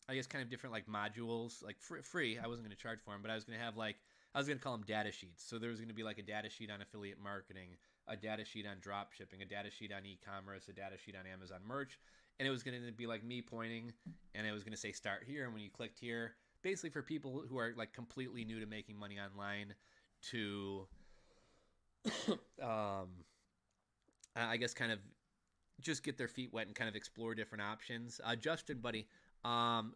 I guess kind of different like modules, like free. I wasn't going to charge for them, but I was going to have like, I was going to call them data sheets. So there was going to be like a data sheet on affiliate marketing, a data sheet on drop shipping, a data sheet on e-commerce, a data sheet on Amazon merch. And it was going to be like me pointing, and it was going to say start here. And when you clicked here, basically for people who are like completely new to making money online to, I guess kind of just get their feet wet and kind of explore different options. Justin, buddy,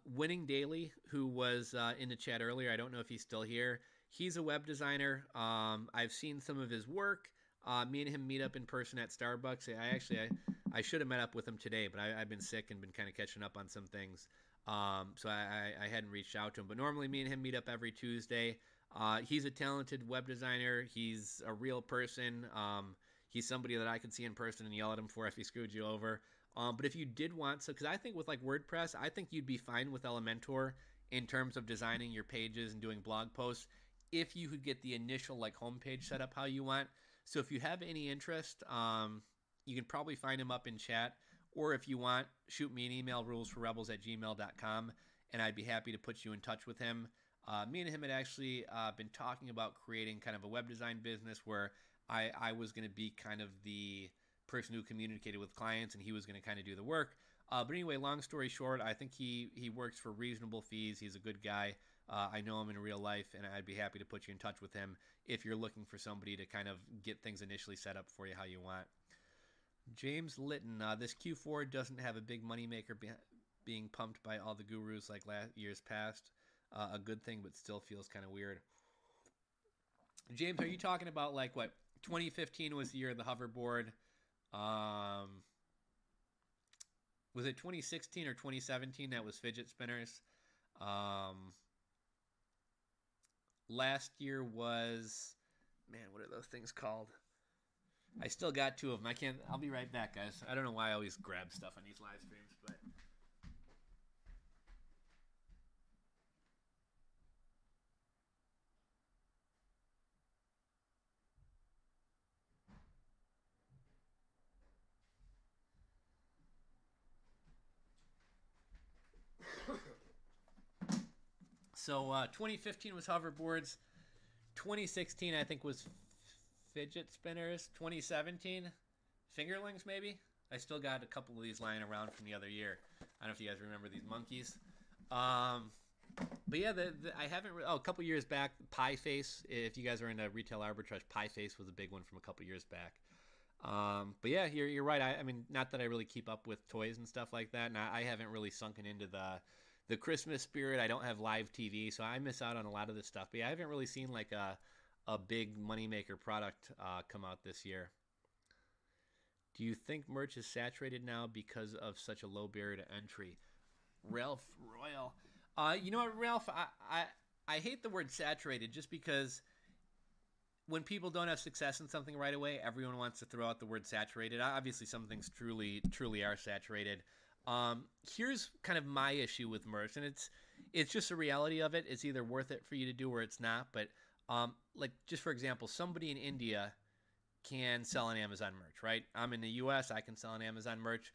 Winning Daily, who was in the chat earlier, I don't know if he's still here. He's a web designer. I've seen some of his work. Me and him meet up in person at Starbucks. I should have met up with him today, but I've been sick and been kind of catching up on some things. So I hadn't reached out to him. But normally me and him meet up every Tuesday. He's a talented web designer. He's a real person. He's somebody that I could see in person and yell at him for if he screwed you over. But if you did want to, because I think with like WordPress, I think you'd be fine with Elementor in terms of designing your pages and doing blog posts if you could get the initial like homepage set up how you want. So if you have any interest, you can probably find him up in chat. Or if you want, shoot me an email, rulesforrebels@gmail.com, and I'd be happy to put you in touch with him. Me and him had actually been talking about creating kind of a web design business where I was going to be kind of the person who communicated with clients, and he was going to kind of do the work. But anyway, long story short, I think he works for reasonable fees. He's a good guy. I know him in real life, and I'd be happy to put you in touch with him if you're looking for somebody to kind of get things initially set up for you how you want. James Litton, this Q4 doesn't have a big moneymaker being pumped by all the gurus like years past. a good thing, but still feels kind of weird. James, are you talking about like what 2015 was the year of the hoverboard? Was it 2016 or 2017 that was fidget spinners? Last year was, man, what are those things called? I still got two of them. I'll be right back, guys. I don't know why I always grab stuff on these live streams, but. So 2015 was hoverboards. 2016, I think, was fidget spinners. 2017, fingerlings, maybe. I still got a couple of these lying around from the other year. I don't know if you guys remember these monkeys. But yeah, I haven't. A couple years back, Pie Face. If you guys are into retail arbitrage, Pie Face was a big one from a couple years back. But yeah, you're right. I mean, not that I really keep up with toys and stuff like that, and I haven't really sunken into the Christmas spirit. I don't have live TV, so I miss out on a lot of this stuff. But yeah, I haven't really seen like a big moneymaker product come out this year. Do you think merch is saturated now because of such a low barrier to entry? Ralph Royal. You know what, Ralph? I hate the word saturated just because when people don't have success in something right away, everyone wants to throw out the word saturated. Obviously, some things truly are saturated. Here's kind of my issue with merch, and it's just a reality of it. It's either worth it for you to do or it's not. But like just for example, somebody in India can sell on Amazon merch, right? I'm in the U.S. I can sell on Amazon merch.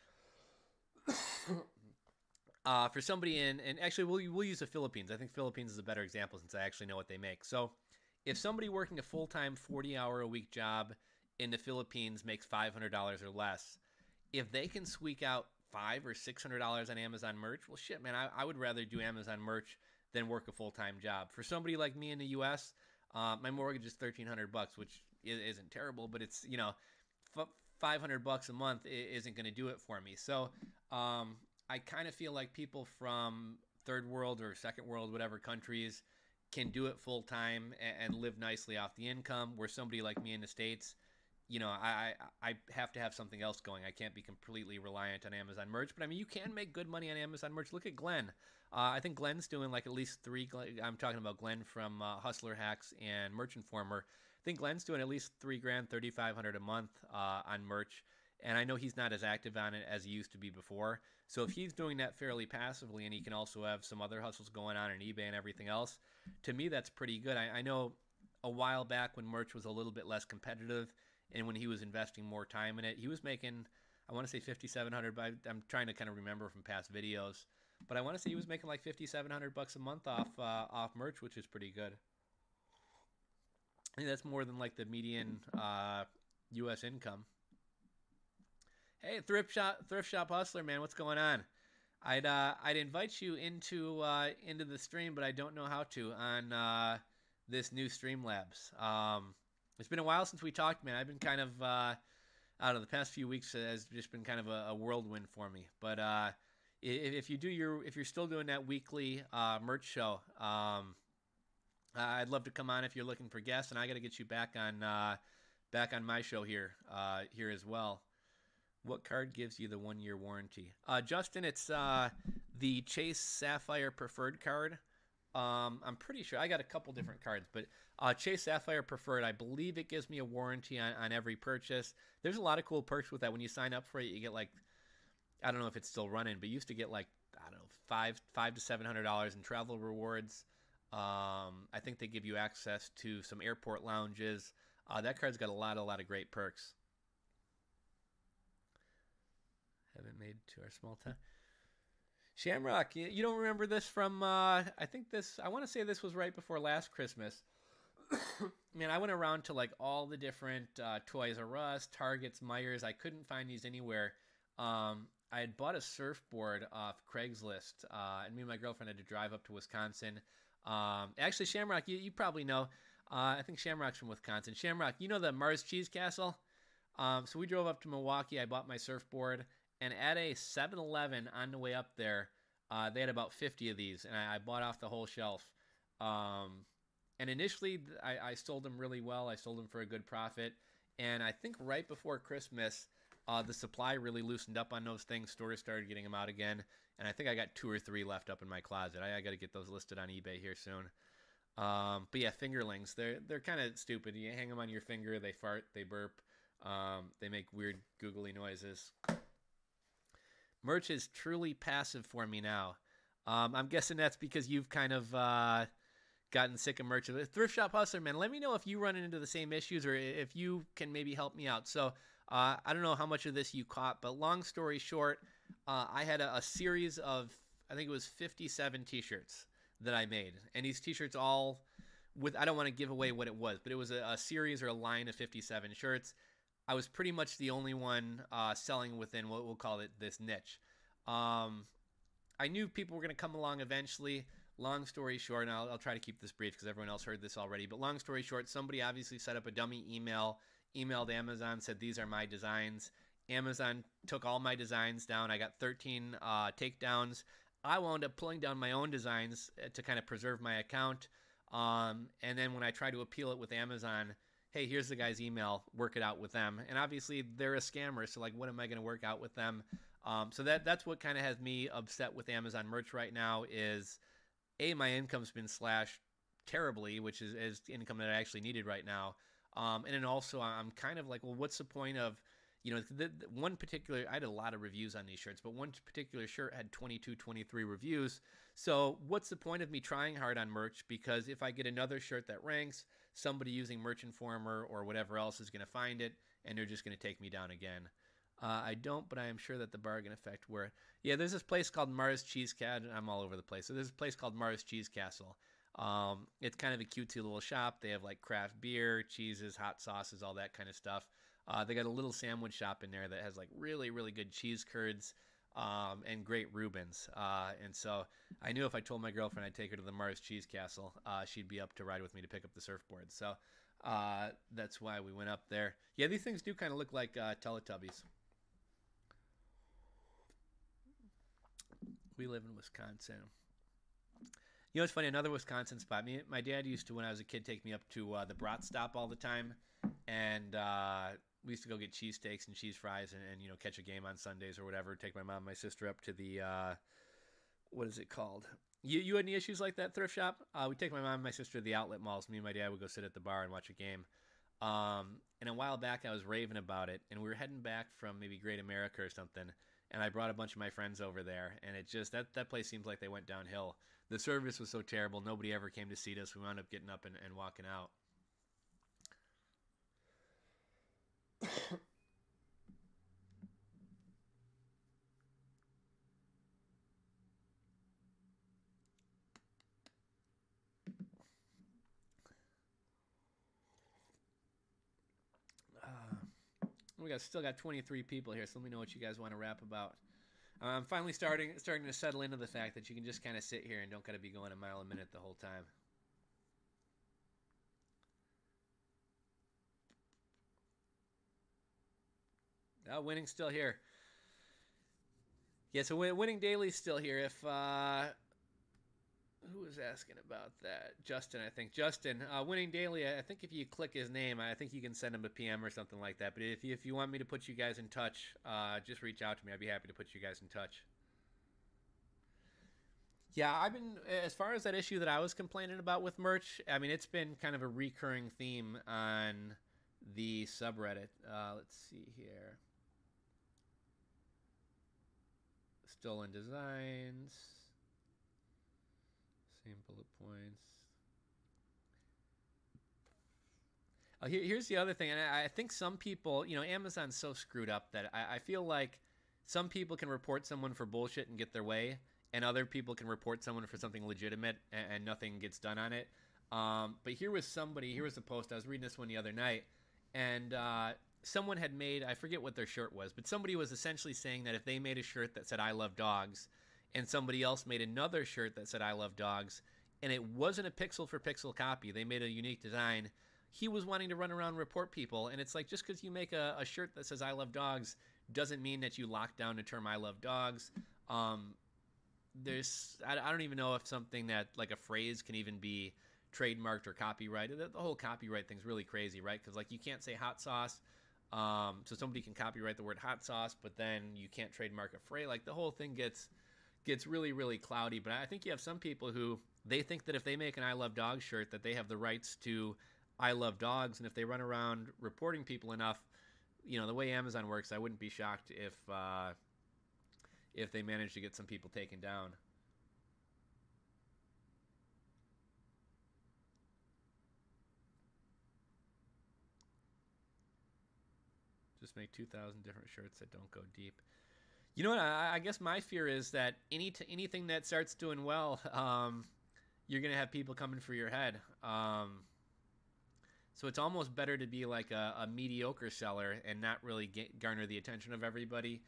For somebody and actually we'll use the Philippines. I think Philippines is a better example since I actually know what they make. So if somebody working a full-time 40-hour-a-week job in the Philippines makes $500 or less, if they can squeak out $500 or $600 on Amazon merch, well, shit, man, I would rather do Amazon merch than work a full-time job. For somebody like me in the U.S., my mortgage is $1,300, which isn't terrible, but it's $500 a month isn't going to do it for me. So I kind of feel like people from third world or second world, whatever countries, can do it full-time and live nicely off the income, where somebody like me in the States, I have to have something else going. I can't be completely reliant on Amazon merch. But I mean, you can make good money on Amazon merch. Look at Glenn. I think Glenn's doing like at least three. I'm talking about Glenn from Hustler Hacks and Merch Informer. I think Glenn's doing at least $3,000, $3,500 a month on merch. And I know he's not as active on it as he used to be before. So if he's doing that fairly passively, and he can also have some other hustles going on eBay and everything else, to me that's pretty good. I know a while back when merch was a little bit less competitive, and when he was investing more time in it, he was making, I want to say $5,700, but I'm trying to kind of remember from past videos. But I want to say he was making like $5,700 a month off merch, which is pretty good. I think that's more than like the median U.S. income. Hey, thrift shop hustler, man, what's going on? I'd invite you into the stream, but I don't know how to on this new Streamlabs. It's been a while since we talked, man. I've been kind of out of the past few weeks has just been kind of a whirlwind for me. But if you're still doing that weekly merch show, I'd love to come on if you're looking for guests, and I got to get you back on my show here as well. What card gives you the 1-year warranty? Justin, it's the Chase Sapphire Preferred card. I'm pretty sure I got a couple different cards, but Chase Sapphire Preferred, I believe it gives me a warranty on every purchase. There's a lot of cool perks with that. When you sign up for it, you get like, I don't know if it's still running, but you used to get like, I don't know, $500 to $700 in travel rewards. I think they give you access to some airport lounges. That card's got a lot of great perks. Haven't made to our small town. Shamrock, you don't remember this from, I want to say this was right before last Christmas. Man, I went around to like all the different Toys R Us, Targets, Myers. I couldn't find these anywhere. I had bought a surfboard off Craigslist, and me and my girlfriend had to drive up to Wisconsin. Actually, Shamrock, you probably know. I think Shamrock's from Wisconsin. Shamrock, you know the Mars Cheese Castle? So we drove up to Milwaukee. I bought my surfboard. And at a 7-Eleven on the way up there, They had about 50 of these, and I bought off the whole shelf. And initially, I sold them really well. I sold them for a good profit. And I think right before Christmas, the supply really loosened up on those things. Stores started getting them out again. And I think I got 2 or 3 left up in my closet. I got to get those listed on eBay here soon. But yeah, fingerlings, they're kind of stupid. You hang them on your finger, they fart, they burp, they make weird googly noises. Merch is truly passive for me now. I'm guessing that's because you've kind of gotten sick of merch. Thrift Shop Hustler, man, let me know if you run into the same issues or if you can maybe help me out. So I don't know how much of this you caught, but long story short, I had a series of, I think it was 57 t-shirts that I made. And these t-shirts all with, I don't want to give away what it was, but it was a series or a line of 57 shirts. I was pretty much the only one selling within what we'll call it this niche. I knew people were going to come along eventually. Long story short, and I'll try to keep this brief because everyone else heard this already, but long story short, somebody obviously set up a dummy emailed Amazon, said these are my designs. Amazon took all my designs down. I got 13 takedowns. I wound up pulling down my own designs to kind of preserve my account. And then when I tried to appeal it with Amazon, hey, here's the guy's email, work it out with them. And obviously they're a scammer, so like, what am I going to work out with them? So that's what kind of has me upset with Amazon merch right now is, A, my income's been slashed terribly, which is income that I actually needed right now. And then also I'm kind of like, well, what's the point of, you know, one particular, I had a lot of reviews on these shirts, but one particular shirt had 22, 23 reviews. So what's the point of me trying hard on merch? Because if I get another shirt that ranks, somebody using Merch Informer or whatever else is going to find it, and they're just going to take me down again. I don't, but I am sure that the bargain effect where, yeah, there's this place called Mars Cheese Cat. I'm all over the place. So there's a place called Mars Cheese Castle. It's kind of a cutesy little shop. They have like craft beer, cheeses, hot sauces, all that kind of stuff. They got a little sandwich shop in there that has like really, really good cheese curds and great Reubens. And so I knew if I told my girlfriend I'd take her to the Mars Cheese Castle, she'd be up to ride with me to pick up the surfboard. So that's why we went up there. Yeah, these things do kind of look like Teletubbies. We live in Wisconsin. You know what's funny? Another Wisconsin spot. My dad used to, when I was a kid, take me up to the Brat Stop all the time. And we used to go get cheesesteaks and cheese fries and you know, catch a game on Sundays or whatever. Take my mom and my sister up to the, what is it called? You had any issues like that, thrift shop? We'd take my mom and my sister to the outlet malls. Me and my dad would go sit at the bar and watch a game. And a while back, I was raving about it. And we were heading back from maybe Great America or something. And I brought a bunch of my friends over there. And it just, that place seems like they went downhill. The service was so terrible. Nobody ever came to see us. We wound up getting up and walking out. We still got 23 people here, so let me know what you guys want to rap about. I'm finally starting to settle into the fact that you can just kind of sit here and don't got to be going a mile a minute the whole time. Winning's still here. Yeah, so Winning Daily's still here. If who was asking about that? Justin, I think. Justin, Winning Daily, I think if you click his name, I think you can send him a PM or something like that. But if you want me to put you guys in touch, just reach out to me. I'd be happy to put you guys in touch. Yeah, I've been, as far as that issue that I was complaining about with merch, I mean, it's been kind of a recurring theme on the subreddit. Let's see here. Stolen designs. Same bullet points. Oh, here's the other thing, and I think some people, you know, Amazon's so screwed up that I feel like some people can report someone for bullshit and get their way, and other people can report someone for something legitimate and nothing gets done on it. But here was a post, I was reading this one the other night, and someone had made, I forget what their shirt was, but somebody was essentially saying that if they made a shirt that said I love dogs, and somebody else made another shirt that said I love dogs, and it wasn't a pixel for pixel copy, they made a unique design, he was wanting to run around and report people. And it's like, just because you make a shirt that says I love dogs doesn't mean that you lock down the term I love dogs. I don't even know if something that like a phrase can even be trademarked or copyrighted. The whole copyright thing's really crazy, right? Because like you can't say hot sauce, so somebody can copyright the word hot sauce, but then you can't trademark a phrase. Like the whole thing gets really, really cloudy. But I think you have some people who they think that if they make an I Love Dogs shirt, that they have the rights to I Love Dogs, and if they run around reporting people enough, you know, the way Amazon works, I wouldn't be shocked if they manage to get some people taken down. Just make 2,000 different shirts that don't go deep. You know what? I guess my fear is that anything that starts doing well, you're gonna have people coming for your head. So it's almost better to be like a mediocre seller and not really garner the attention of everybody.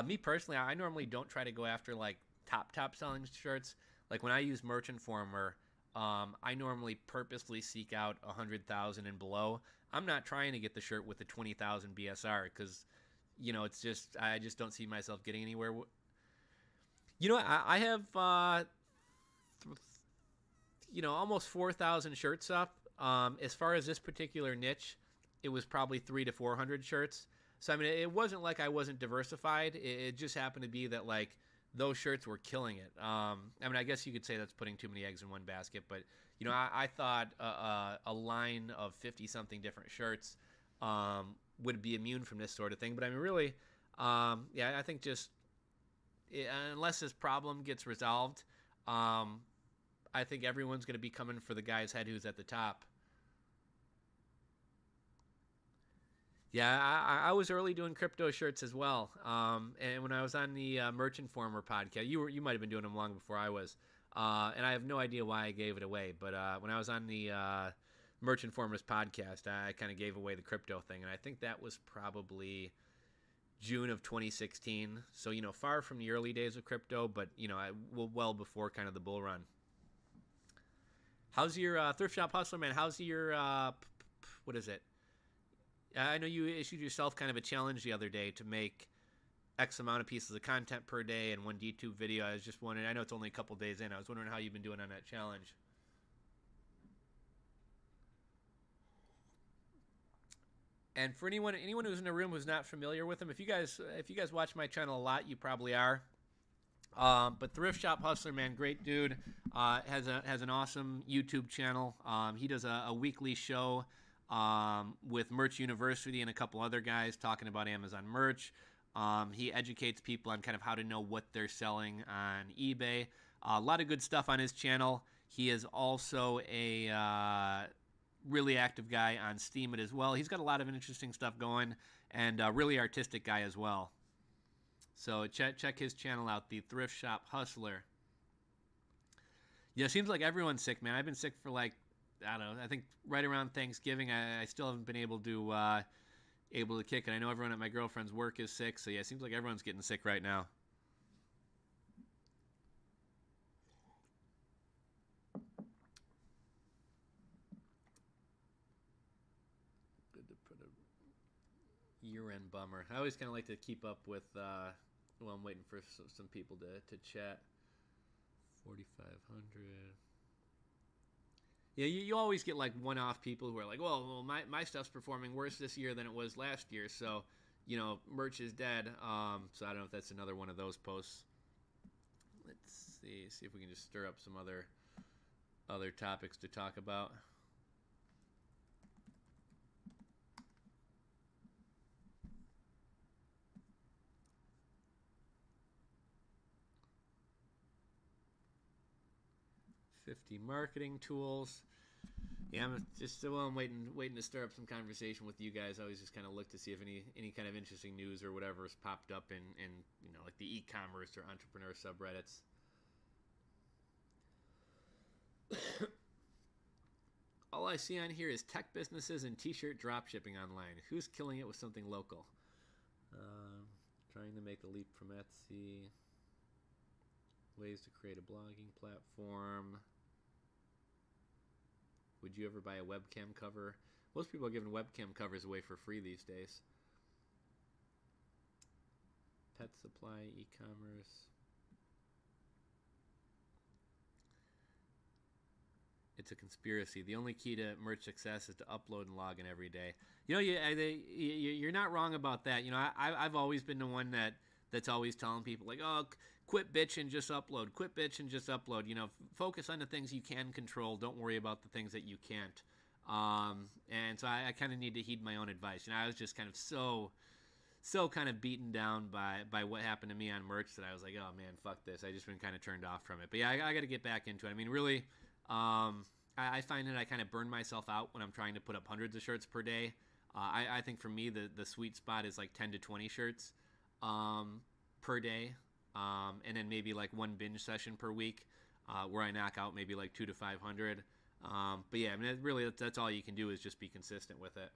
Me personally, I normally don't try to go after like top selling shirts. Like when I use Merch Informer, I normally purposely seek out 100,000 and below. I'm not trying to get the shirt with the 20,000 BSR because, you know, I just don't see myself getting anywhere. You know, I have, you know, almost 4,000 shirts up. As far as this particular niche, it was probably 300 to 400 shirts. So, I mean, it wasn't like I wasn't diversified. It just happened to be that, like, those shirts were killing it. I mean, I guess you could say that's putting too many eggs in one basket. But, you know, I thought a line of 50-something different shirts would be immune from this sort of thing. But, I mean, really, yeah, I think just unless this problem gets resolved, I think everyone's going to be coming for the guy's head who's at the top. Yeah, I was early doing crypto shirts as well. And when I was on the Merch Informer podcast, you might have been doing them long before I was. And I have no idea why I gave it away. But when I was on the Merch Informer's podcast, I kind of gave away the crypto thing. And I think that was probably June of 2016. So, you know, far from the early days of crypto, but, you know, well before kind of the bull run. How's your Thrift Shop Hustler, man? How's your, what is it? I know you issued yourself kind of a challenge the other day to make X amount of pieces of content per day in one YouTube video. I was just wondering, I know it's only a couple days in. I was wondering how you've been doing on that challenge. And for anyone who's in the room who's not familiar with him, if you guys watch my channel a lot, you probably are. But Thrift Shop Hustler, man, great dude. Has an awesome YouTube channel. He does a weekly show with Merch University and a couple other guys talking about Amazon merch. He educates people on kind of how to know what they're selling on eBay. A lot of good stuff on his channel. He is also a really active guy on Steemit as well. He's got a lot of interesting stuff going, and a really artistic guy as well. So check his channel out, the Thrift Shop Hustler. Yeah, it seems like everyone's sick, man. I've been sick for like, I don't know, I think right around Thanksgiving. I still haven't been able to kick it. I know everyone at my girlfriend's work is sick, so yeah, it seems like everyone's getting sick right now. Good to put a year-end bummer. I always kind of like to keep up with, well, I'm waiting for some people to chat. 4,500. Yeah, you always get like one-off people who are like, well, my stuff's performing worse this year than it was last year, so, you know, merch is dead. So I don't know if that's another one of those posts. Let's see if we can just stir up some other topics to talk about. Marketing tools. Yeah, I'm waiting to stir up some conversation with you guys. I always just kind of look to see if any kind of interesting news or whatever has popped up in you know, like the e-commerce or entrepreneur subreddits. All I see on here is tech businesses and t-shirt drop shipping online. Who's killing it with something local? Trying to make the leap from Etsy. Ways to create a blogging platform. Would you ever buy a webcam cover? Most people are giving webcam covers away for free these days. Pet supply, e-commerce. It's a conspiracy. The only key to merch success is to upload and log in every day. You're not wrong about that. I've always been the one that's always telling people like, oh, quit bitching, just upload. Quit bitching, just upload. Focus on the things you can control. Don't worry about the things that you can't. And so I kind of need to heed my own advice. I was just kind of so kind of beaten down by what happened to me on merch that I was like, oh man, fuck this. I just been kind of turned off from it. But yeah, I got to get back into it. I mean, really, I find that I kind of burn myself out when I'm trying to put up hundreds of shirts per day. I think for me, the sweet spot is like 10 to 20 shirts per day. And then maybe like one binge session per week where I knock out maybe like 200 to 500. But yeah, I mean, really, that's all you can do is just be consistent with it.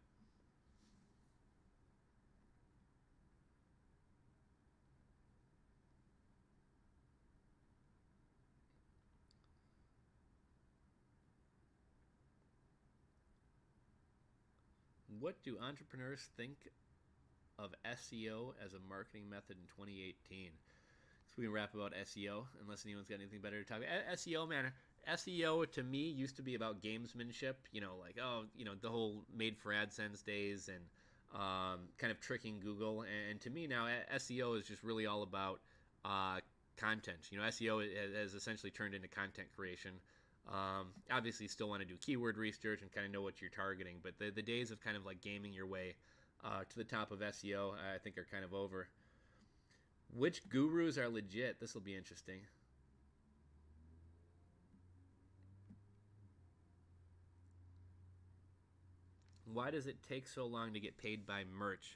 What do entrepreneurs think of SEO as a marketing method in 2018? So we can wrap about SEO, unless anyone's got anything better to talk about. SEO, man. SEO to me used to be about gamesmanship. The whole made for AdSense days and kind of tricking Google. And to me now, SEO is just really all about content. SEO has essentially turned into content creation. Obviously, you still want to do keyword research and kind of know what you're targeting, but the days of kind of like gaming your way to the top of SEO, I think, are kind of over. Which gurus are legit? This will be interesting. Why does it take so long to get paid by merch?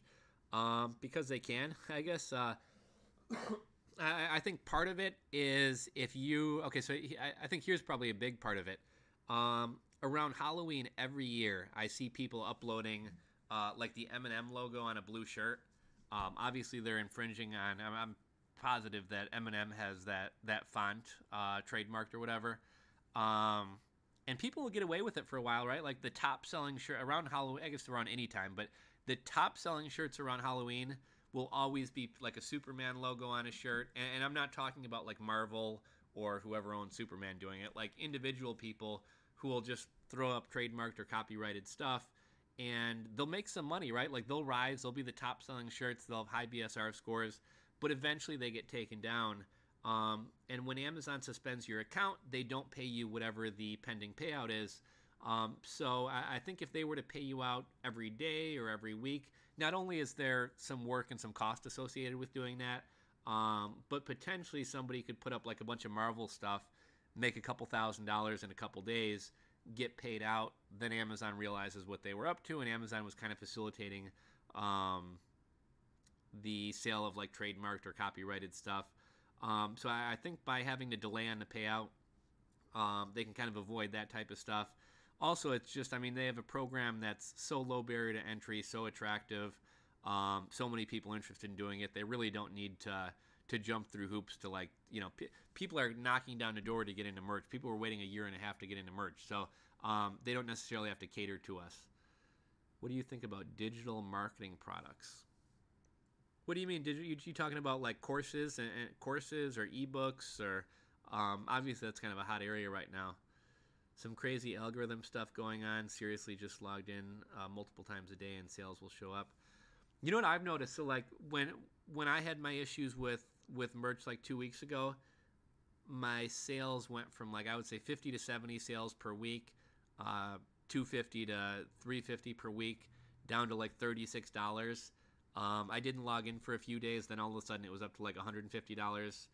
Because they can, I guess. I think part of it is I think here's probably a big part of it. Around Halloween every year, I see people uploading like the M&M logo on a blue shirt. Obviously, they're infringing on. I'm positive that M&M has that font trademarked or whatever. And people will get away with it for a while, right? Like the top selling shirt around Halloween, I guess around any time, but the top selling shirts around Halloween will always be like a Superman logo on a shirt. And I'm not talking about like Marvel or whoever owns Superman doing it, like individual people who will just throw up trademarked or copyrighted stuff and they'll make some money, right? Like they'll rise, they'll be the top selling shirts, they'll have high BSR scores, but eventually they get taken down. And when Amazon suspends your account, they don't pay you whatever the pending payout is. So I think if they were to pay you out every day or every week, not only is there some work and some cost associated with doing that, but potentially somebody could put up like a bunch of Marvel stuff, make a couple $1,000s in a couple days, get paid out, then Amazon realizes what they were up to, and Amazon was kind of facilitating the sale of like trademarked or copyrighted stuff. So I think by having to delay on the payout, they can kind of avoid that type of stuff. Also, it's just, I mean, they have a program that's so low barrier to entry, so attractive, so many people interested in doing it. They really don't need to jump through hoops to like, people are knocking down the door to get into merch. People were waiting 1.5 years to get into merch. So they don't necessarily have to cater to us. What do you think about digital marketing products? What do you mean? You talking about like courses and courses or ebooks or obviously that's kind of a hot area right now. Some crazy algorithm stuff going on. Seriously, just logged in multiple times a day and sales will show up. You know what I've noticed? So like when I had my issues with merch like 2 weeks ago, my sales went from like I would say 50 to 70 sales per week, 250 to 350 per week, down to like $36. I didn't log in for a few days, then all of a sudden it was up to like $150.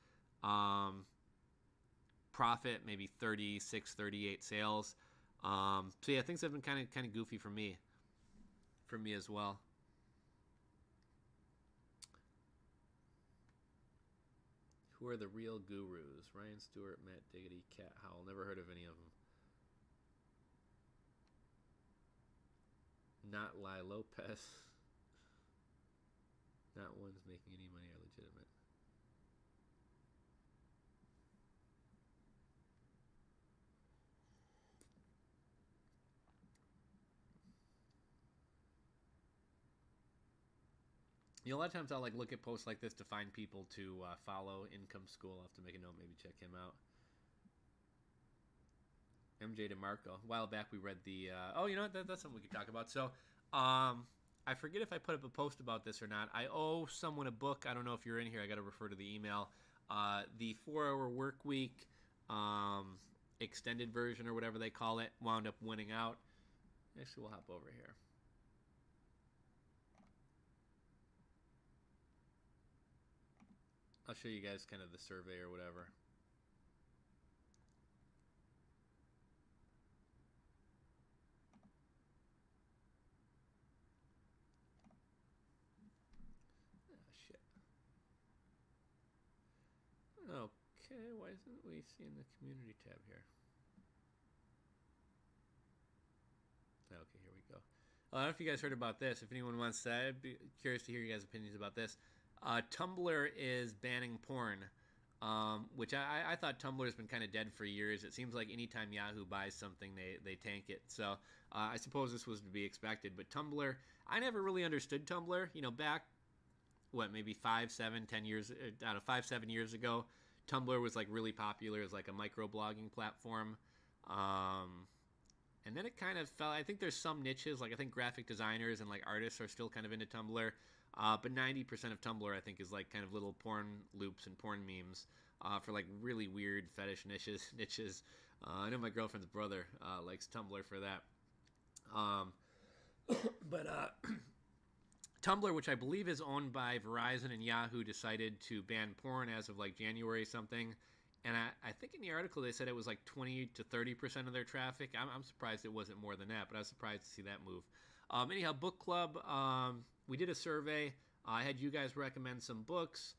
Profit, maybe 36, 38 sales. So yeah, things have been kind of goofy for me as well. Who are the real gurus? Ryan Stewart, Matt Diggity, Cat Howell. Never heard of any of them. Not Lai Lopez. Not ones making any money are legitimate. A lot of times I'll like look at posts like this to find people to follow. Income School, I'll have to make a note, maybe check him out. MJ DeMarco. A while back we read the. You know what? That's something we could talk about. So, I forget if I put up a post about this or not. I owe someone a book. I don't know if you're in here. I got to refer to the email. The 4-Hour Work Week extended version or whatever they call it wound up winning out. Actually, we'll hop over here. I'll show you guys kind of the survey or whatever. Okay, why isn't we seeing the community tab here? Okay, here we go. I don't know if you guys heard about this. If anyone wants to, I'd be curious to hear you guys' opinions about this. Tumblr is banning porn, which I thought Tumblr's been kind of dead for years. It seems like anytime Yahoo buys something, they tank it. So I suppose this was to be expected. But Tumblr, I never really understood Tumblr. You know, back, maybe 5, 7, 10 years, 5, 7 years ago, Tumblr was like really popular as like a microblogging platform. And then it kind of fell. I think there's some niches, like I think graphic designers and like artists are still kind of into Tumblr. But 90% of Tumblr, I think, is like kind of little porn loops and porn memes for like really weird fetish niches. I know my girlfriend's brother likes Tumblr for that. But Tumblr, which I believe is owned by Verizon and Yahoo, decided to ban porn as of like January something. And I think in the article they said it was like 20 to 30% of their traffic. I'm surprised it wasn't more than that, but I was surprised to see that move. Anyhow, book club, we did a survey. I had you guys recommend some books.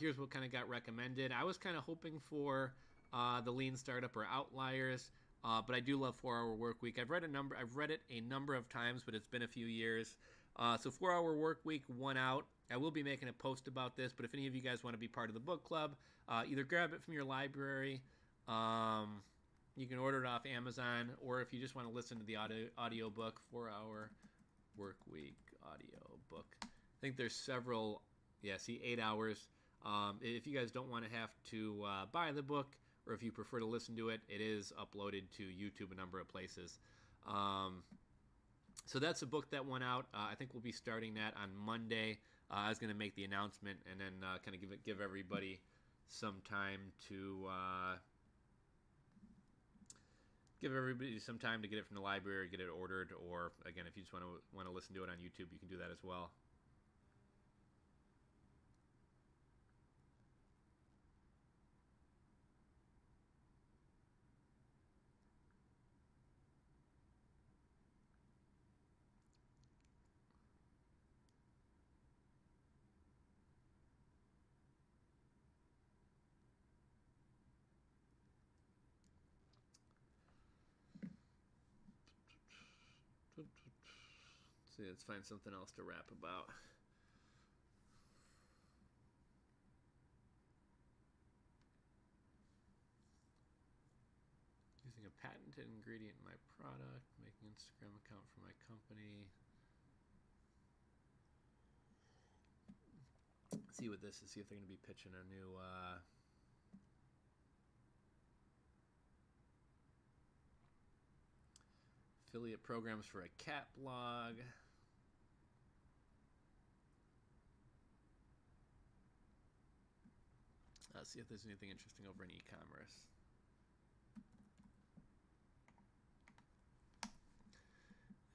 Here's what kind of got recommended. I was kind of hoping for The Lean Startup or Outliers, but I do love 4-Hour Work Week. I've read it a number of times, but it's been a few years. So 4-Hour Work Week won out. I will be making a post about this, but if any of you guys want to be part of the book club, either grab it from your library. You can order it off Amazon, or if you just want to listen to the audio book, 4-Hour Work Week audio book. I think there's several. Yeah, see, 8 hours. If you guys don't want to have to buy the book, or if you prefer to listen to it, it is uploaded to YouTube, a number of places. So that's a book that went out. I think we'll be starting that on Monday. I was going to make the announcement and then kind of give everybody some time to get it from the library, get it ordered, or again, if you just want to listen to it on YouTube, you can do that as well. Let's find something else to rap about. Using a patented ingredient in my product, making an Instagram account for my company. Let's see what this is, see if they're going to be pitching a new affiliate programs for a cat blog. Let's see if there's anything interesting over in e-commerce.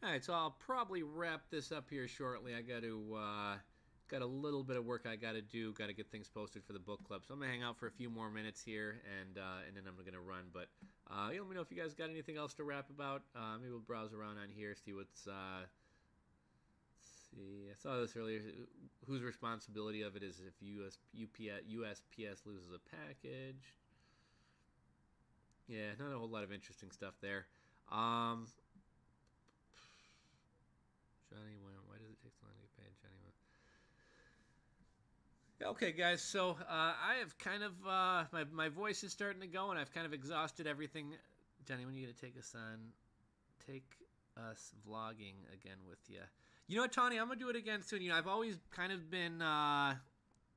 All right, so I'll probably wrap this up here shortly. I got a little bit of work I got to do. Got to get things posted for the book club. So I'm gonna hang out for a few more minutes here, and then I'm gonna run. But let me know if you guys got anything else to rap about. Maybe we'll browse around on here, see what's. Let's see, I saw this earlier. Whose responsibility of it is if USPS loses a package? Yeah, not a whole lot of interesting stuff there. Johnny, why does it take so long to get paid? Johnny. Okay, guys. So I have kind of my voice is starting to go, and I've kind of exhausted everything. Johnny, when are you gonna take us vlogging again with you? You know what, Tony? I'm gonna do it again soon. You know, I've always kind of been.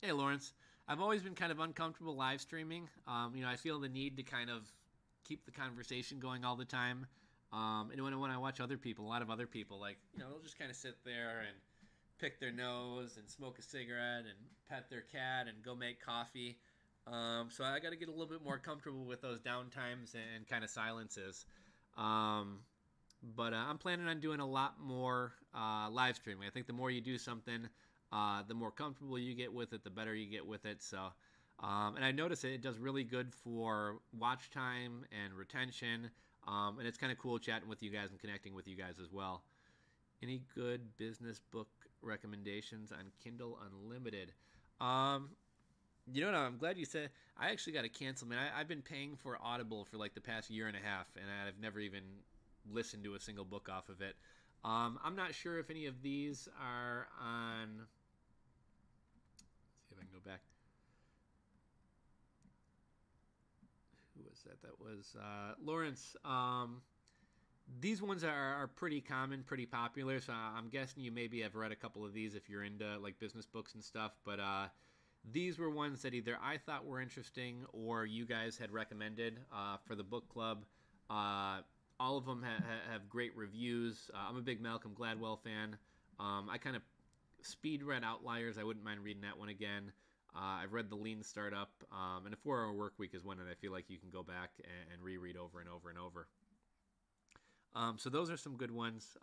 Hey, Lawrence. I've always been kind of uncomfortable live streaming. You know, I feel the need to kind of keep the conversation going all the time. And when I watch other people, a lot of other people, like, they'll just kind of sit there and pick their nose and smoke a cigarette and pet their cat and go make coffee. So I got to get a little bit more comfortable with those downtimes and kind of silences. But I'm planning on doing a lot more live streaming. I think the more you do something, the more comfortable you get with it, the better you get with it. So, and I noticed it does really good for watch time and retention. And it's kind of cool chatting with you guys and connecting with you guys as well. Any good business book recommendations on Kindle Unlimited? You know what? I'm glad you said. I actually got to cancel, man. I've been paying for Audible for like the past year and a half, and I've never even listened to a single book off of it. I'm not sure if any of these are on. Let's see if I can go back. Who was that? That was Lawrence. These ones are pretty common, pretty popular, so I'm guessing you maybe have read a couple of these if you're into like business books and stuff, but these were ones that either I thought were interesting or you guys had recommended for the book club. All of them have great reviews. I'm a big Malcolm Gladwell fan. I kind of speed read Outliers. I wouldn't mind reading that one again. I've read The Lean Startup, and A 4-Hour Work Week is one that I feel like you can go back and reread over and over and over. So those are some good ones.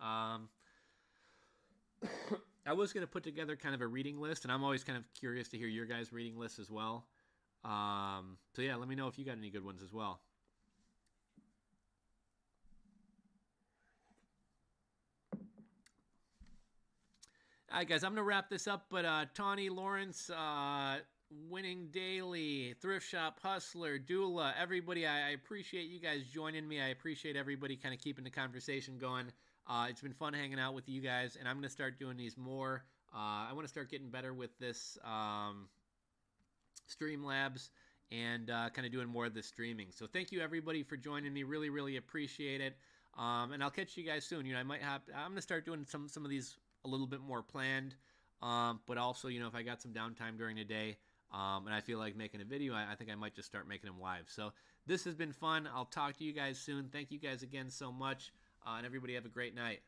I was going to put together kind of a reading list, and I'm always kind of curious to hear your guys' reading lists as well. So yeah, let me know if you got any good ones as well. All right, guys, I'm going to wrap this up, but Tawny, Lawrence, Winning Daily, Thrift Shop, Hustler, Doula, everybody, I appreciate you guys joining me. I appreciate everybody kind of keeping the conversation going. It's been fun hanging out with you guys, and I'm going to start doing these more. I want to start getting better with this Streamlabs and kind of doing more of the streaming. So thank you, everybody, for joining me. Really, really appreciate it. And I'll catch you guys soon. I'm going to start doing some of these a little bit more planned, but also, if I got some downtime during the day and I feel like making a video, I think I might just start making them live. So this has been fun. I'll talk to you guys soon. Thank you guys again so much, and everybody have a great night.